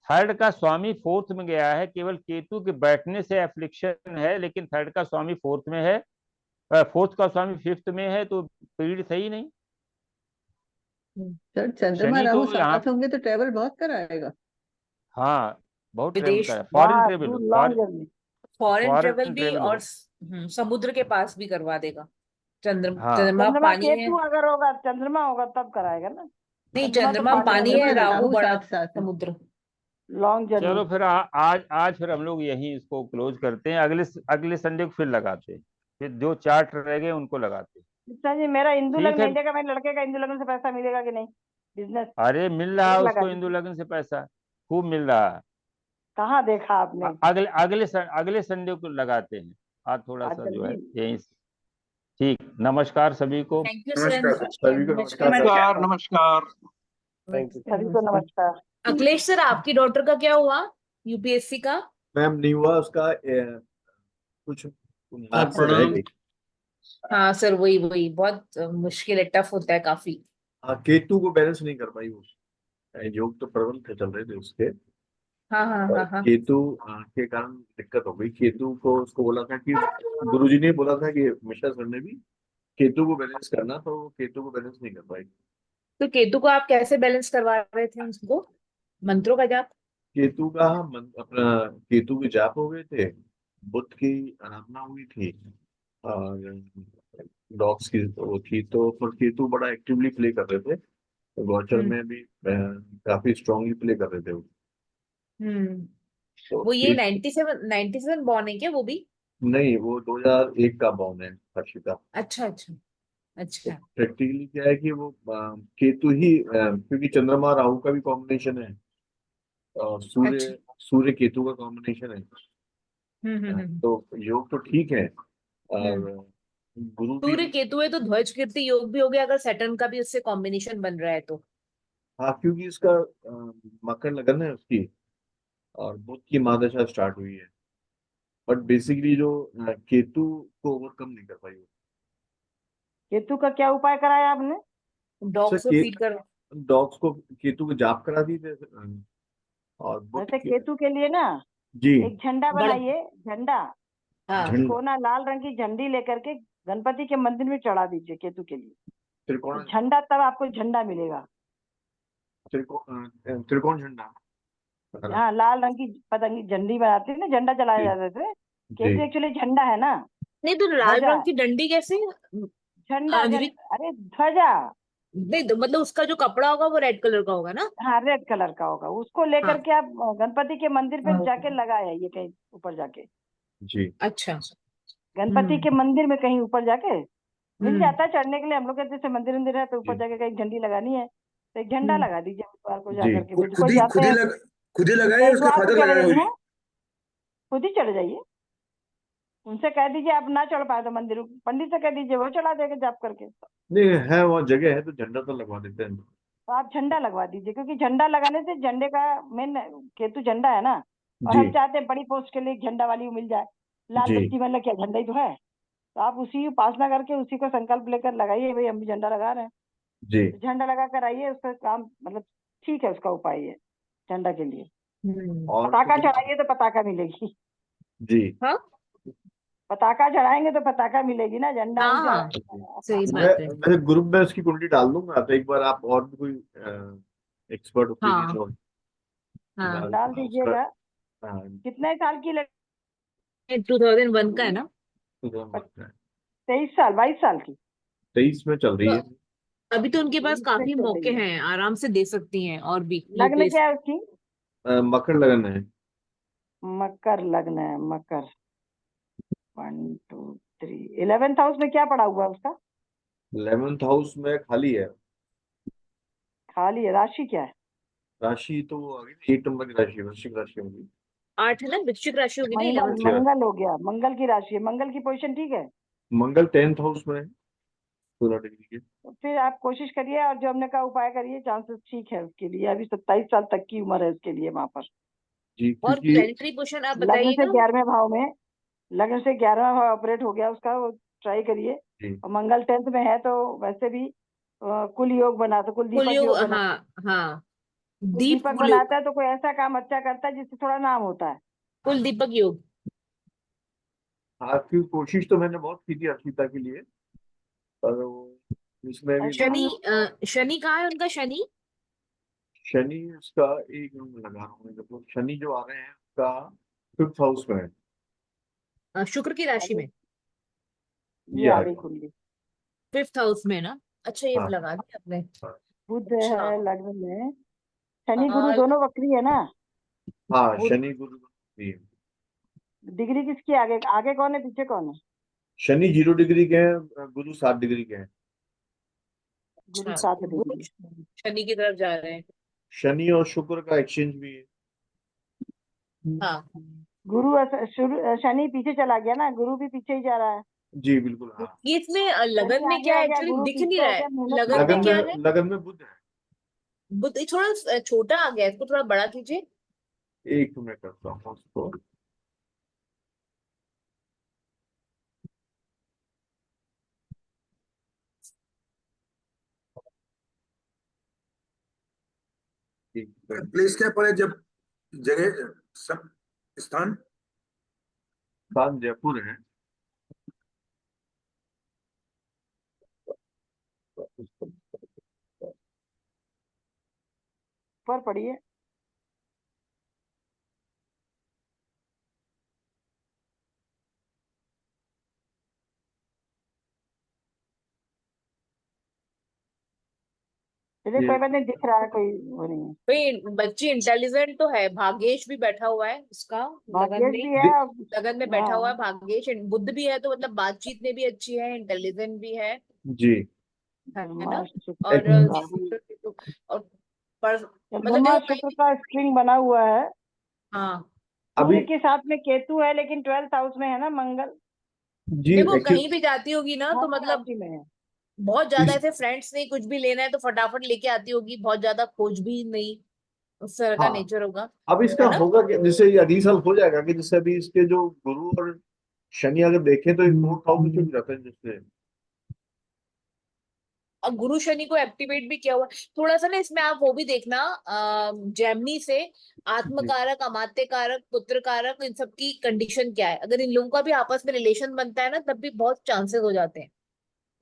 थर्ड का स्वामी फोर्थ में गया है, केवल केतु के बैठने से एफ्लिक्शन है, लेकिन थर्ड का स्वामी फोर्थ में है, फोर्थ का स्वामी फिफ्थ में है, तो पीड़ित है ही नहीं। सर चंद्रमा शनि राहु तो यहाँ, साथ होंगे तो ट्रेवल बहुत कराएगा। हाँ, बहुत ट्रेवल विदेश, करा, फॉरेन बाहर ट्रेवल, दूर long journey. Foreign travel foreign भी, ट्रेवल और हो। समुद्र के पास भी करवा देगा। हाँ, चंद्रमा चंद्रमा पानी है। केतु अगर होगा, चंद्रमा होगा तब कराएगा ना। नहीं, चंद्रमा तो चंद्रमा पानी पानी है है, चंद्रमा ना, राहु राहु बड़ा साथ साथ है। समुद्र। Long journey. चलो फिर आज फिर हम लोग यहीं इसको क्लोज करते हैं। अगले अगले संडे को फिर लगाते हैं, फिर जो चार्ट रह गए उनको लगाते हैं। कृष्णा जी, मेरा हिंदू ठीक लग्न है। मिलेगा, मेरे लड़के का हिंदू लग्न से पैसा मिलेगा कि नहीं? बिजनेस अरे मिल रहा है लगा उसको हिंदू दीजिए। लग्न से पैसा, खूब मिल रहा है। कहाँ देखा आपने? अगले संडे को लगाते हैं। आज थोड़ा सा अच्छा जो है जी, यहीं से। ठीक, नमस्कार सभी को। Thank you sir. नमस्कार सभी को, नमस्कार। नमस्कार नमस्कार। सभी को नमस्कार। अखिलेश सर, आपकी डॉटर का क्या हुआ यूपीएससी का? मैम नहीं हुआ उसका, कुछ मार्क्स से रह गई। हाँ सर, वही वही बहुत मुश्किल है, टफ होता है काफी। हाँ, केतु को बैलेंस नहीं कर पाई वो। योग तो प्रबल थे, चल रहे थे उसके, हाँ हाँ और हाँ हाँ। केतु के कारण दिक्कत हो गई। केतु को उसको बोला था कि, गुरुजी ने बोला था कि मिश्रा सर ने भी केतु को बैलेंस करना, तो वो केतु को बैलेंस नहीं कर पाई। तो केतु को आप कैसे बैलेंस करवा रहे थे उनको? मंत्रों का जाप? केतु का अपना केतु के जाप हो गए थे, बुद्ध की आराधना हुई थी, और डॉग्स की वो थी, तो पर केतु बड़ा एक्टिवली प्ले कर रहे थे। तो गोचर में भी काफी स्ट्रांगली प्ले कर रहे थे वो। तो वो ये 97 बॉर्न है क्या वो भी? नहीं, वो 2001 का बॉर्न है हर्षिता। अच्छा अच्छा तो अच्छा। प्रैक्टिकली क्या है कि वो केतु ही, क्योंकि चंद्रमा राहु का भी कॉम्बिनेशन है, और अच्छा। सूर्य केतु का कॉम्बिनेशन है। हम्म। तो योग तो ठीक है, और हम्म। गुरु भी। सूर्य केतु है तो ध्वज कीर्ति योग भी हो गया, अगर सैटर्न का भी उससे कॉम्बिनेशन बन रहा है तो। हाँ, क्योंकि इसका मकर लगन है उसकी, और बुध की महादशा स्टार्ट हुई है, बट बेसिकली जो केतु को ओवरकम नहीं कर पाई वो। केतु का क्या उपाय कराया आपने? डॉग्स को सर, फीड कर। डॉग्स को केतु के जाप करा दी थे, और बुध वैसे की। केतु के लिए ना जी, एक झंडा बनाइए, झंडा। हाँ। झंडा, उसको ना लाल रंग की झंडी लेकर के गणपति के मंदिर में चढ़ा दीजिए केतु के लिए। तो त्रिकोण झंडा, तब आपको झंडा मिलेगा। त्रिकोण झंडा। हाँ, लाल रंग की पतंगी झंडी बनाते थे ना, झंडा चलाए जी जाते थे। जी, केतु एक्चुअली झंडा है ना, नहीं तो लाल ध्वजा रंग की डंडी कैसे? झंडा अंजलि, अरे ध्वजा। नहीं तो मतलब उसका जो कपड़ा होगा वो रेड कलर का होगा ना? हाँ, रेड कलर का होगा। उसको लेकर हाँ के आप गणपति के मंदिर पे जाके लगाए, ये कहीं ऊपर जाके जी अच्छा। गणपति के मंदिर में कहीं ऊपर जाके मिल हम्म। जाता है चढ़ने के लिए। हम लोग के जैसे मंदिर मंदिर है तो ऊपर जी जाके कहीं झंडी लगानी है तो एक झंडा लगा दीजिए उस को जी जाकर के। फिर कोई जाते हैं खुद ही लगाए तो या एक उसके बार फादर चढ़ लगाए जाइए हुए? ना, खुद ही चढ़ जाइए। उनसे कह दीजिए आप ना चढ़ पाए तो मंदिर पंडित से कह दीजिए वो चढ़ा देगा जाप करके। नहीं है, वहाँ जगह है तो झंडा तो लगवा देते हैं। तो आप झंडा लगवा दीजिए क्योंकि झंडा लगाने से झंडे का मेन केतु झंडा है ना, और जी हम चाहते हैं बड़ी पोस्ट के लिए एक झंडा वाली मिल जाए। लाल जी बत्ती मतलब क्या झंडा ही तो है। तो आप उसी उपासना करके उसी को संकल्प लेकर लगाइए भाई हम भी झंडा लगा रहे हैं। जी तो झंडा लगा कर आइए, उसका काम मतलब ठीक है, उसका उपाय है झंडा के लिए। और पताका तो चढ़ाइए तो पताका मिलेगी। जी हाँ पताका चढ़ाएंगे तो पताका मिलेगी ना, झंडा ऊंचा। हाँ, सही मैं बात है। मेरे ग्रुप में उसकी कुंडली डाल दूंगा, तो एक बार आप और भी कोई एक्सपर्ट ओपिनियन हाँ हो हाँ। डाल उसका। दीजिएगा। हाँ, कितने साल की 2001 का है ना? 23 साल 22 साल की? 23 में चल रही तो है। अभी तो उनके पास 23 में काफी चल मौके रही है। हैं, आराम से दे सकती हैं और भी लग्न यूपीएस। क्या है उसकी? मकर लगन है। मकर लग्न है। मकर 1 2 3 11th हाउस में क्या पड़ा हुआ है उसका? 11th हाउस में खाली है। खाली है। राशि क्या है? राशि तो अभी 1 नंबर की राशि है, वृश्चिक राशि होगी। 8 है ना, वृश्चिक राशि होगी ना मंगल 11th। मंगल हो गया, मंगल की राशि है। मंगल की पोजीशन ठीक है। मंगल 10th हाउस में है 16 डिग्री के। तो फिर आप कोशिश करिए और जो हमने कहा उपाय करिए, चांसेस ठीक है उसके लिए। अभी 27 साल तक की उम्र है उसके लिए वहां पर। जी और क्योंकि प्लेनेटरी पोजीशन आप लग्न से बताइएगा। 11वें भाव में, लग्न से 11वां भाव ऑपरेट हो गया उसका, वो ट्राई करिए। जी और मंगल 10th में है तो वैसे भी कुल योग बना, तो कुल दीपक कुलयुग, योग बना। हाँ हाँ। कुल दीप दीपक कुलयुग, बनाता है तो कोई ऐसा काम अच्छा करता है जिससे थोड़ा नाम होता है। कुल दीपक योग। आपकी कोशिश तो मैंने बहुत की थी अर्पिता के लिए, पर वो इसमें भी शनि, शनि कहाँ है उनका? शनि शनि उसका एक नंबर लगा रहा हूँ, मतलब शनि जो आ रहे हैं उसका 5th हाउस में है। शुक्र की राशि में ये ये आ आ गई गया। कुंडली। 5th हाउस में ना। अच्छा, ये हाँ लगा दिया आपने। हाँ बुध अच्छा। है लग्न में। शनि गुरु और दोनों वक्री है ना। हाँ, बुध शनि गुरु भी है। डिग्री किसकी आगे? आगे कौन है पीछे कौन है? शनि 0 डिग्री के हैं, गुरु 7 डिग्री के हैं। गुरु अच्छा, 7 वो डिग्री। शनि की तरफ जा रहे हैं। शनि और शुक्र का एक्सचेंज भी है। हाँ। गुरु शनि पीछे चला गया ना, गुरु भी पीछे ही जा रहा है। जी बिल्कुल हाँ। ये इसमें लगन शनि में आगे क्या आ है गया, एक्चुअली गुरु दिख नहीं पीछे रहा हो है। गया, मेहनत लगन में ज्यादा क्या है। है? लगन में बुध है। बुध थोड़ा छोटा आ गया है, इसको थोड़ा बड़ा कीजिए। एक मिनट करता हूँ उसको। एक मिनट। प्लेस क्या पड़े जब जगह सब स्थान? स्थान जयपुर है। पर पढ़िए। चलिए ये कोई बात नहीं, दिख रहा है, कोई वो नहीं है। भाई बच्ची इंटेलिजेंट तो है। भाग्येश भी बैठा हुआ है उसका लगन भाग्येश में। भी है दि- और लगन में बैठा हुआ है हाँ भाग्येश। बुध भी है तो मतलब बातचीत में भी अच्छी है, इंटेलिजेंट भी जी है ना? चंद्रमा और शुक्र राहु। और पर मतलब चंद्रमा देखो शुक्र कहीं। का स्ट्रिंग बना हुआ है। हाँ, अभी सूर्य के साथ में केतु है लेकिन 12th हाउस में है ना मंगल। जी देखो एक्चुअली कहीं भी जाती होगी ना तो धनु मतलब राशि में है। बहुत ज्यादा इस ऐसे फ्रेंड्स नहीं, कुछ भी लेना है तो फटाफट लेके आती होगी, बहुत ज्यादा खोज भी नहीं, उस तरह का हाँ, नेचर होगा। अब इसका है ना? होगा कि जैसे ये अगली साल हो जाएगा कि जैसे अभी इसके जो गुरु और शनि अगर देखें तो 4th हाउस में चल जाता है जिससे। और गुरु शनि को एक्टिवेट भी किया हुआ है। थोड़ा सा ना इसमें आप वो भी देखना, जेमिनी से जी आत्मकारक, अमात्य कारक, पुत्र कारक, इन सब की कंडीशन क्या है। अगर इन लोगों का भी आपस में रिलेशन बनता है ना तब भी बहुत चांसेस हो जाते हैं।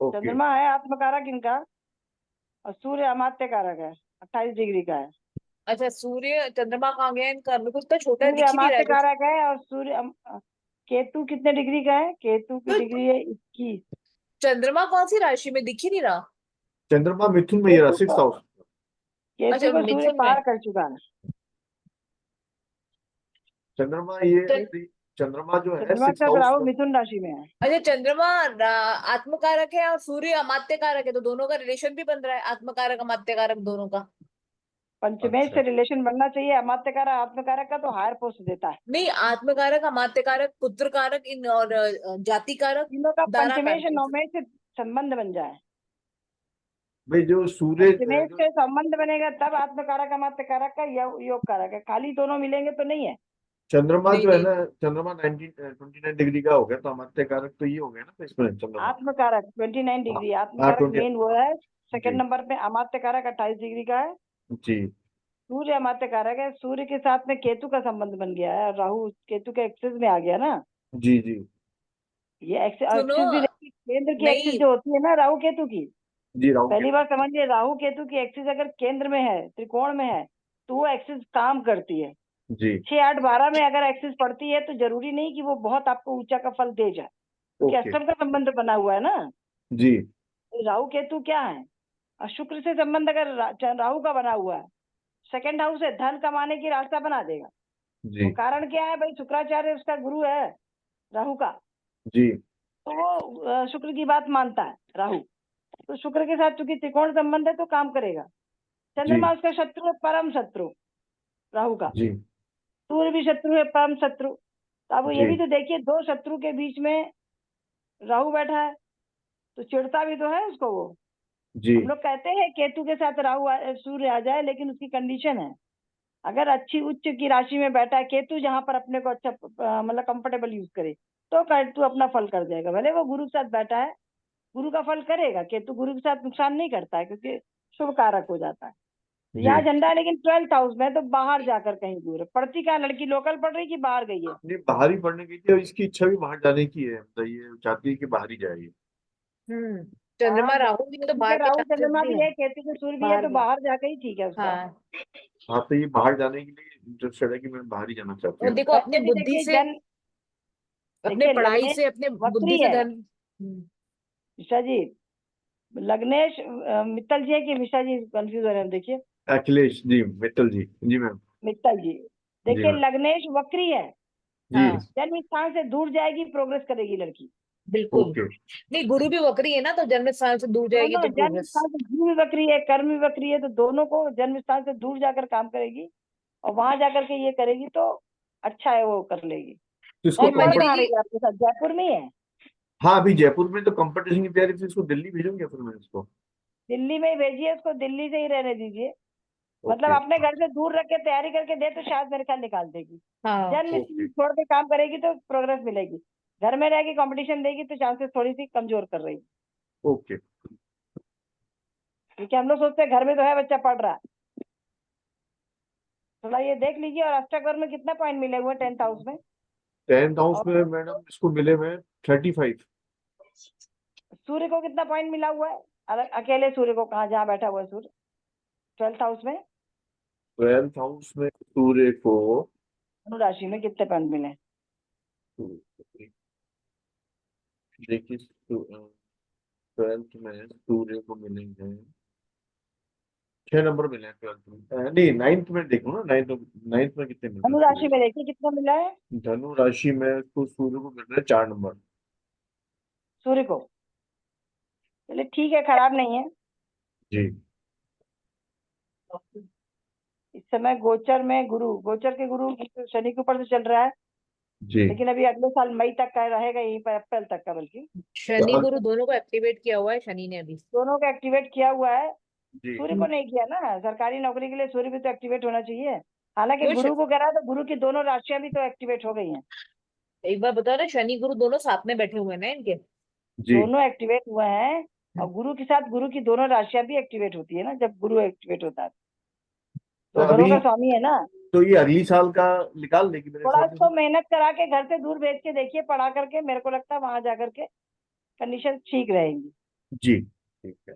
ओके। चंद्रमा है आत्मकारक इनका, और सूर्य अमात्य कारक है, 28 डिग्री का है। अच्छा, सूर्य चंद्रमा कहाँ गया इनका? मेरे को इतना छोटा है, सूर्य दिख ही नहीं रहा अमात्य है कुछ। कारक है और केतु कितने डिग्री का है? केतु की तो डिग्री है 21। चंद्रमा कौन सी राशि में? दिख ही नहीं रहा। चंद्रमा मिथुन में ये रहा केतु 6th को हाउस। केतु अच्छा, को सूर्य मिथुन में। पार कर चुका है। चंद्रमा ये तो चंद्रमा जो है चंद्रमा 6th का हाउस राहु में। मिथुन राशि में है। अच्छा, चंद्रमा आत्मकारक है और सूर्य अमात्य कारक है, तो दोनों का रिलेशन भी बन रहा है, आत्मकारक अमात्य कारक दोनों का। पंचमेश अच्छा से रिलेशन बनना चाहिए। अमात्यकारक आत्मकारक का तो हायर पोस्ट देता है। नहीं, आत्मकारक अमात्य कारक पुत्र कारक इन और जाति कारक तीनों का दारा पंचमेश कारक। नवमेश से संबंध बन जाए। भाई जो सूर्य पंचमेश जो से संबंध बनेगा तब आत्मकारक अमात्यकारक का योग कारक है। खाली दोनों मिलेंगे तो नहीं है। चंद्रमा नहीं जो है नहीं, ना, चंद्रमा 29 डिग्री का हो गया, तो अमात्य कारक तो ये हो गया ना, तो इसमें चंद्रमा। आत्मकारक 29 डिग्री, हाँ आत्मकारक 20 मेन वो है। जी सेकंड नंबर पे अमात्यकारक 28 डिग्री का है। जी सूर्य अमात्यकारक है। सूर्य के साथ में केतु का संबंध बन गया है। राहु केतु के एक्सिस में आ गया ना। जी जी ये सुनो, एक्सिस भी देखिए, केंद्र की एक्सिस नहीं जो होती है ना राहु केतु की, जी राहु पहली केतु। बार समझिए, राहु केतु की एक्सिस अगर केंद्र में है, त्रिकोण में है, तो वो एक्सिस काम करती है। जी 6, 8, 12 में अगर एक्सिस पड़ती है तो जरूरी नहीं कि वो बहुत आपको ऊंचा का फल दे जाए, क्योंकि ओके अष्टम का संबंध बना हुआ है ना। जी राहु केतु क्या है? और शुक्र से संबंध अगर राहु का बना हुआ है, सेकंड हाउस है, धन कमाने की रास्ता बना देगा। जी वो कारण क्या है भाई? शुक्राचार्य उसका गुरु है राहु का, जी तो वो शुक्र की बात मानता है राहु। तो शुक्र के साथ चूंकि त्रिकोण संबंध है तो काम करेगा। जी चंद्रमा उसका शत्रु है, परम शत्रु राहु का। जी सूर्य भी शत्रु है, परम शत्रु। तो अब ये जी भी तो देखिए, दो शत्रु के बीच में राहु बैठा है, तो चिढ़ता भी तो है उसको वो। जी हम लोग कहते हैं केतु के साथ सूर्य आ जाए, लेकिन उसकी कंडीशन है, अगर अच्छी उच्च की राशि में बैठा है केतु, जहां पर अपने को अच्छा मतलब कंफर्टेबल यूज करे, तो केतु अपना फल कर जाएगा। भले वो गुरु के साथ बैठा है, गुरु का फल करेगा। केतु गुरु के साथ नुकसान नहीं करता है, क्योंकि शुभ कारक हो जाता है। तो जी यहाँ झंडा है, लेकिन 12th हाउस में, तो बाहर जाकर कहीं दूर है। पढ़ती क्या लड़की? लोकल पढ़ रही कि बाहर गई है? नहीं, बाहर ही पढ़ने की थी, और इसकी इच्छा भी बाहर जाने की है, मतलब ये चाहती है कि बाहर ही जाए। चंद्रमा हाँ, राहु भी है तो बाहर के राहु चांसेस चंद्रमा भी भी है, है, केतु को सूर्य भी है, बाहर तो के। बाहर जाकर ही ठीक है उसका। हाँ, हाँ तो ये बाहर जाने के लिए इंटरेस्टेड है कि मैं बाहर ही जाना चाहती और हूँ। देखो अपने वैसे भी बुद्धि देखिए से, अपने देखिए पढ़ाई लग्नेश से, अपने वक्री बुद्धि से है। धन। मिश्रा जी, लग्नेश मित्तल जी है कि मिश्रा जी? कंफ्यूज हो रहे हैं, देखिए। अखिलेश जी, मित्तल जी, जी मैम। मित्तल जी, जी देखिए मैम। लग्नेश वक्री है। जी हाँ जन्म स्थान से दूर जाएगी, प्रोग्रेस करेगी लड़की। बिल्कुल। ओके नहीं, गुरु भी वक्री है ना, तो जन्म स्थान से दूर जाएगी दोनों तो जन्म प्रोग्रेस। स्थान से गुरु भी वक्री है, कर्म भी वक्री है, तो दोनों को जन्म स्थान से दूर जाकर काम करेगी, और वहां जाकर के ये करेगी तो अच्छा है, वो कर लेगी। तो इसको और और कौन मंजरी पढ़ा जी, रही है आपके साथ? जयपुर में ही है? हाँ अभी जयपुर में तो कंपटीशन की तैयारी थी, इसको दिल्ली भेजूंगे फिर मैं इसको। दिल्ली में ही भेजिए उसको, दिल्ली से ही रहने दीजिए। मतलब ओके अपने घर से दूर रख के तैयारी करके दे तो शायद मेरे ख्याल निकाल देगी। हाँ जन्म ओके स्थान छोड़ के काम करेगी तो प्रोग्रेस मिलेगी। घर में रह के कंपटीशन देगी तो चांसेस थोड़ी सी कमजोर कर रही है। ओके। क्योंकि हम लोग सोचते हैं घर में तो है बच्चा पढ़ रहा है। थोड़ा ये देख लीजिए। और अष्टक में कितना पॉइंट मिले हुए 10th हाउस में? 10th हाउस और में मैडम इसको मिले हुए 35। सूर्य को कितना पॉइंट मिला हुआ है? अकेले सूर्य को, कहाँ जहाँ बैठा हुआ है सूर्य 12th हाउस में? 12th हाउस में सूर्य को धनु राशि में कितने पॉइंट मिले? देखिए 12th में सूर्य को मिलेंगे 6 नंबर मिले हैं 12th में। नहीं 9th में देखो ना, 9th में कितने मिलते धनु हैं राशि सूर्य में देखिए कितना मिला है को? धनु राशि में तो सूर्य को मिल रहे हैं 4 नंबर। सूर्य को। चलिए ठीक है, खराब नहीं है। जी इस समय गोचर में गुरु, गोचर के गुरु शनि के ऊपर से चल रहा है, जी। लेकिन अभी अगले साल मई तक का रहेगा, यहीं पर अप्रैल तक का। बल्कि शनि गुरु दोनों को एक्टिवेट किया हुआ है शनि ने अभी। दोनों को एक्टिवेट किया हुआ है। जी सूर्य को नहीं किया ना। सरकारी नौकरी के लिए सूर्य भी तो एक्टिवेट होना चाहिए। हालांकि क्यों गुरु को कह रहा है, तो गुरु की दोनों राशियां भी तो एक्टिवेट हो गई हैं। एक बार बताओ ना, शनि गुरु दोनों साथ में बैठे हुए हैं ना इनके। जी दोनों एक्टिवेट हुए हैं, और गुरु के साथ गुरु की दोनों राशियां भी एक्टिवेट होती है ना, जब गुरु एक्टिवेट होता है। तो तो घरों अभी का स्वामी है ना। तो ये अगली साल का निकाल देगी मेरे थोड़ा हिसाब इसको से। मेहनत करा के घर से दूर भेज के देखिए, पढ़ा करके। मेरे को लगता है वहां जाकर के कंडीशन ठीक रहेंगी। जी ठीक है।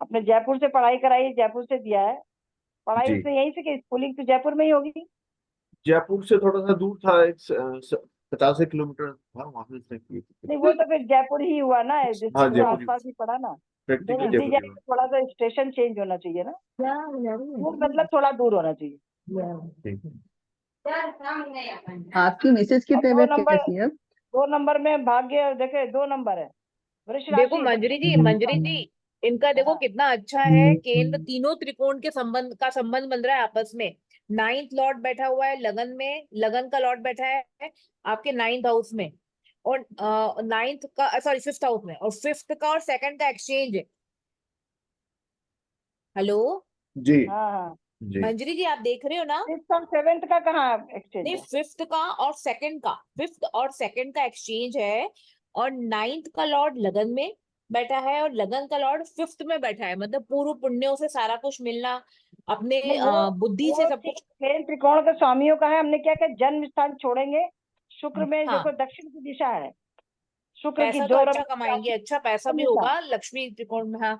अपने जयपुर से पढ़ाई कराई, जयपुर से दिया है पढ़ाई जी उसने यहीं से की। स्कूलिंग तो जयपुर में ही होगी। जयपुर से थोड़ा सा दूर था, 50 किलोमीटर था, वहां से इसने की थी। नहीं, वो तो फिर जयपुर ही हुआ ना, हाँ डिस्ट्रिक्ट तो जयपुर ही, आसपास ही पड़ा ना। प्रैक्टिकली दिल्ली जयपुर ही जाए हुआ। तो थोड़ा सा स्टेशन चेंज होना चाहिए ना। दूर मतलब थोड़ा दूर होना चाहिए। ठीक है। आपकी मिसेज की और दो तबीयत नंबर कैसी है अब? 2 नंबर में भाग्य देखे 2 नंबर है वृष देखो राशि मंजरी जी इनका देखो हाँ कितना अच्छा है। केंद्र तीनों त्रिकोण के संबंध बन रहा है आपस में। 9th लॉर्ड बैठा हुआ है लगन में, लगन का लॉर्ड बैठा है आपके 9th हाउस में, और 9th का सॉरी 5th हाउस में, और 5th का और 2nd का एक्सचेंज है। हेलो जी हाँ जी मंजरी जी, आप देख रहे हो ना? 6th और 7th का कहाँ एक्सचेंज नहीं, है 5th का और 2nd का, 5th और 2nd का एक्सचेंज है, और 9th का लॉर्ड लगन में बैठा है और लगन का लॉर्ड 5th में बैठा है। मतलब पूर्व पुण्यों से सारा कुछ मिलना, अपने नहीं वो बुद्धि से सब कुछ। खेल त्रिकोण के स्वामियों का है हमने क्या किया जन्म स्थान छोड़ेंगे शुक्र में हाँ, देखो दक्षिण की दिशा है शुक्र की पैसा तो 2 अच्छा नंबर कमाएंगे, अच्छा पैसा भी दिशा होगा लक्ष्मी त्रिकोण में। हाँ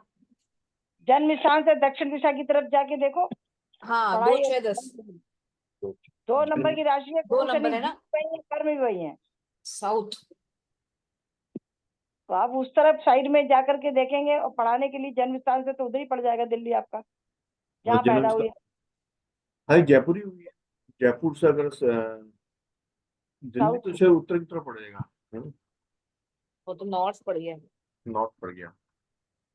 जन्म स्थान से दक्षिण दिशा की तरफ जाके देखो हाँ, 2, पढ़ाई 6, 10 2 नंबर की राशि है 2 गुरु शनि नंबर है जीत ना, वही है कर्म भी वही है साउथ। तो आप उस तरफ साइड में जाकर के देखेंगे और पढ़ाने के लिए जन्म स्थान से तो उधर ही पड़ जाएगा दिल्ली आपका जहाँ जन्म पैदा हुई है हाँ जयपुर ही हुई है। जयपुर से अगर दिल्ली साउथ तो शायद उत्तर की तरफ पड़ेगा, है ना? वो तो नॉर्थ पड़ गया। नॉर्थ पड़ गया।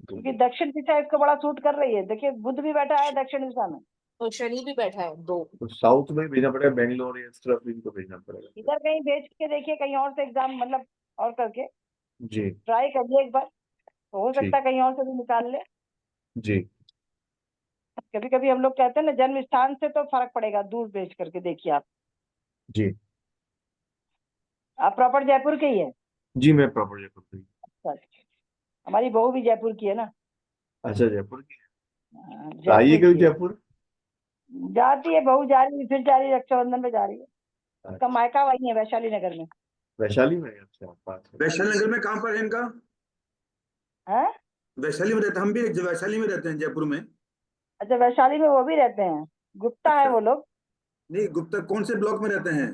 क्योंकि दक्षिण दिशा इसको बड़ा सूट कर रही है देखिए बुध भी बैठा है दक्षिण दिशा में तो शनि भी बैठा है 2। तो साउथ में भेजना पड़ेगा, बेंगलोर या इस तरफ इनको भेजना पड़ेगा। इधर कहीं भेज के देखिए कहीं और से एग्जाम मतलब और करके जी ट्राई करिए एक बार तो हो सकता ठीक है कहीं और से भी निकाल ले जी कभी कभी हम लोग कहते हैं ना जन्म स्थान से तो फर्क पड़ेगा दूर भेज करके देखिए जी आप प्रॉपर जयपुर के ही है जी मैं प्रॉपर जयपुर से ही। अच्छा। हमारी बहू भी जयपुर की है ना अच्छा जयपुर की हाँ, तो आइए जयपुर कभी की है। जयपुर। जाती है बहू जा रही है फिर जा रही है रक्षाबंधन में जा रही है उसका मायका वही है वैशाली नगर में वैशाली में? अच्छा बात है। वैशाली नगर में कहाँ पर है इनका? है वैशाली में रहते, हम भी वैशाली में रहते हैं जयपुर में। अच्छा वैशाली में वो भी रहते हैं गुप्ता है अच्छा वो लोग नहीं, गुप्ता कौन से ब्लॉक में रहते हैं?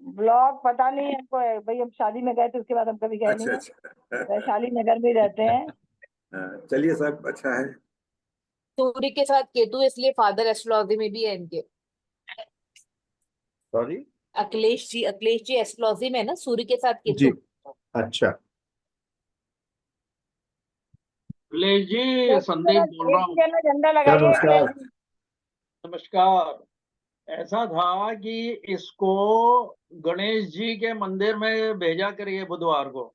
ब्लॉक पता नहीं है हमको भाई हम शादी में गए थे उसके बाद हम कभी गए अच्छा नहीं है अच्छा वैशाली नगर में रहते हैं चलिए सब अच्छा है। सूर्य के साथ केतु, इसलिए फादर एस्ट्रोलॉजी में भी है इनके। सॉरी अखिलेश जी एस्ट्रोलॉजी में है ना, सूर्य के साथ जी केतु। अच्छा अखिलेश जी, संदीप बोल रहा हूँ। झंडा सर लगाइए नमस्कार। अखिलेश जी। नमस्कार। ऐसा था कि इसको गणेश जी के मंदिर में भेजा करिए बुधवार को।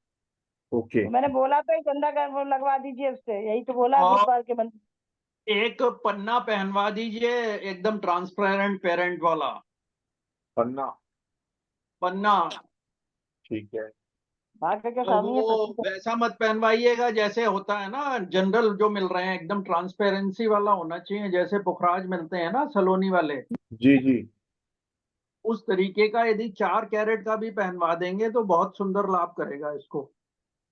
ओके तो मैंने बोला तो ये झंडा वो लगवा दीजिए उससे यही तो बोला और बुधवार के मंदिर एक पन्ना पहनवा दीजिए, एकदम ट्रांसपेरेंट पेरेंट वाला पन्ना। पन्ना। ठीक है भाग्य के तो स्वामी है वो पृथ्वी वैसा मत पहनवाइएगा जैसे होता है ना जनरल जो मिल रहे हैं, एकदम ट्रांसपेरेंसी वाला होना चाहिए, जैसे पुखराज मिलते हैं ना सलोनी वाले, जी जी उस तरीके का। यदि 4 कैरेट का भी पहनवा देंगे तो बहुत सुंदर लाभ करेगा इसको।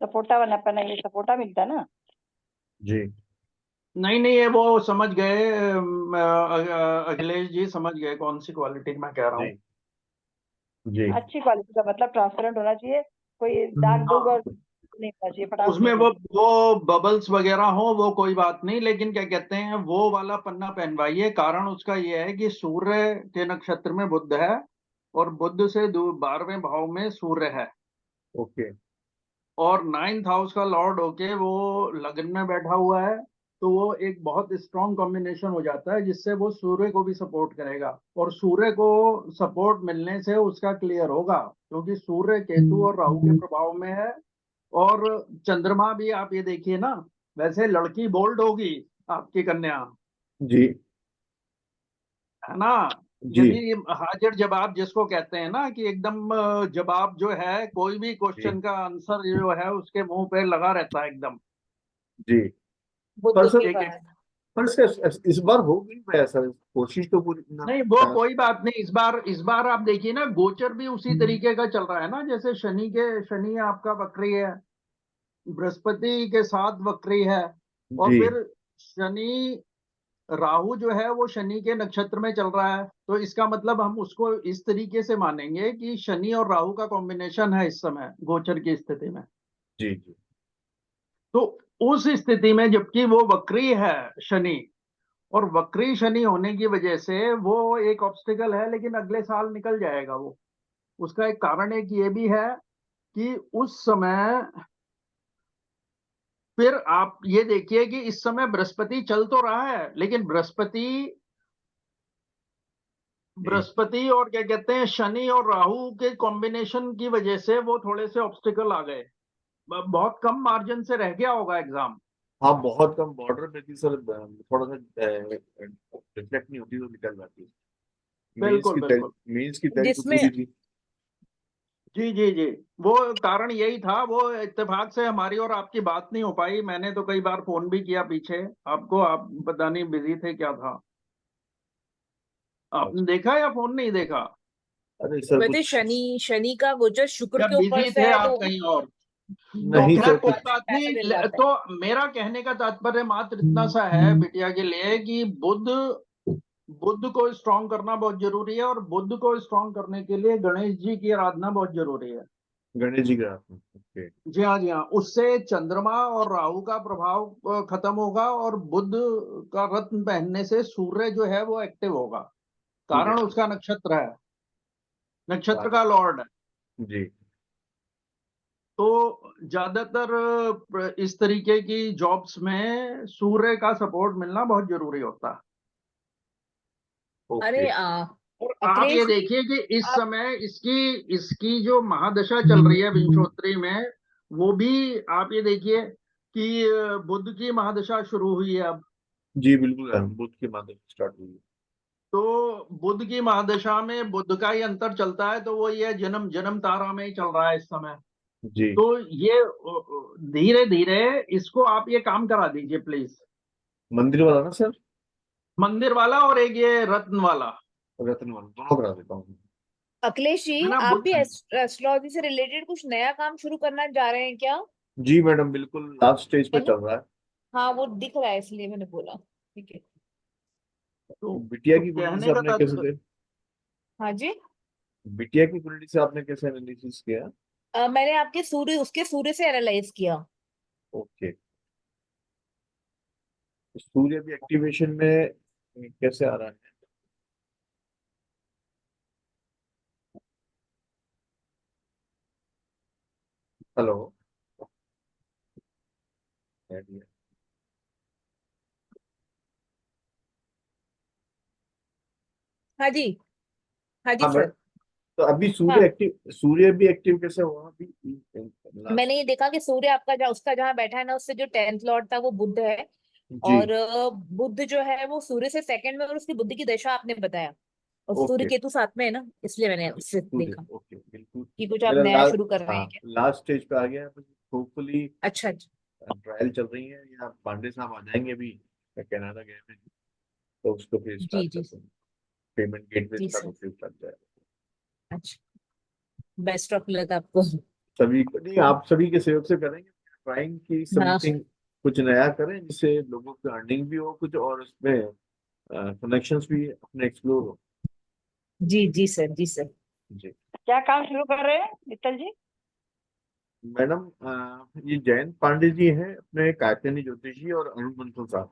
सपोटा बना पना ये सपोटा मिलता है ना जी नहीं नहीं, ये वो समझ गए अखिलेश जी समझ गए कौन सी क्वालिटी मैं कह रहा जी हूँ। जी अच्छी क्वालिटी का मतलब ट्रांसपेरेंट होना चाहिए कोई दाग दुग और हाँ, नहीं होना चाहिए फटाफट उसमें नहीं वो बबल्स वगैरह हो वो कोई बात नहीं, लेकिन क्या कहते हैं वो वाला पन्ना पहनवाइए। कारण उसका ये है कि सूर्य के नक्षत्र में बुध है और बुध से 12वें भाव में सूर्य है, ओके और 9th हाउस का लॉर्ड होके वो लग्न में बैठा हुआ है। तो वो एक बहुत स्ट्रॉन्ग कॉम्बिनेशन हो जाता है जिससे वो सूर्य को भी सपोर्ट करेगा, और सूर्य को सपोर्ट मिलने से उसका क्लियर होगा, क्योंकि सूर्य केतु और राहु के प्रभाव में है। और चंद्रमा भी आप ये देखिए ना, वैसे लड़की बोल्ड होगी आपकी कन्या, जी है ना। जी यदि हाजिर जवाब जिसको कहते हैं ना कि एकदम जवाब जो है कोई भी जी क्वेश्चन का आंसर जो है उसके मुंह पे लगा रहता है एकदम। जी बुध पर सर के एक एक कारण। पर इसका इस बार हो गई मैं सर कोशिश तो पूरी ना नहीं वो कोई बात नहीं, इस बार आप देखिए ना, गोचर भी उसी तरीके का चल रहा है ना, जैसे शनि आपका वक्री है, बृहस्पति के साथ वक्री है, और जी फिर शनि राहु जो है वो शनि के नक्षत्र में चल रहा है। तो इसका मतलब हम उसको इस तरीके से मानेंगे कि शनि और राहु का कॉम्बिनेशन है इस समय गोचर की स्थिति में। जी जी तो उस स्थिति में जबकि वो वक्री है शनि, और वक्री शनि होने की वजह से वो एक ऑब्स्टिकल है, लेकिन अगले साल निकल जाएगा वो। उसका एक कारण एक ये भी है कि उस समय फिर आप ये देखिए कि इस समय बृहस्पति चल तो रहा है, लेकिन बृहस्पति और क्या कहते हैं शनि और राहु के कॉम्बिनेशन की वजह से वो थोड़े से ऑब्स्टिकल आ गए। बहुत कम मार्जिन से रह गया होगा एग्जाम। हाँ बहुत कम बॉर्डर पे थी सर, थोड़ा सा रिफ्लेक्ट नहीं होती तो निकल जाती है। बिल्कुल बिल्कुल। मेंस की तैयारी तो जिसमें पूरी थी। जी जी जी, वो कारण यही था। वो इत्तेफाक से हमारी और आपकी बात नहीं हो पाई। मैंने तो कई बार फोन भी किया पीछे आपको, आप पता नहीं बिजी थे क्या था। आपने देखा या फोन नहीं देखा? अरे सर वैसे कुछ शनि का गोचर शुक्र क्या के ऊपर बिजी से थे है, आप तो कहीं और? तो नहीं खैर सर कोई कुछ बात पैसा नहीं। दिलवाता है। तो मेरा कहने का तात्पर्य मात्र इतना सा है बिटिया के लिए कि बुद्ध को स्ट्रांग करना बहुत जरूरी है, और बुद्ध को स्ट्रांग करने के लिए गणेश जी की आराधना बहुत जरूरी है। गणेश जी का। ओके। जी हाँ जी हाँ, उससे चंद्रमा और राहु का प्रभाव खत्म होगा, और बुद्ध का रत्न पहनने से सूर्य जो है वो एक्टिव होगा। ठीक है कारण उसका नक्षत्र है, नक्षत्र का सर। लॉर्ड है। जी तो ज्यादातर इस तरीके की जॉब्स में सूर्य का सपोर्ट मिलना बहुत जरूरी होता है। ओके। अरे और आप ये अखिलेश जी, देखिए कि इस आप समय इसकी जो महादशा चल रही है विंशोत्तरी में, वो भी आप ये देखिए कि बुध की महादशा शुरू हुई है अब। जी बिल्कुल बुध की माता स्टार्ट हुई है। तो बुध की महादशा में बुध का ही अंतर चलता है, तो वो ये जन्म तारा में ही चल रहा है इस समय। जी तो ये धीरे धीरे इसको आप ये काम करा दीजिए प्लीज, मंदिर वाला ना सर, मंदिर वाला और एक ये रत्न वाला। रत्न वाला दोनों करा देता हूँ। अखिलेश जी, है ना आप भी एस्ट्रोलॉजी से रिलेटेड कुछ नया काम शुरू करना चाह रहे हैं क्या? जी मैडम बिल्कुल लास्ट स्टेज पे है ना? चल रहा है। हाँ, वो दिख रहा है इसलिए मैंने बोला। ठीक है। बिटिया तो की कुंडली से कहने का आपने कैसे तात्पर्य, हाँ जी। बिटिया की कुंडली से आपने कैसे एनालिसिस किया? मैंने आपके उसके सूर्य से एनालाइज किया। ओके। सूर्य भी एक्टिवेशन में कैसे आ रहा है? हेलो। हाँ जी। हाँ जी हाँ मैडम, सर। तो अभी हाँ, सूर्य भी एक्टिव कैसे हुआ अभी मैंने लास्ट? ये देखा कि सूर्य आपका उसका जहाँ बैठा है ना, उससे जो 10th लॉर्ड था वो बुध है। जी और बुध जो है वो सूर्य से सेकंड में, और उसकी बुद्धि की दशा आपने बताया। और सूर्य ओके। केतु साथ में है ना, इसलिए मैंने उससे सूर्य देखा ओके बिल्कुल। कि कुछ आप मेरा नया शुरू कर रहे हाँ हैं क्या। लास्ट स्टेज पे आ गया है, होपफुली अच्छा अच्छा। ट्रायल चल रही है, या पांडे साहब आ जाएंगे अभी कनाडा गए हैं, तो उसको फिर जी स्टार्ट जी करते हैं। पेमेंट गेटवे जी इसका सर। तो फिर चल जाएगा। अच्छा, बेस्ट ऑफ लक आपको। सभी को नहीं, आप सभी के सहयोग से करेंगे, ट्राइंग की हाँ समथिंग कुछ नया करें जिससे लोगों की अर्निंग भी हो कुछ, और उसमें कनेक्शंस भी अपने एक्सप्लोर हो। जी जी सर, जी सर। जी क्या काम शुरू कर रहे हैं मित्तल जी? मैडम, ये जयंत पांडे जी हैं अपने कात्यायनी ज्योतिषी और अरुण बंसल साहब,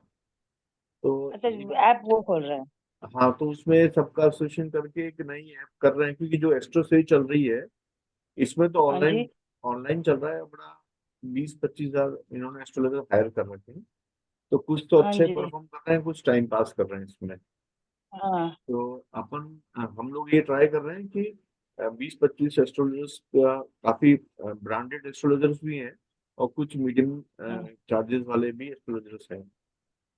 तो अच्छा, इन ऐप वो खोल रहे हैं। हाँ तो उसमें सबका एसोसिएशन करके एक नई ऐप कर रहे हैं, क्योंकि जो एस्ट्रो से चल रही है इसमें तो हाँ जी। ऑनलाइन ऑनलाइन चल रहा है बड़ा। 20-25 हजार इन्होंने एस्ट्रोलॉजर हायर कर रखे हैं, तो कुछ तो हाँ अच्छे जी। परफॉर्म कर रहे हैं, कुछ टाइम पास कर रहे हैं इसमें। हाँ तो हम लोग ये ट्राई कर रहे हैं कि 20-25 एस्ट्रोलॉजर्स, काफी ब्रांडेड एस्ट्रोलॉजर्स भी हैं और कुछ मीडियम हाँ चार्जेस वाले भी एस्ट्रोलॉजर्स हैं।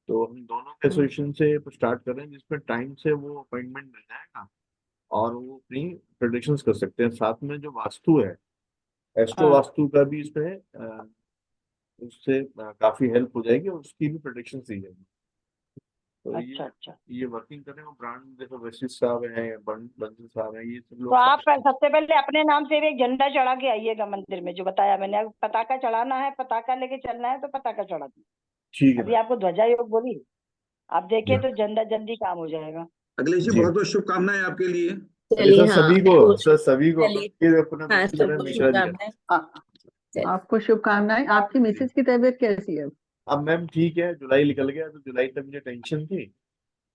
तो हम दोनों के एसोसिएशन से स्टार्ट कर रहे हैं, जिसमें टाइम से वो अपॉइंटमेंट मिल जाएगा और वो अपनी प्रेडिक्शंस कर सकते हैं। साथ में जो वास्तु है, एस्ट्रो हाँ। वास्तु का भी इसमें उससे काफी हेल्प हो जाएगी और उसकी भी प्रेडिक्शन दी जाएगी। तो अच्छा अच्छा। ये वर्किंग कर रहे हैं। ब्रांड देखो वशिष्ठ साहब हैं, बंसल साहब हैं, ये सब तो लोग आप साथ। सबसे पहले अपने नाम से भी एक झंडा चढ़ा के आइएगा मंदिर में, जो बताया मैंने। अब पताका चढ़ाना है, पताका लेके चलना है तो पताका चढ़ा दीजिए। ठीक है अभी मैम। आपको ध्वजा योग बोली, आप देखिए जी तो झंडा जल्दी काम हो जाएगा। अखिलेश जी जी। बहुत बहुत शुभकामनाएं आपके लिए। अरे चलिए, सर हाँ सभी को, वो- सर सभी को चलिए, ये अपना हाँ विश करें सबको मिश्रा जी का। शुभकामनाएं। चलिए। आपको शुभकामनाएं। आपकी जी मिसेज की तबीयत कैसी है? अब मैम ठीक है, जुलाई निकल गया तो जुलाई तक मुझे टेंशन थी,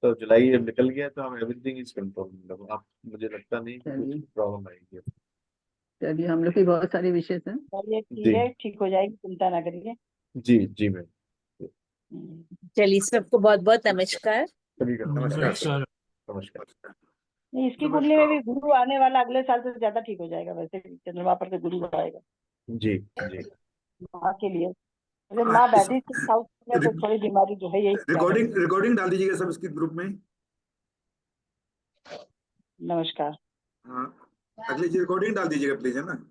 तो जुलाई अब निकल गया तो अब एवरीथिंग इज कंट्रोल, मतलब अब मुझे लगता नहीं कि कुछ चलिए प्रॉब्लम आएगी। चलिए, हम लोग की बहुत सारी विशेष हैं। चलिए ठीक जी है, ठीक हो जाएगी, चिंता ना करिए। जी जी मैम, चलिए, सबको बहुत बहुत नमस्कार। सभी का नमस्कार। नमस्कार। नमस्कार। नहीं, इसकी कुंडली में भी गुरु आने वाला, अगले साल से ज्यादा ठीक हो जाएगा। वैसे भी चंद्रमा पर से गुरु आएगा जी जी माँ के लिए। अरे माँ इस बैठी 6th हाउस में, तो थोड़ी बीमारी जो है यही क्या रिकॉर्डिंग करेंगे। रिकॉर्डिंग डाल दीजिएगा सब इसके ग्रुप में। नमस्कार। हाँ, अगली जी रिकॉर्डिंग डाल दीजिएगा प्लीज, है ना।